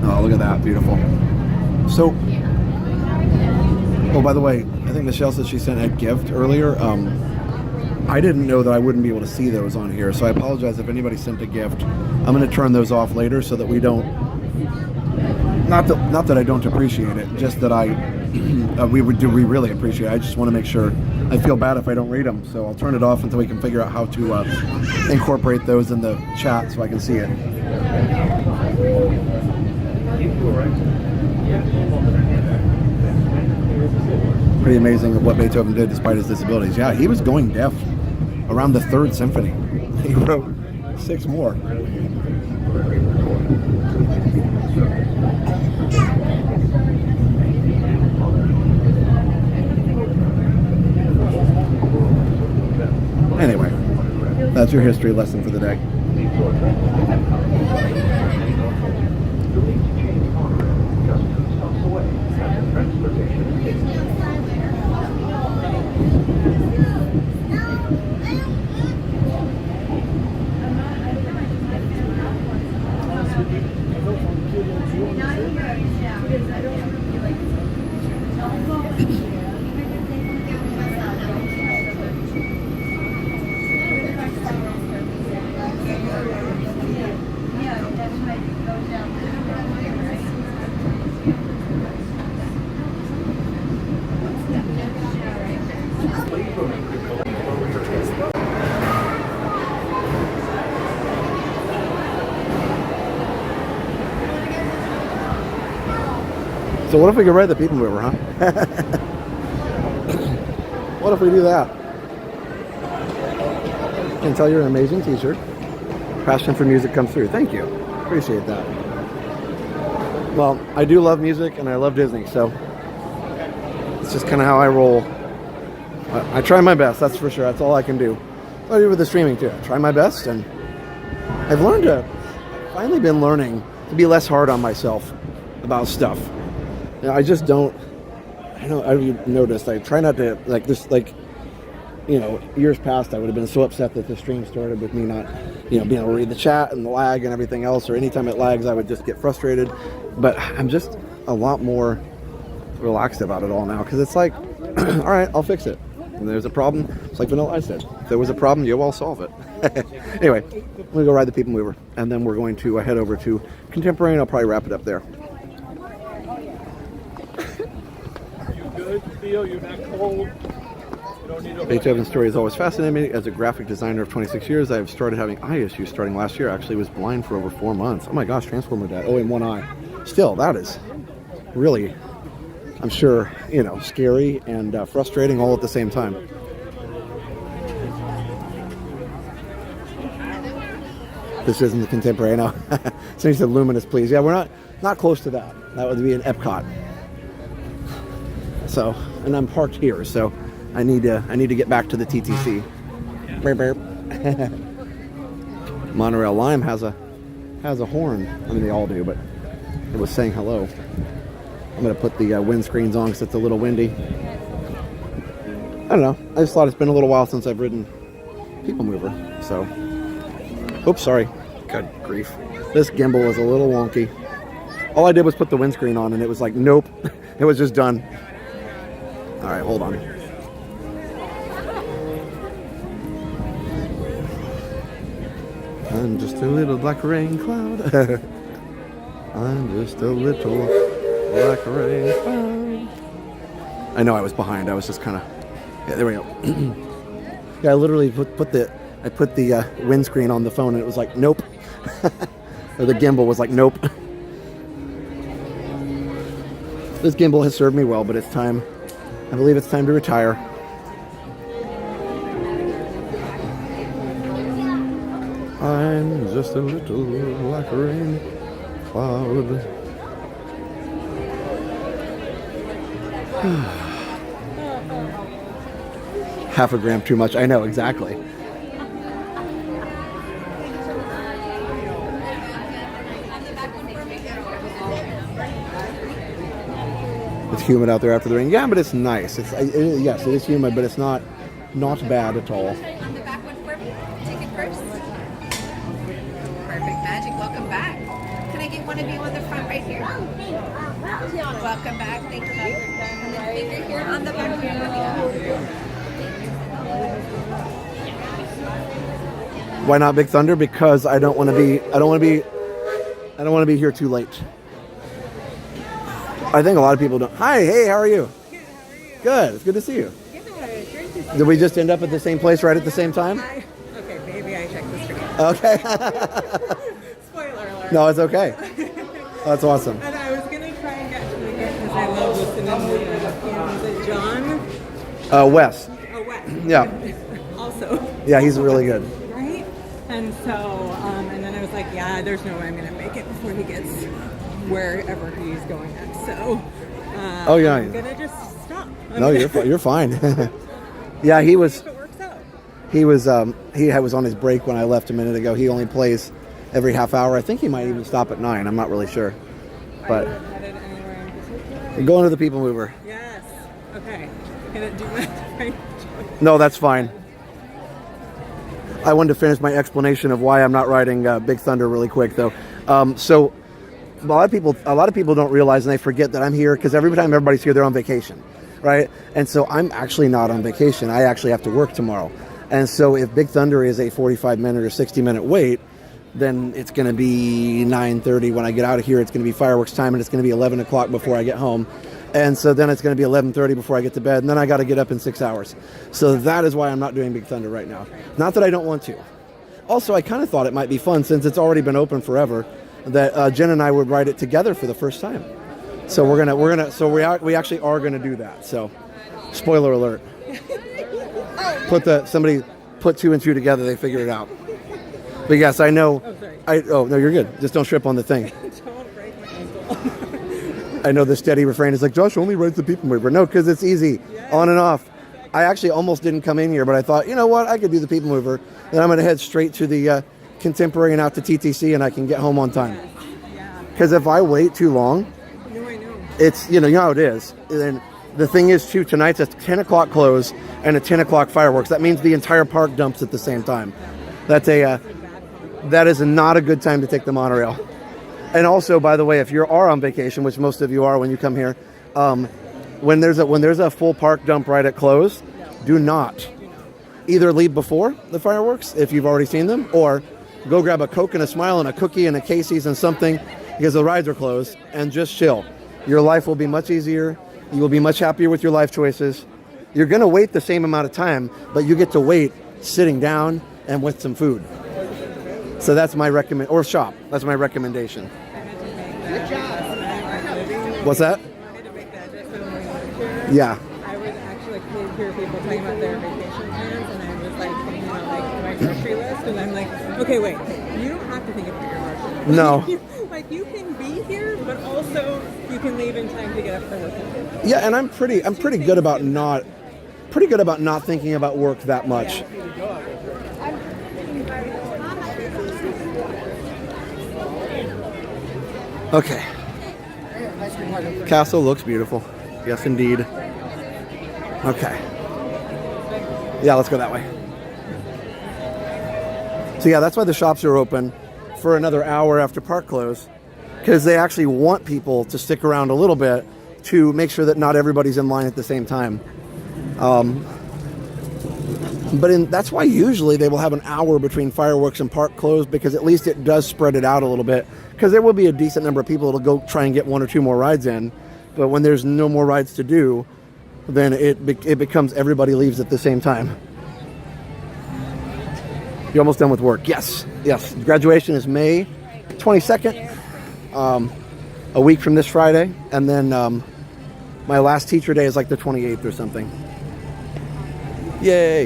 Oh, look at that. Beautiful. So, oh, by the way, I think Michelle said she sent a gift earlier. I didn't know that I wouldn't be able to see those on here, so I apologize if anybody sent a gift. I'm going to turn those off later so that we don't... Not that I don't appreciate it, just that we really appreciate it. I just want to make sure. I feel bad if I don't read them, so I'll turn it off until we can figure out how to incorporate those in the chat so I can see it. Pretty amazing what Beethoven did despite his disabilities. Yeah, he was going deaf around the 3rd Symphony. He wrote 6 more. Anyway, that's your history lesson for the day. So what if we could ride the People Mover, huh? What if we do that? Can tell you're an amazing teacher. Passion for music comes through. Thank you. Appreciate that. Well, I do love music and I love Disney, so it's just kind of how I roll. I try my best, that's for sure. That's all I can do. I do with the streaming too. I try my best, and I've finally been learning to be less hard on myself about stuff. I just don't. I've noticed. I try not to years past, I would have been so upset that the stream started with me not, being able to read the chat and the lag and everything else, or anytime it lags, I would just get frustrated. But I'm just a lot more relaxed about it all now, because it's like, all right, I'll fix it. When there's a problem, it's like Vanilla Ice said. If there was a problem, I'll solve it. Anyway, I'm going to go ride the People Mover, and then we're going to head over to Contemporary, and I'll probably wrap it up there. Theo, you're not cold. Beethoven's story has always fascinated me. As a graphic designer of 26 years, I have started having eye issues starting last year. I actually was blind for over 4 months. Oh my gosh, Transformer Dad. Oh, in one eye. Still, that is really, I'm sure, scary and frustrating all at the same time. This isn't the Contemporary now. So he said Luminous, please. Yeah, we're not close to that. That would be an Epcot. So, and I'm parked here, so I need to get back to the TTC. Burp, burp. Monorail Lime has a horn. I mean, they all do, but it was saying hello. I'm gonna put the windscreens on because it's a little windy. I don't know. I just thought it's been a little while since I've ridden People Mover. So, oops, sorry. Good grief. This gimbal is a little wonky. All I did was put the windscreen on, and it was like, nope. It was just done. All right, hold on. I'm just a little black rain cloud. I'm just a little black rain cloud. I know I was behind. I was just kind of... Yeah, there we go. Yeah, I literally put the windscreen on the phone, and it was like, nope. Or the gimbal was like, nope. This gimbal has served me well, but it's time. I believe it's time to retire. I'm just a little black rain cloud. Half a gram too much. I know, exactly. It's humid out there after the rain. Yeah, but it's nice. Yes, it is humid, but it's not bad at all. On the back one for me. Take it first. Perfect magic. Welcome back. Can I get one of you on the front right here? Welcome back. Thank you. And then finger here on the back. Why not Big Thunder? Because I don't want to be here too late. I think a lot of people don't. Hi, hey, how are you? Good, how are you? Good. It's good to see you. Yeah, great to see Did we just end up at the same place right at the same time? Okay, maybe I checked the screen. Okay. Spoiler alert. No, it's okay. That's awesome. And I was going to try and get to the gift because I love listening to is it John? Wes. Oh, Wes. Yeah. Also. Yeah, he's really good. Right? And so, and then I was like, yeah, there's no way I'm going to make it before he gets wherever he's going next. So, Oh yeah. I'm going to just stop. No, you're fine. Yeah, he was. If it works out. He was on his break when I left a minute ago. He only plays every half hour. I think he might even stop at 9. I'm not really sure. But Are you headed anywhere in particular? going to the People Mover. Yes. Okay. Can it do that? No, that's fine. I wanted to finish my explanation of why I'm not riding Big Thunder really quick though. So a lot of people don't realize, and they forget that I'm here because every time everybody's here, they're on vacation, right? And so I'm actually not on vacation. I actually have to work tomorrow. And so if Big Thunder is a 45-minute or 60-minute wait, then it's going to be 9:30 when I get out of here. It's going to be fireworks time, and it's going to be 11 o'clock before I get home. And so then it's going to be 11:30 before I get to bed, and then I got to get up in 6 hours. So that is why I'm not doing Big Thunder right now. Not that I don't want to. Also, I kind of thought it might be fun, since it's already been open forever, that Jen and I would ride it together for the first time. So we actually are gonna do that. So, spoiler alert. Somebody put 2 and 2 together, they figure it out. But yes, I know. Oh no, you're good. Just don't trip on the thing. Don't break my ankle. I know the steady refrain is like, Josh only rides the People Mover. No, because it's easy, on and off. I actually almost didn't come in here, but I thought, you know what, I could do the People Mover. Then I'm going to head straight to the Contemporary and out to TTC, and I can get home on time. Because if I wait too long, it's, you know how it is. And the thing is, too, tonight's a 10 o'clock close and a 10 o'clock fireworks. That means the entire park dumps at the same time. That is not a good time to take the monorail. And also, by the way, if you are on vacation, which most of you are when you come here, when there's a full park dump right at close, do not either leave before the fireworks if you've already seen them, or go grab a Coke and a Smile and a cookie and a Casey's and something because the rides are closed, and just chill. Your life will be much easier. You will be much happier with your life choices. You're going to wait the same amount of time, but you get to wait sitting down and with some food. So that's my or shop. That's my recommendation. Good job. What's that? Yeah. I would actually hear people talking about their vacation plans, and I was like thinking about like my grocery list, and I'm like, okay, wait, you don't have to think about your grocery list. No. Like you can be here, but also you can leave in time to get up for work. Yeah, and I'm pretty good about not thinking about work that much. Okay. Castle looks beautiful. Yes, indeed. Okay. Yeah, let's go that way. So yeah, that's why the shops are open for another hour after park close, because they actually want people to stick around a little bit to make sure that not everybody's in line at the same time. That's why usually they will have an hour between fireworks and park close, because at least it does spread it out a little bit, because there will be a decent number of people that'll go try and get one or two more rides in. But when there's no more rides to do, then it becomes everybody leaves at the same time. You're almost done with work. Yes. Graduation is May 22nd, a week from this Friday. And then my last teacher day is like the 28th or something. Yay.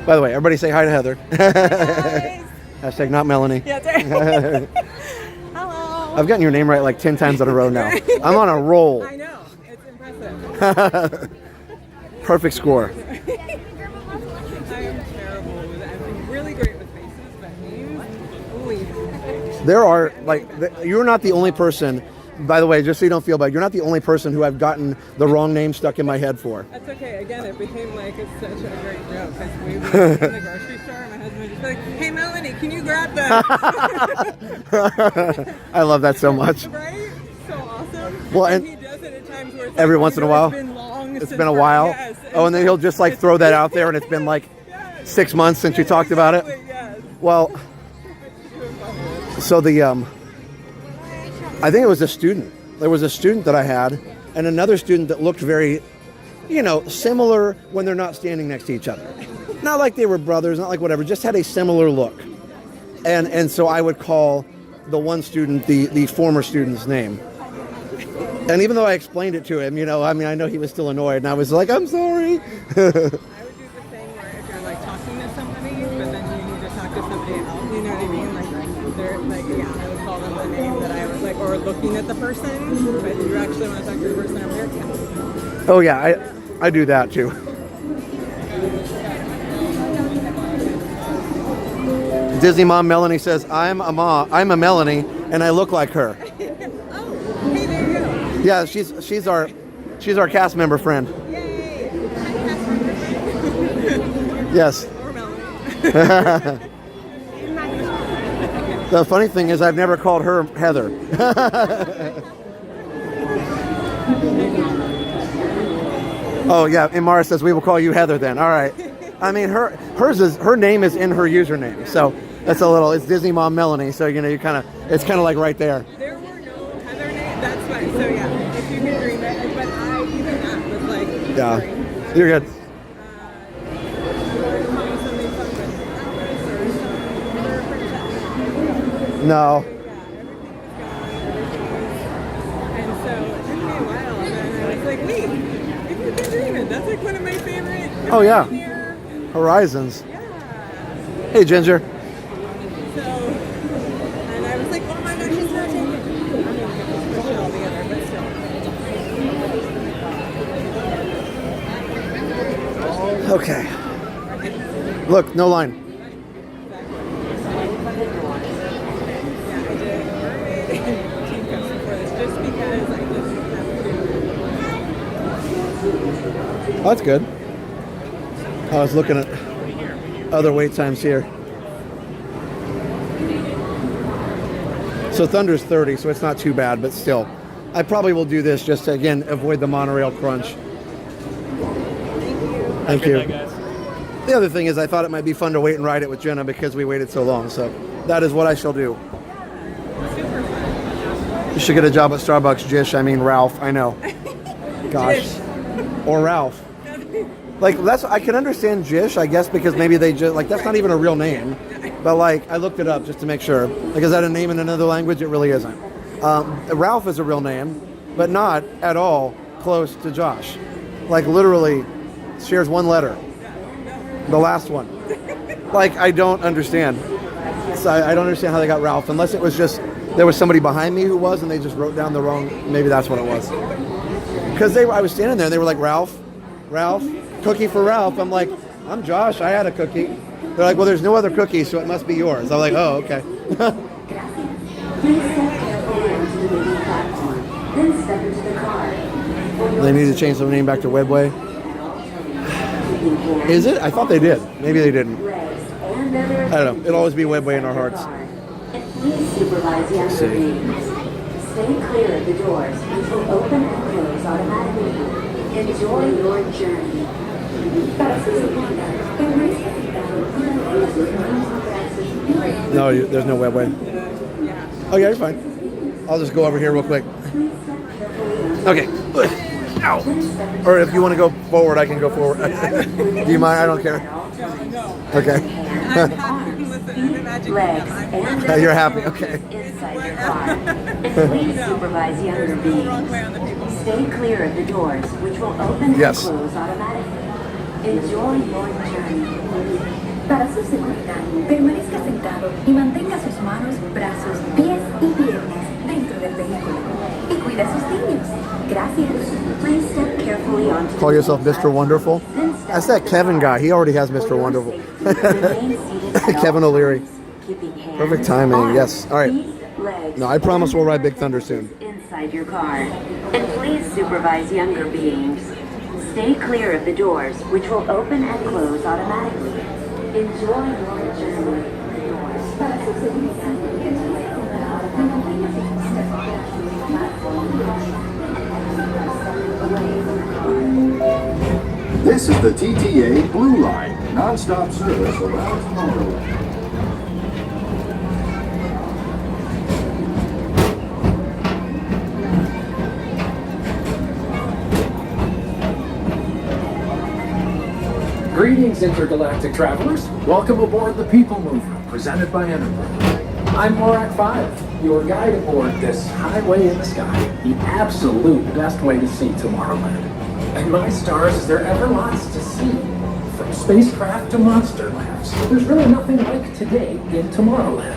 By the way, everybody say hi to Heather. Hashtag not Melanie. Yeah, that's right. Hello. I've gotten your name right like 10 times in a row now. I'm on a roll. I know. It's impressive. Perfect score. I am terrible with it. I'm really great with faces, but names, holy. There are, like, you're not the only person, by the way, just so you don't feel bad, you're not the only person who I've gotten the wrong name stuck in my head for. That's okay. Again, it became like it's such a great joke, because we were in the grocery store and my husband would just be like, hey Melanie, can you grab that? I love that so much. Right? So awesome. Well, and he does it at times where it's every like, once in a while. It's been a while. Yes. Oh, and then he'll just like throw that out there, and it's been like 6 months since you talked about it. Yes. Well, so I think it was a student. There was a student that I had, and another student that looked very, similar when they're not standing next to each other. Not like they were brothers, not like whatever, just had a similar look. And so I would call the one student the former student's name. And even though I explained it to him, I know he was still annoyed, and I was like, I'm sorry. I would do the thing where if you're like talking to somebody, but then you need to talk to somebody else, you know what I mean? Like they're like, I would call them the name that I was like, or looking at the person, but you actually want to talk to the person over there. Oh yeah, I do that too. Disney mom Melanie says, I'm a Melanie, and I look like her. Oh, hey, there you go. Yeah, she's our cast member friend. Yay! Cast member friend. Yes. Or Melanie. The funny thing is, I've never called her Heather. Oh yeah, and Mara says we will call you Heather then. All right. I mean, her name is in her username, so that's it's Disney Mom Melanie. So it's kind of like right there. There were no Heather names. That's fine. So yeah, if you can dream it, but even that was like. Yeah, sorry. you're good. No. And so it took me a while, and then I was like, wait, if you can dream it, that's like one of my favorite. Oh yeah. Here. Horizons. Yeah. Hey Ginger. So, and I was like, oh my gosh, she's not taking it. I'm gonna push it all together, but still. Okay. Look, no line. Oh, that's good. I was looking at other wait times here. So Thunder's 30, so it's not too bad, but still. I probably will do this just to, again, avoid the monorail crunch. Thank you. The other thing is I thought it might be fun to wait and ride it with Jenna because we waited so long, so that is what I shall do. You should get a job at Starbucks, Jish. I mean Ralph, I know. Gosh. Or Ralph. Like, I can understand Jish, I guess, because maybe they just, that's not even a real name. But, I looked it up just to make sure. Is that a name in another language? It really isn't. Ralph is a real name, but not at all close to Josh. Literally shares one letter. The last one. I don't understand. So I don't understand how they got Ralph, unless it was just, there was somebody behind me who was, and they just wrote down the wrong, maybe that's what it was. Because I was standing there, and they were like, Ralph, cookie for Ralph. I'm like, I'm Josh, I had a cookie. They're like, well, there's no other cookie, so it must be yours. I'm like, oh, okay. Please step into the car. They need to change the name back to Webway. Is it? I thought they did. Maybe they didn't. I don't know. It'll always be Webway in our hearts. And please supervise younger beings. Stay clear of the doors, which will open and close automatically. Enjoy your journey. No, there's no Webway. Oh yeah, you're fine. I'll just go over here real quick. Okay. Ow. Or if you want to go forward, I can go forward. Do you mind? I don't care. Okay. You're happy. Okay. Inside your car. And please supervise younger beings. Stay clear of the doors, which will open and close automatically. Enjoy your journey. Para su seguridad, permanezca sentado y mantenga sus manos, brazos, pies y piernas dentro del vehículo. Y cuida a sus niños. Gracias. Please step carefully onto Call yourself Mr. Wonderful? That's that Kevin guy. He already has Mr. Wonderful. Kevin O'Leary. Perfect timing. Yes. All right. No, I promise we'll ride Big Thunder soon. Inside your car. And please supervise younger beings. Stay clear of the doors, which will open and close automatically. Enjoy your journey. This is the TTA Blue Line, non-stop service around Honolulu. Greetings, intergalactic travelers. Welcome aboard the People Mover, presented by Enterprise. I'm Morak 5, your guide aboard this highway in the sky, the absolute best way to see Tomorrowland. And my stars, is there ever lots to see? From spacecraft to monster labs, there's really nothing like today in Tomorrowland.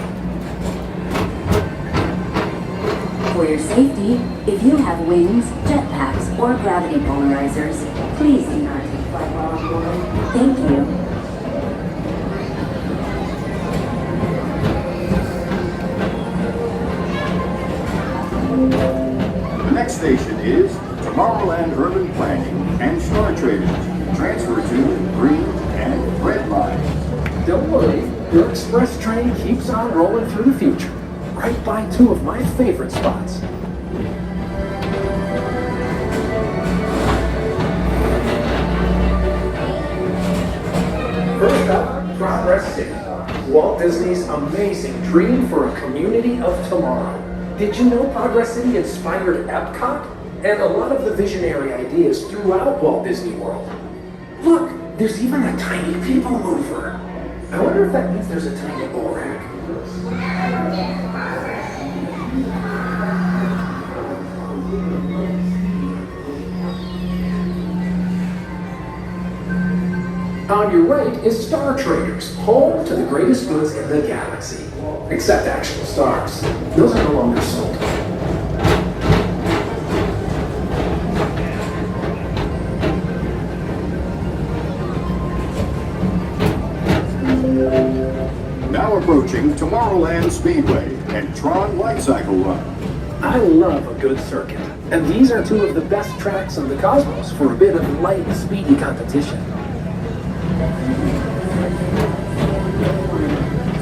For your safety, if you have wings, jetpacks, or gravity polarizers, please do not take flight while on board. Thank you. The next station is Tomorrowland Urban Planning and Star Traders. Transfer to green and red lines. Don't worry, your express train keeps on rolling through the future, right by two of my favorite spots. First up, Progress City, Walt Disney's amazing dream for a community of tomorrow. Did you know Progress City inspired Epcot and a lot of the visionary ideas throughout Walt Disney World? Look, there's even a tiny people mover. I wonder if that means there's a tiny Borak. On your right is Star Traders, home to the greatest goods in the galaxy. Except actual stars. Those are no longer sold. Now approaching Tomorrowland Speedway and Tron Light Cycle Run. I love a good circuit, and these are two of the best tracks in the cosmos for a bit of light and speedy competition.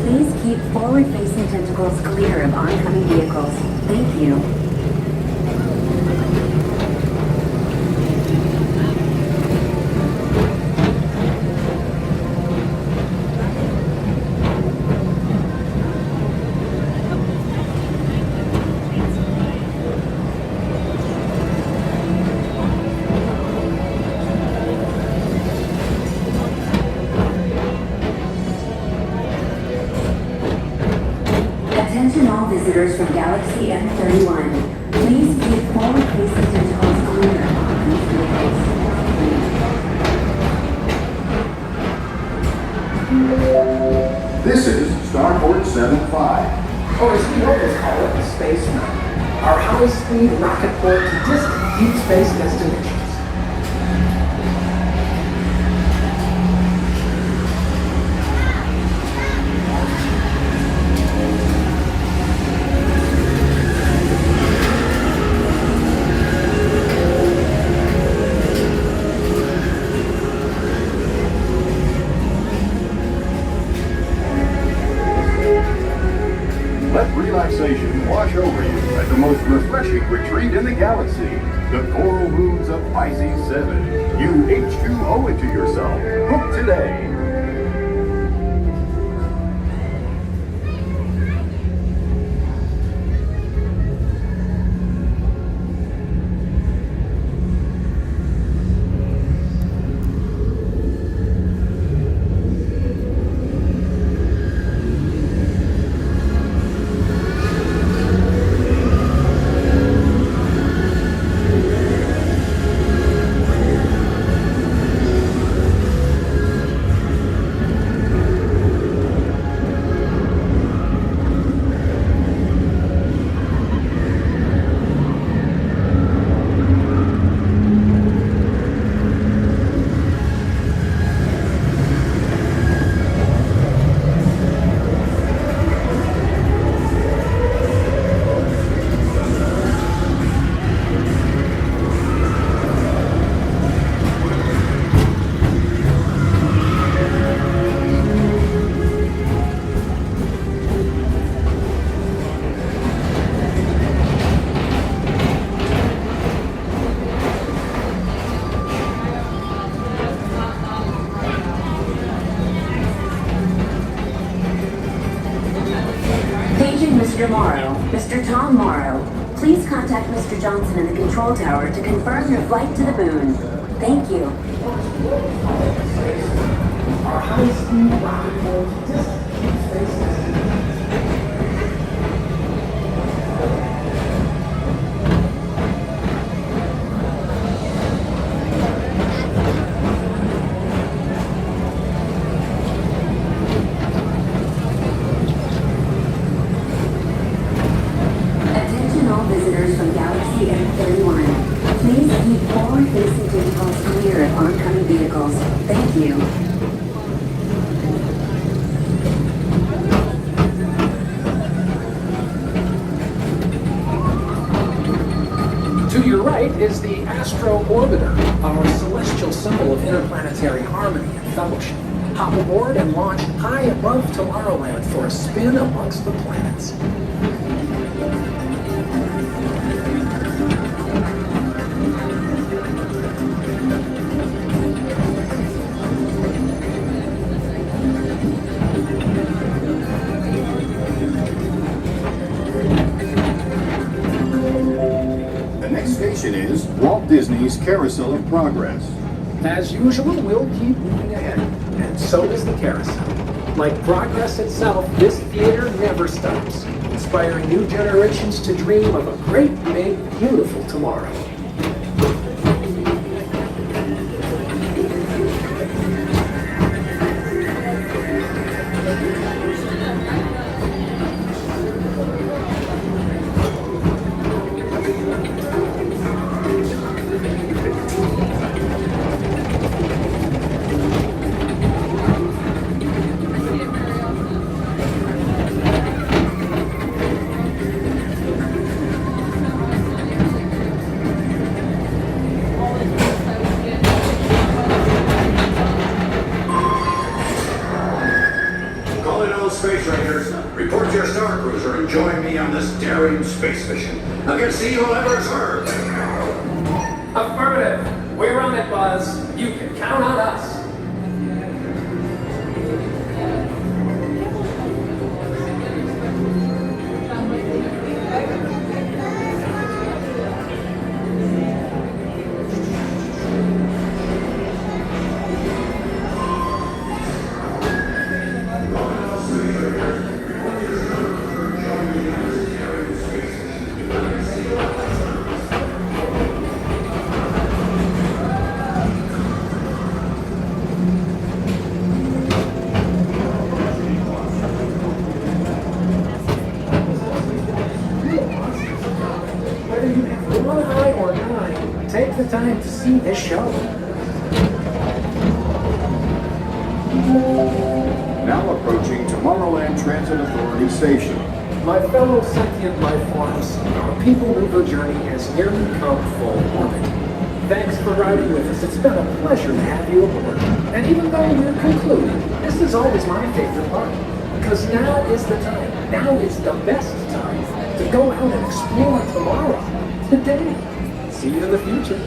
Please keep forward-facing tentacles clear of oncoming vehicles. Thank you. Attention all visitors from Galaxy M31. Please keep forward-facing tentacles clear of oncoming vehicles. This is Starport 75. Or as we always call it, Space Mountain. Our high-speed rocket port to distant deep space destinations. refreshing retreat in the galaxy. The coral moons of Pisces 7. You H2 owe it to yourself. Book today. Mr. Morrow, Mr. Tom Morrow, please contact Mr. Johnson in the control tower to confirm your flight to the moon. Thank you. Our high-speed rocket will just keep space. Attention all visitors from Galaxy M31. Please keep forward-facing vehicles clear of oncoming vehicles. Thank you. To your right is the Astro Orbiter, our celestial symbol of interplanetary harmony and fellowship. Hop aboard and launch high above Tomorrowland for a spin amongst the planets. The next station is Walt Disney's Carousel of Progress. As usual, we'll keep moving ahead, and so does the carousel. Like progress itself, this theater never stops, inspiring new generations to dream of a great, big, beautiful tomorrow. Space Rangers, report to your star cruiser and join me on this daring space mission against the evil Eversworth. Affirmative. We're on it, Buzz. You can count on us. Take the time to see this show. Now approaching Tomorrowland Transit Authority Station. My fellow sentient life forms, our people mover journey has nearly come full orbit. Thanks for riding with us. It's been a pleasure to have you aboard. And even though we're concluding, this is always my favorite part. Because now is the time. Now is the best time. to go out and explore tomorrow, today. See you in the future.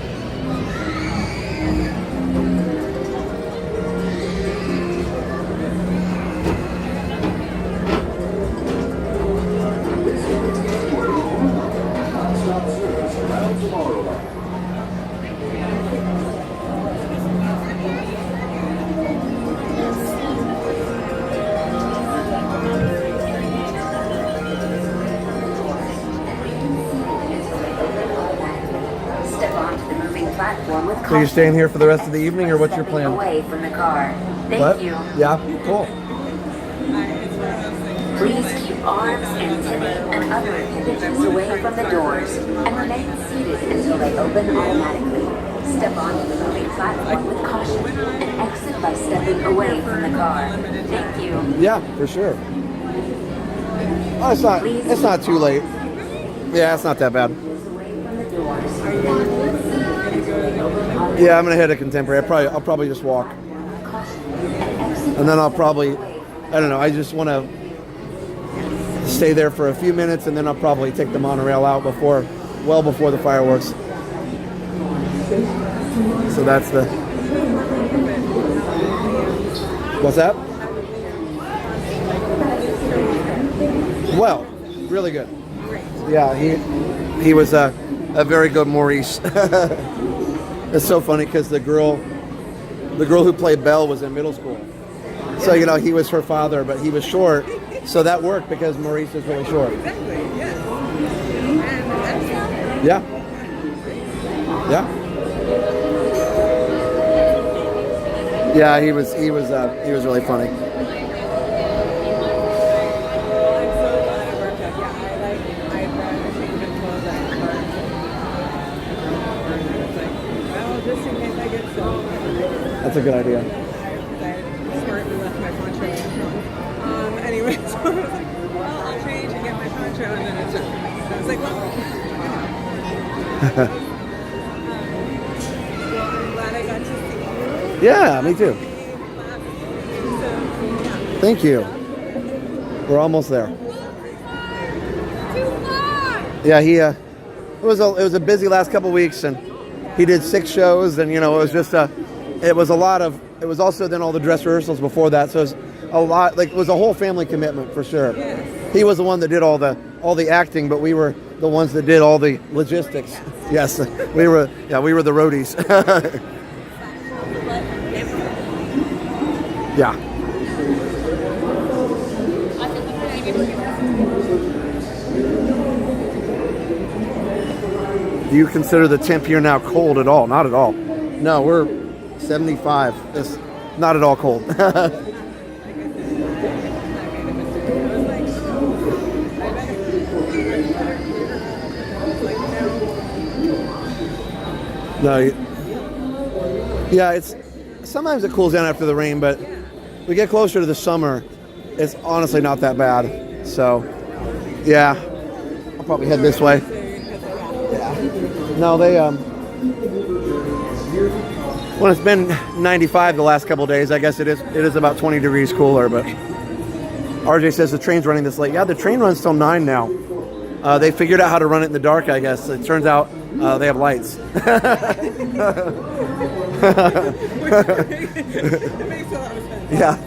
So you're staying here for the rest of the evening, or what's your plan? Away from the car. Thank What? you. Yeah, cool. Please keep arms and Timmy and other appendages away from the doors and remain seated until they open automatically. Step onto the moving platform with caution and exit by stepping away from the car. Thank you. Yeah, for sure. Oh, it's not too late. Yeah, it's not that bad. Yeah, I'm gonna hit a Contemporary. I'll probably just walk, and then I'll probably, I don't know. I just want to stay there for a few minutes, and then I'll probably take the monorail out well before the fireworks. So that's the. What's that? Well, really good. Yeah, he was a very good Maurice. It's so funny because the girl who played Belle was in middle school. So, you know, he was her father, but he was short. So that worked because Maurice is really short. Yeah. Yeah. Yeah, he was really funny. That's a good idea. I smartly left my poncho at home. Anyway, so I was like, well, I'll change and get my poncho, and then it's just, I was like, well, I'm glad I got to see you. Yeah, me too. Thank you. We're almost there. Yeah, it was a busy last couple weeks, and he did 6 shows, and you know, it was also then all the dress rehearsals before that, so it was a lot, like it was a whole family commitment for sure. Yes. He was the one that did all the acting, but we were the ones that did all the logistics. Yes, we were the roadies. Yeah. Do you consider the temp here now cold at all? Not at all. No, we're 75. It's not at all cold. No. Yeah, sometimes it cools down after the rain, but we get closer to the summer, it's honestly not that bad. So, yeah, I'll probably head this way. Yeah. No, they when it's been 95 the last couple of days, I guess it is about 20 degrees cooler, but RJ says the train's running this late. Yeah, the train runs till 9 now. They figured out how to run it in the dark, I guess. It turns out they have lights. Yeah.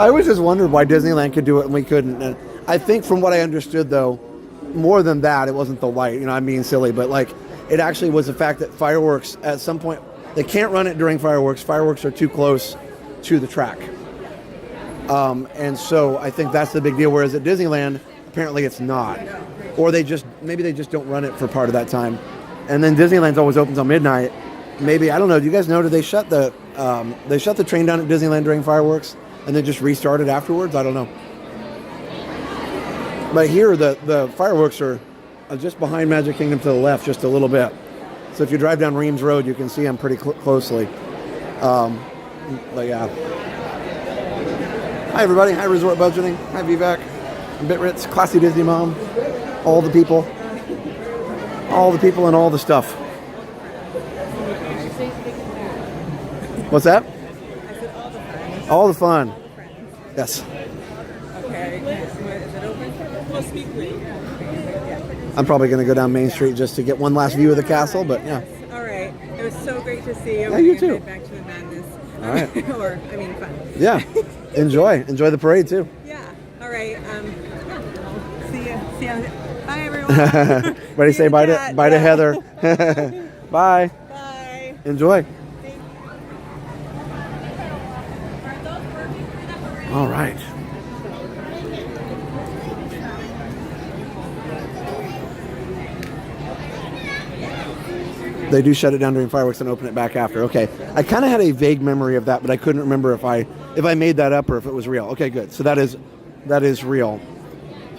I always just wondered why Disneyland could do it and we couldn't. And I think from what I understood, though, more than that, it wasn't the light. You know, I'm being silly, but like it actually was the fact that fireworks, at some point, they can't run it during fireworks. Fireworks are too close to the track. And so I think that's the big deal. Whereas at Disneyland, apparently it's not. Or maybe they just don't run it for part of that time. And then Disneyland's always open till midnight. Maybe, I don't know, do you guys know, did they shut the train down at Disneyland during fireworks and then just restart it afterwards? I don't know. But here, the fireworks are just behind Magic Kingdom to the left, just a little bit. So if you drive down Reams Road, you can see them pretty closely. But yeah. Hi everybody, hi Resort Budgeting, hi Vivek, Bitritz, Classy Disney Mom, all the people and all the stuff. What's that? All the fun. Yes. Okay, is it open? Well, I'm probably going to go down Main Street just to get one last view of the castle, but yeah. All right. It was so great to see you. Yeah, you too. Back to the madness. All right. Or, I mean, fun. Yeah. Enjoy the parade too. Yeah. All right. See you. Bye, everyone. Ready to say bye to Heather. Bye. Bye. Enjoy. All right. They do shut it down during fireworks and open it back after. Okay. I kind of had a vague memory of that, but I couldn't remember if I made that up or if it was real. Okay, good. So that is real.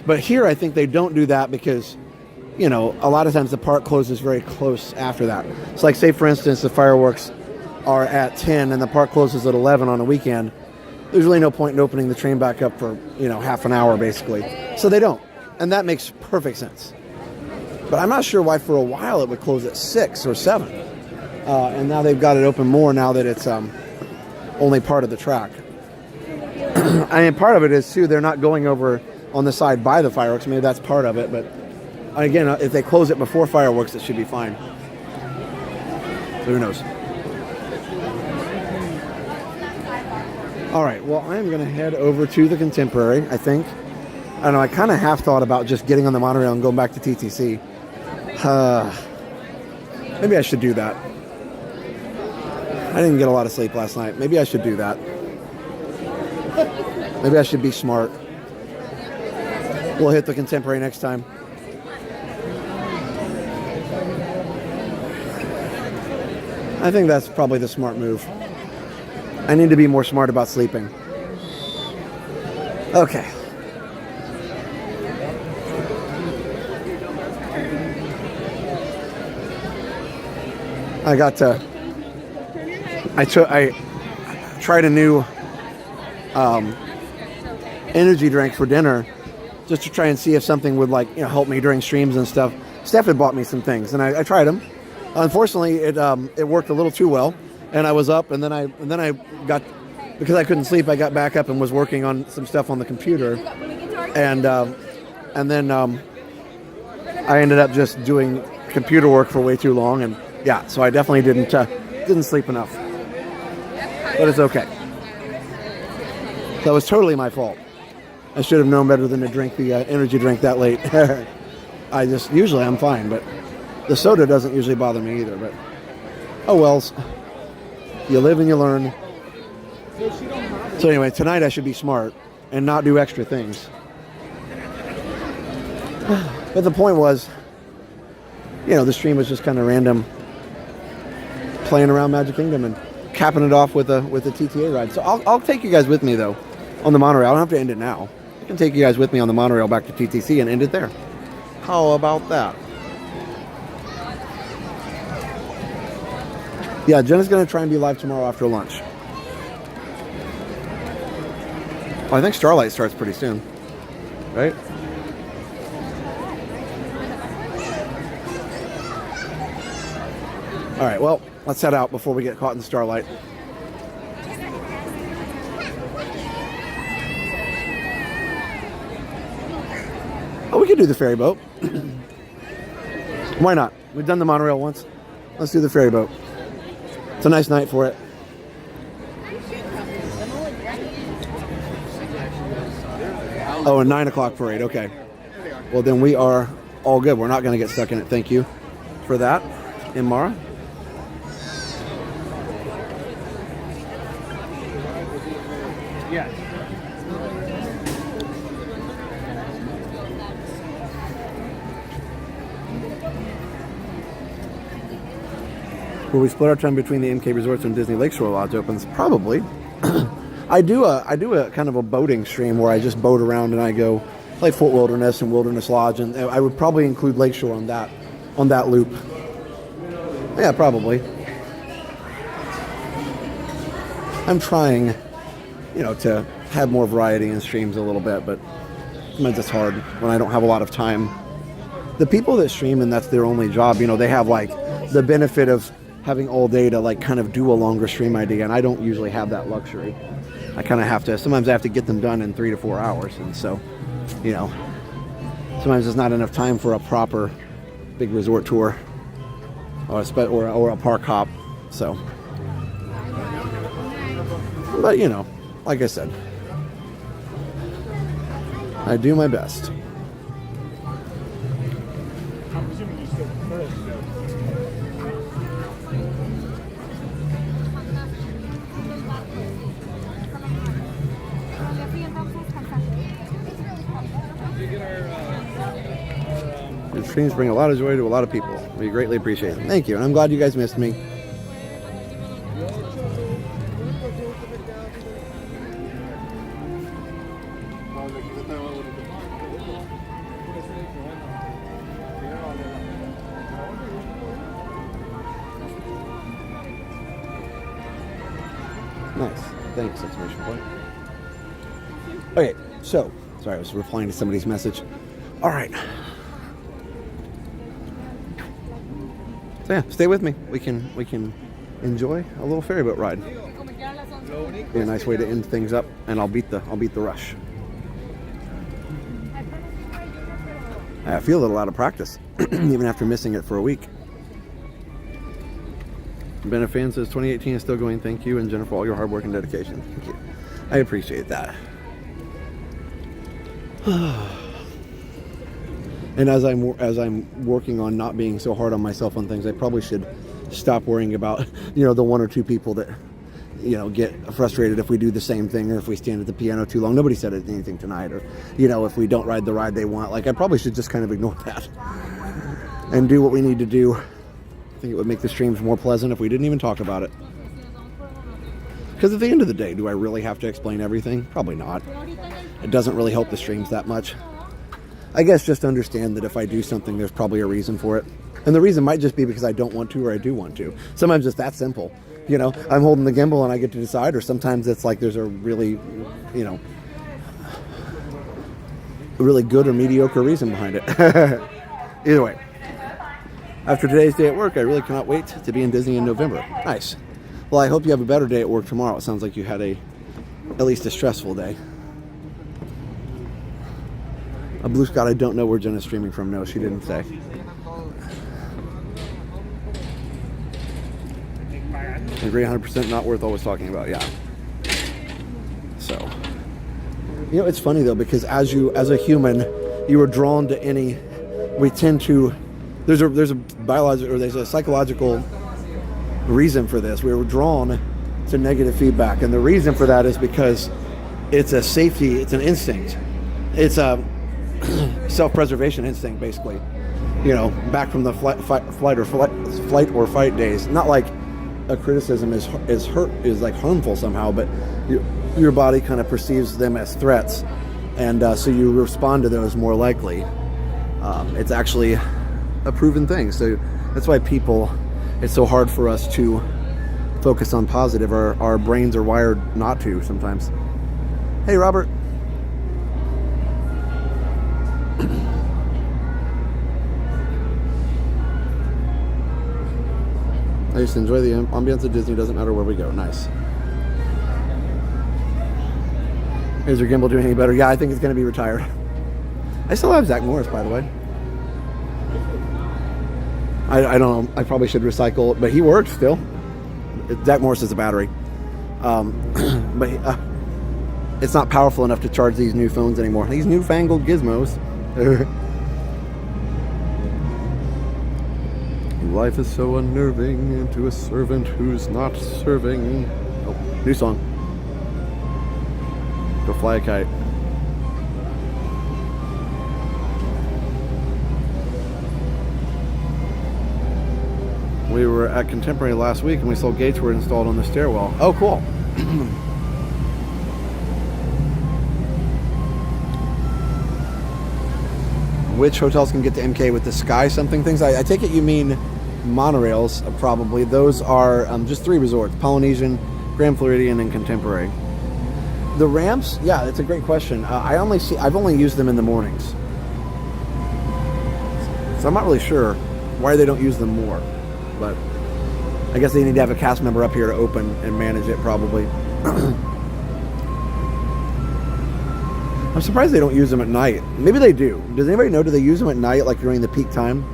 But here I think they don't do that because, you know, a lot of times the park closes very close after that. It's like, say for instance, the fireworks are at 10 and the park closes at 11 on a weekend. There's really no point in opening the train back up for, you know, half an hour basically. So they don't. And that makes perfect sense. But I'm not sure why for a while it would close at 6 or 7. And now they've got it open more now that it's only part of the track. I mean, part of it is, too, they're not going over on the side by the fireworks. Maybe that's part of it. But, again, if they close it before fireworks, it should be fine. So who knows? All right, well, I'm going to head over to the Contemporary, I think. I don't know, I kind of half thought about just getting on the monorail and going back to TTC. Maybe I should do that. I didn't get a lot of sleep last night. Maybe I should do that. Maybe I should be smart. We'll hit the Contemporary next time. I think that's probably the smart move. I need to be more smart about sleeping. Okay. I tried a new energy drink for dinner just to try and see if something would, like, you know, help me during streams and stuff. Steph had bought me some things and I tried them. Unfortunately, it worked a little too well, and I was up and then I got, because I couldn't sleep, I got back up and was working on some stuff on the computer, and then I ended up just doing computer work for way too long, and yeah, so I definitely didn't sleep enough. But it's okay. That was totally my fault. I should have known better than to drink the energy drink that late. Usually I'm fine, but the soda doesn't usually bother me either. But oh wells. You live and you learn. So anyway, tonight I should be smart and not do extra things. But the point was, you know, the stream was just kind of random, playing around Magic Kingdom and capping it off with a TTA ride. So I'll take you guys with me though on the monorail. I don't have to end it now. I can take you guys with me on the monorail back to TTC and end it there. How about that? Yeah, Jenna's going to try and be live tomorrow after lunch. Well, I think Starlight starts pretty soon, right? All right, well, let's head out before we get caught in Starlight. Oh, we could do the ferry boat. Why not? We've done the monorail once. Let's do the ferry boat. It's a nice night for it. Oh, a 9 o'clock parade. Okay. Well, then we are all good. We're not going to get stuck in it. Thank you for that, Imara. Yes. Will we split our time between the MK Resorts and Disney Lakeshore Lodge opens? Probably. I do a kind of a boating stream where I just boat around and I go like Fort Wilderness and Wilderness Lodge, and I would probably include Lakeshore on that loop. Yeah, probably. I'm trying, you know, to have more variety in streams a little bit, but sometimes it's hard when I don't have a lot of time. The people that stream and that's their only job, you know, they have like the benefit of having all day to like kind of do a longer stream idea, and I don't usually have that luxury. I kind of have to, sometimes I have to get them done in 3 to 4 hours, and so, you know, sometimes there's not enough time for a proper big resort tour or a park hop. So, but you know, like I said, I do my best. The streams bring a lot of joy to a lot of people. We greatly appreciate it. Thank you, and I'm glad you guys missed me. Nice. Thanks, exclamation point. Okay, so, sorry, I was replying to somebody's message. All right. So yeah, stay with me. We can enjoy a little ferry boat ride. Be a nice way to end things up, and I'll beat the rush. I feel a little out of practice, even after missing it for a week. Ben, a fan says 2018 is still going. Thank you, and Jennifer, all your hard work and dedication. Thank you. I appreciate that. And as I'm working on not being so hard on myself on things, I probably should stop worrying about, you know, the one or two people that, you know, get frustrated if we do the same thing or if we stand at the piano too long. Nobody said anything tonight, or, you know, if we don't ride the ride they want. Like, I probably should just kind of ignore that and do what we need to do. I think it would make the streams more pleasant if we didn't even talk about it. Because at the end of the day, do I really have to explain everything? Probably not. It doesn't really help the streams that much. I guess just understand that if I do something, there's probably a reason for it. And the reason might just be because I don't want to or I do want to. Sometimes it's that simple. You know, I'm holding the gimbal and I get to decide, or sometimes it's like there's a really, you know, a really good or mediocre reason behind it. Either way. After today's day at work, I really cannot wait to be in Disney in November. Nice. Well, I hope you have a better day at work tomorrow. It sounds like you had at least a stressful day. A Blue Scott, I don't know where Jenna's streaming from. No, she didn't say. I agree 100%, not worth always talking about, yeah. So, you know, it's funny though, because as a human, you are drawn to any, we tend to, there's a biological, or there's a psychological reason for this. We were drawn to negative feedback, and the reason for that is because it's a safety, it's an instinct. It's a self-preservation instinct, basically. You know, back from the flight or fight days. Not like a criticism is like harmful somehow, but your body kind of perceives them as threats, and so you respond to those more likely. It's actually a proven thing. So that's why it's so hard for us to focus on positive. Our brains are wired not to sometimes. Hey, Robert. I just enjoy the ambience of Disney. Doesn't matter where we go. Nice. Is your gimbal doing any better? Yeah, I think it's going to be retired. I still have Zach Morris, by the way. I don't know. I probably should recycle it, but he works still. Zach Morris is a battery. But it's not powerful enough to charge these new phones anymore. These newfangled gizmos. Life is so unnerving to a servant who's not serving. Oh, new song. Go fly a kite. We were at Contemporary last week and we saw gates were installed on the stairwell. Oh, cool. Which hotels can get to MK with the sky something things? I take it you mean monorails, probably. Those are just 3 resorts: Polynesian, Grand Floridian, and Contemporary. The ramps, yeah, that's a great question. I've only used them in the mornings, so I'm not really sure why they don't use them more. But I guess they need to have a cast member up here to open and manage it, probably. I'm surprised they don't use them at night. Maybe they do. Does anybody know, do they use them at night, like during the peak time?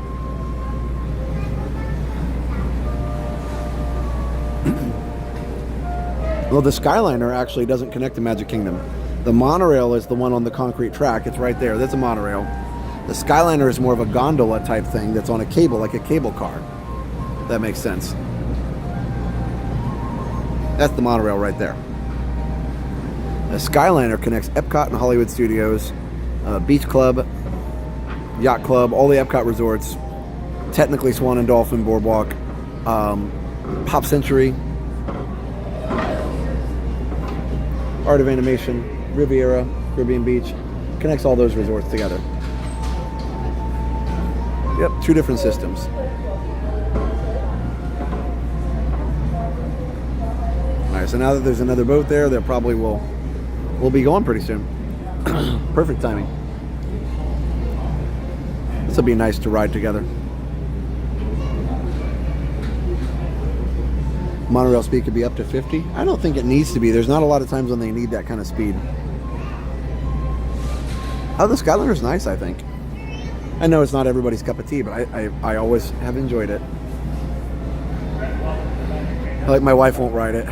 Well, the Skyliner actually doesn't connect to Magic Kingdom. The monorail is the one on the concrete track. It's right there. That's a monorail. The Skyliner is more of a gondola type thing that's on a cable, like a cable car. That makes sense. That's the monorail right there. The Skyliner connects Epcot and Hollywood Studios, Beach Club, Yacht Club, all the Epcot resorts, technically Swan and Dolphin Boardwalk, Pop Century, Art of Animation, Riviera, Caribbean Beach, connects all those resorts together. Yep, 2 different systems. Alright, so now that there's another boat there, there probably will be going pretty soon. Perfect timing. This will be nice to ride together. Monorail speed could be up to 50. I don't think it needs to be. There's not a lot of times when they need that kind of speed. Oh, the Skyliner is nice, I think. I know it's not everybody's cup of tea, but I always have enjoyed it. Like my wife won't ride it.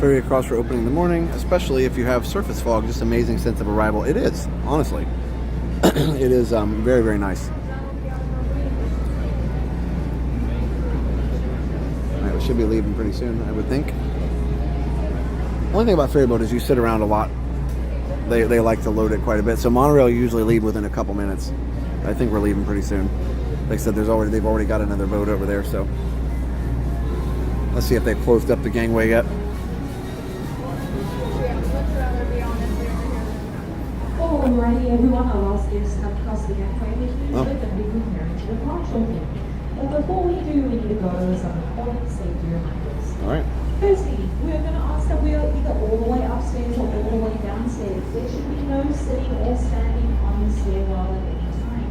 Ferry across for opening in the morning, especially if you have surface fog, just amazing sense of arrival. It is, honestly. It is very, very nice. Alright, we should be leaving pretty soon, I would think. The only thing about ferry boat is you sit around a lot. They like to load it quite a bit. So monorail usually leave within a couple minutes. I think we're leaving pretty soon. Like I said, they've already got another boat over there, so let's see if they've closed up the gangway yet. Alrighty, everyone, our last guest come across the gangway with you, and we're preparing to depart shortly. But before we do, we need to go over some important safety reminders. Alright. Firstly, we're going to ask that we are either all the way upstairs or all the way downstairs. There should be no sitting or standing on the stairwell at any time.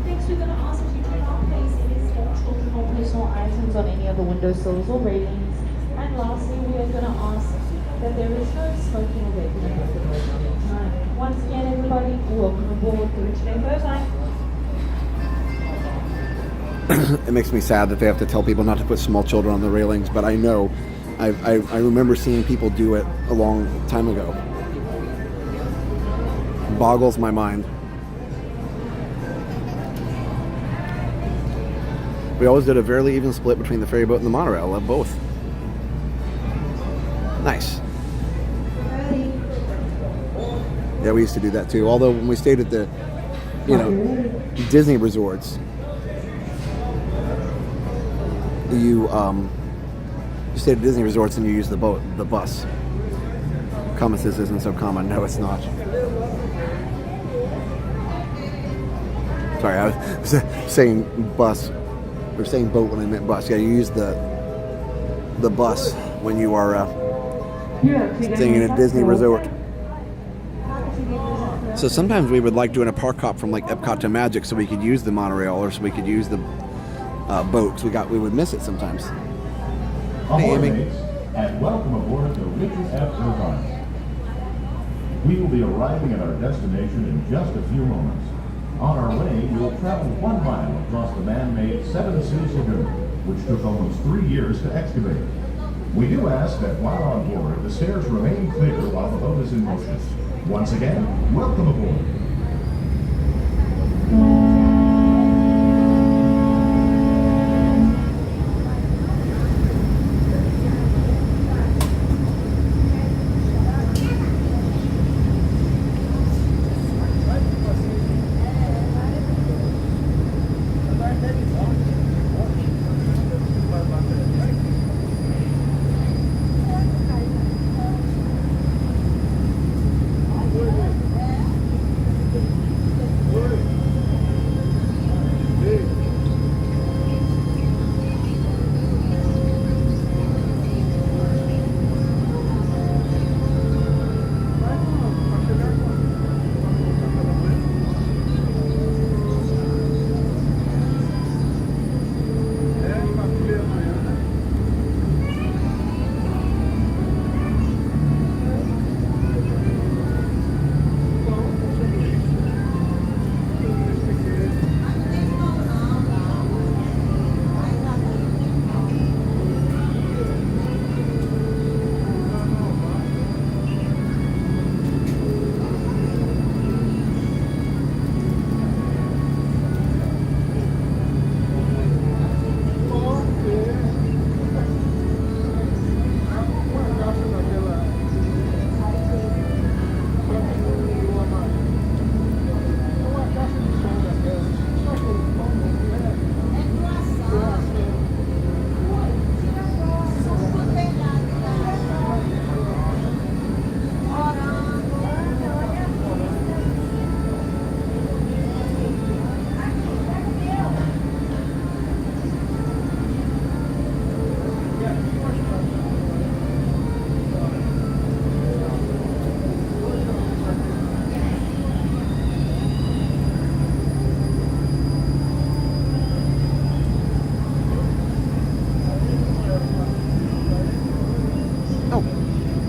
Next, we're going to ask that you do not place any small children or personal items on any of the windowsills or railings. And lastly, we are going to ask that there is no smoking or vaping at the boat at any time. Once again, everybody, welcome aboard the Richmond Boat Line. It makes me sad that they have to tell people not to put small children on the railings, but I know, I remember seeing people do it a long time ago. It boggles my mind. We always did a fairly even split between the ferry boat and the monorail. Love both. Nice. Yeah, we used to do that too. Although when we stayed at the, Disney resorts, you stayed at Disney resorts and you used the bus. Common sense isn't so common. No, it's not. Sorry, I was saying bus, or saying boat when I meant bus. Yeah, you use the bus when you are staying in a Disney resort. So sometimes we would like doing a park hop from like Epcot to Magic so we could use the monorail or so we could use the boat. We would miss it sometimes. Hey, Amy. And welcome aboard the Richard F. Irvine. We will be arriving at our destination in just a few moments. On our way, we will travel 1 mile across the man-made Seven Seas Lagoon, which took almost 3 years to excavate. We do ask that while on board, the stairs remain clear while the boat is in motion. Once again, welcome aboard.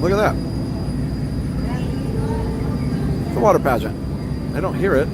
Look at that. It's a water pageant. I don't hear it.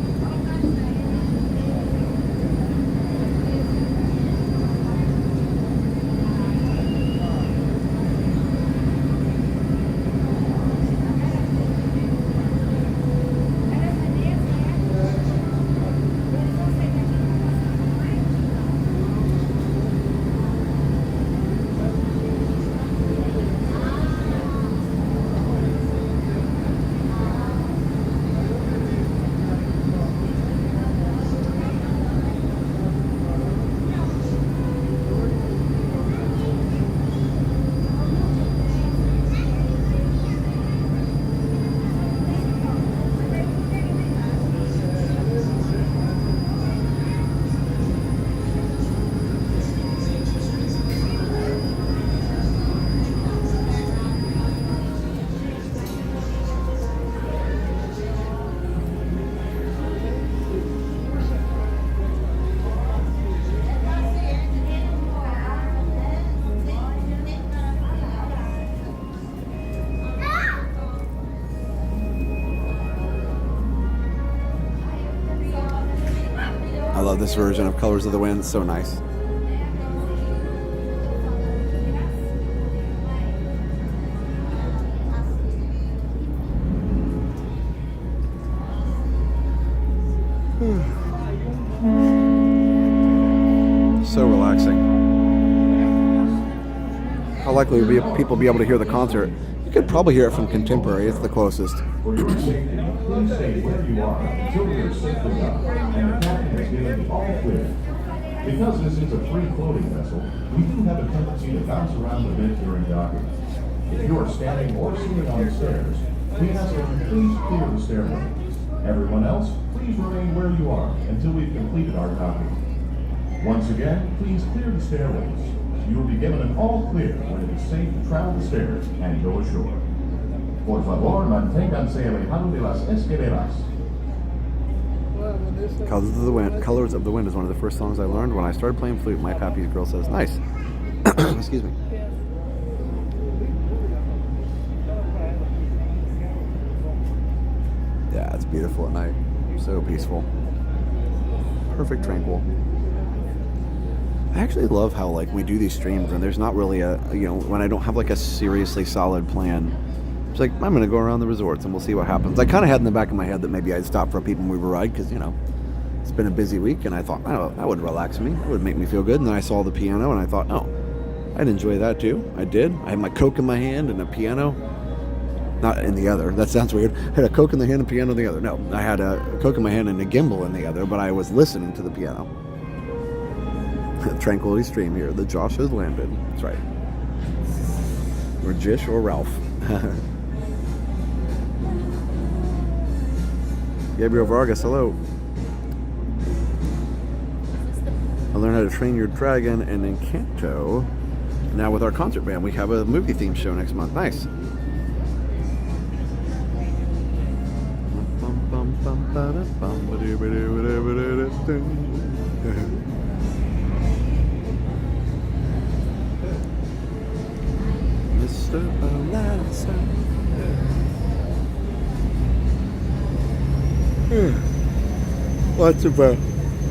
I love this version of Colors of the Wind. It's so nice. So relaxing. How likely would people be able to hear the concert? You could probably hear it from Contemporary. It's the closest. For your safety, please stay where you are until we are safely docked and the captain has given the all clear. Because this is a free floating vessel, we do have a tendency to bounce around a bit during docking. If you are standing or sitting on the stairs, we ask that you please clear the stairway. Everyone else, please remain where you are until we've completed our docking. Once again, please clear the stairways. You will be given an all clear when it is safe to travel the stairs and go ashore. Por favor, manténganse alejado de las escaleras. Colors of the Wind is one of the first songs I learned when I started playing flute. My pappy's girl says, nice. Excuse me. Yeah, it's beautiful at night. So peaceful. Perfect Tranquil. I actually love how like we do these streams and there's not really a, when I don't have like a seriously solid plan. It's like, I'm going to go around the resorts and we'll see what happens. I kind of had in the back of my head that maybe I'd stop for a People Mover ride because, it's been a busy week and I thought, oh, that would relax me. It would make me feel good. And then I saw the piano and I thought, oh, I'd enjoy that too. I did. I had my Coke in my hand and a piano. Not in the other. That sounds weird. I had a Coke in the hand and a piano in the other. No, I had a Coke in my hand and a gimbal in the other, but I was listening to the piano. Tranquility Stream here. The Josh has landed. That's right. Or Jish or Ralph. Gabriel Vargas, hello. I learned how to train your dragon and Encanto. Now with our concert band, we have a movie theme show next month. Nice. Mr. Alaska.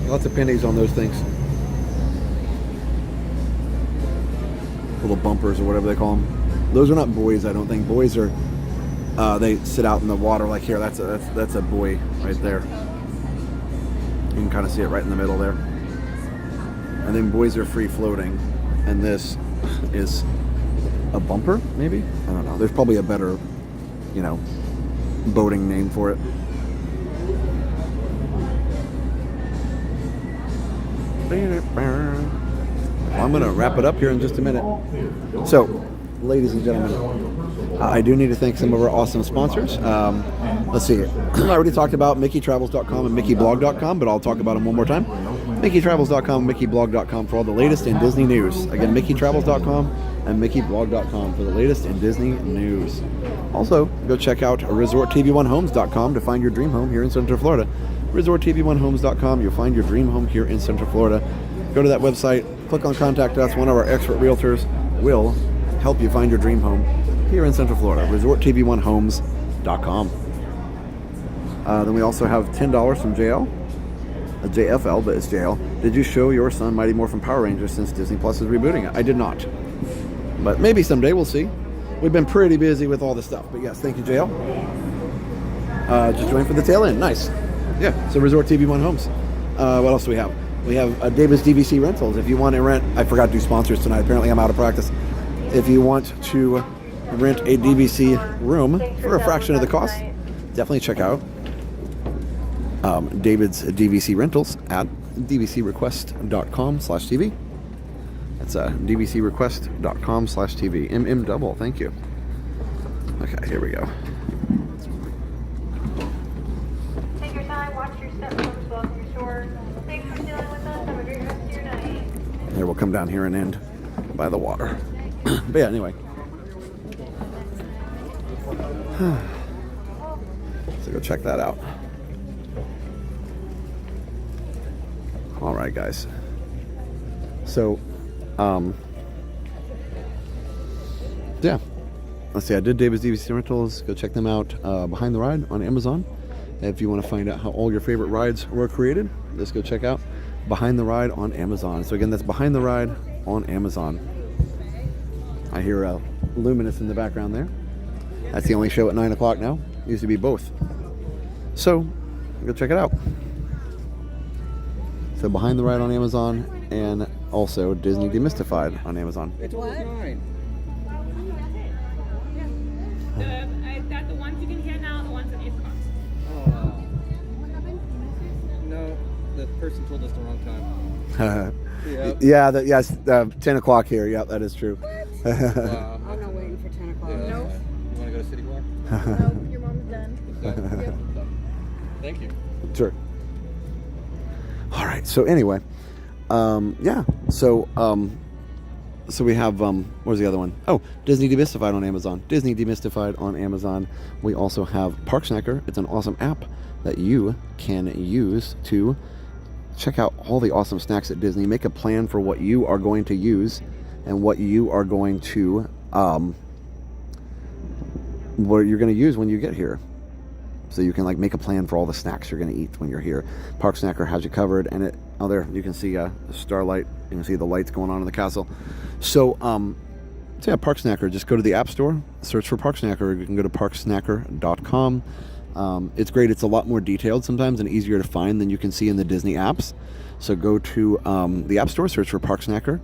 Lots of pennies on those things. Little bumpers or whatever they call them. Those are not buoys, I don't think. Buoys are they sit out in the water like here. That's a buoy right there. You can kind of see it right in the middle there. And then buoys are free floating, and this is a bumper, maybe? I don't know. There's probably a better, boating name for it. Well, I'm going to wrap it up here in just a minute. So, ladies and gentlemen, I do need to thank some of our awesome sponsors. Let's see. I already talked about MickeyTravels.com and MickeyBlog.com, but I'll talk about them one more time. MickeyTravels.com and MickeyBlog.com for all the latest in Disney news. Again, MickeyTravels.com and MickeyBlog.com for the latest in Disney news. Also, go check out ResortTV1Homes.com to find your dream home here in Central Florida. ResortTV1Homes.com, you'll find your dream home here in Central Florida. Go to that website, click on Contact Us. One of our expert realtors will help you find your dream home here in Central Florida. ResortTV1Homes.com. Then we also have $10 from JL. JFL, but it's JL. Did you show your son Mighty Morphin Power Rangers since Disney Plus is rebooting it? I did not. But maybe someday, we'll see. We've been pretty busy with all this stuff. But yes, thank you, JL. Just joined for the tail end. Nice. Yeah, so Resort TV One Homes. What else do we have? We have Davis DVC Rentals. If you want to rent, I forgot to do sponsors tonight. Apparently I'm out of practice. If you want to rent a DVC room for a fraction of the cost, definitely check out David's DVC Rentals at dvcrequest.com/TV. That's dvcrequest.com/TV. MM double, thank you. Okay, here we go. Take your time, watch your steps, welcome your shore. Thanks for dealing with us. Have a great rest of your night. Here, we'll come down here and end by the water. But yeah, anyway. So go check that out. All right, guys. So, yeah. Let's see. I did David's DVC Rentals. Go check them out. Behind the Ride on Amazon. If you want to find out how all your favorite rides were created, let's go check out Behind the Ride on Amazon. So again, that's Behind the Ride on Amazon. I hear Luminous in the background there. That's the only show at 9 o'clock now. It used to be both. So, go check it out. So Behind the Ride on Amazon and also Disney Demystified on Amazon. It's what? The ones you can get now, the ones in April. No, the person told us the wrong time. Yep. Yeah, yes, 10 o'clock here. Yeah, that is true. I'm not waiting for 10 o'clock. Yeah, Nope. You want to go to City Walk? No, your mom's done. Yep. Thank you. Sure. All right. So anyway, yeah. So we have what was the other one? Oh, Disney Demystified on Amazon. Disney Demystified on Amazon. We also have Park Snacker. It's an awesome app that you can use to check out all the awesome snacks at Disney. Make a plan for what you are going to use and what you are going to what you're going to use when you get here. So you can like make a plan for all the snacks you're going to eat when you're here. Park Snacker has you covered, and there you can see Starlight. You can see the lights going on in the castle. So yeah, Park Snacker. Just go to the App Store, search for Park Snacker. You can go to parksnacker.com. It's great. It's a lot more detailed sometimes and easier to find than you can see in the Disney apps. So go to the App Store, search for Park Snacker,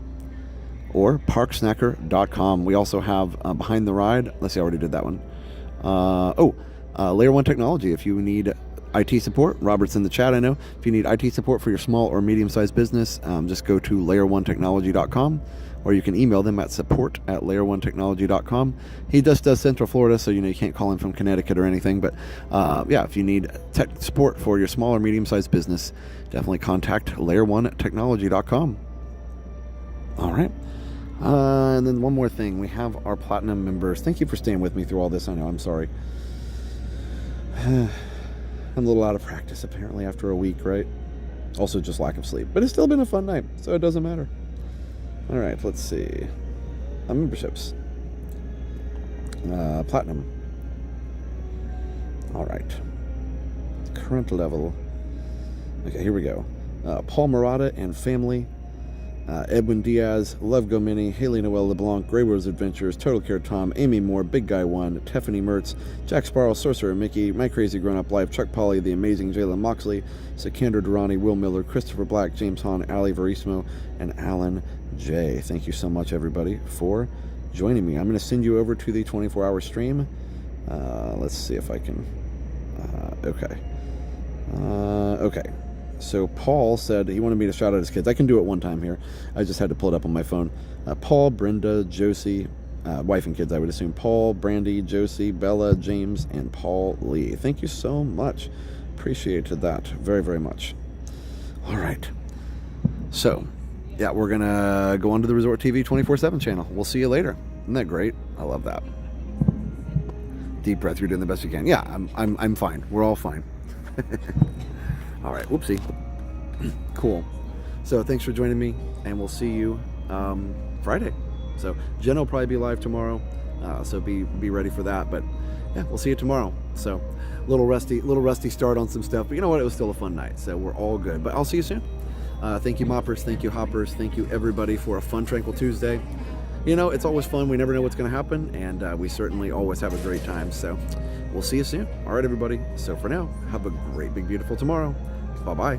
or parksnacker.com. We also have Behind the Ride. Let's see, I already did that one. Layer 1 Technology. If you need IT support, Robert's in the chat, I know. If you need IT support for your small or medium-sized business, just go to layer1technology.com, or you can email them at support@layer1technology.com. He just does Central Florida, so you can't call him from Connecticut or anything. But yeah, if you need tech support for your small or medium-sized business, definitely contact layer1technology.com. All right. And then one more thing. We have our Platinum members. Thank you for staying with me through all this. I know, I'm sorry. I'm a little out of practice, apparently, after a week, right? Also, just lack of sleep. But it's still been a fun night, so it doesn't matter. All right, let's see. Memberships. Platinum. All right. Current level. Okay, here we go. Paul Murata and family. Edwin Diaz, Love Go Mini, Haley Noel LeBlanc, Grey Rose Adventures, Total Care Tom, Amy Moore, Big Guy 1, Tiffany Mertz, Jack Sparrow, Sorcerer Mickey, My Crazy Grown Up Life, Chuck Polly, The Amazing Jalen Moxley, Sikander Durrani, Will Miller, Christopher Black, James Hahn, Ali Verismo, and Alan J. Thank you so much, everybody, for joining me. I'm going to send you over to the 24-hour stream. Let's see if I can... Okay. Okay. So Paul said he wanted me to shout out his kids. I can do it one time here. I just had to pull it up on my phone. Paul, Brenda, Josie, wife and kids, I would assume. Paul, Brandy, Josie, Bella, James, and Paul Lee. Thank you so much. Appreciated that very, very much. All right. So, yeah, we're going to go on to the Resort TV 24/7 channel. We'll see you later. Isn't that great? I love that. Deep breath. You're doing the best you can. Yeah, I'm fine. We're all fine. All right, whoopsie. Cool. So thanks for joining me, and we'll see you Friday. So Jen will probably be live tomorrow, so be ready for that. But yeah, we'll see you tomorrow. So little rusty start on some stuff, but you know what? It was still a fun night, so we're all good. But I'll see you soon. Thank you, Moppers. Thank you, Hoppers. Thank you, everybody, for a fun, tranquil Tuesday. You know, it's always fun. We never know what's going to happen, and we certainly always have a great time. So we'll see you soon. All right, everybody. So for now, have a great, big, beautiful tomorrow. Bye-bye.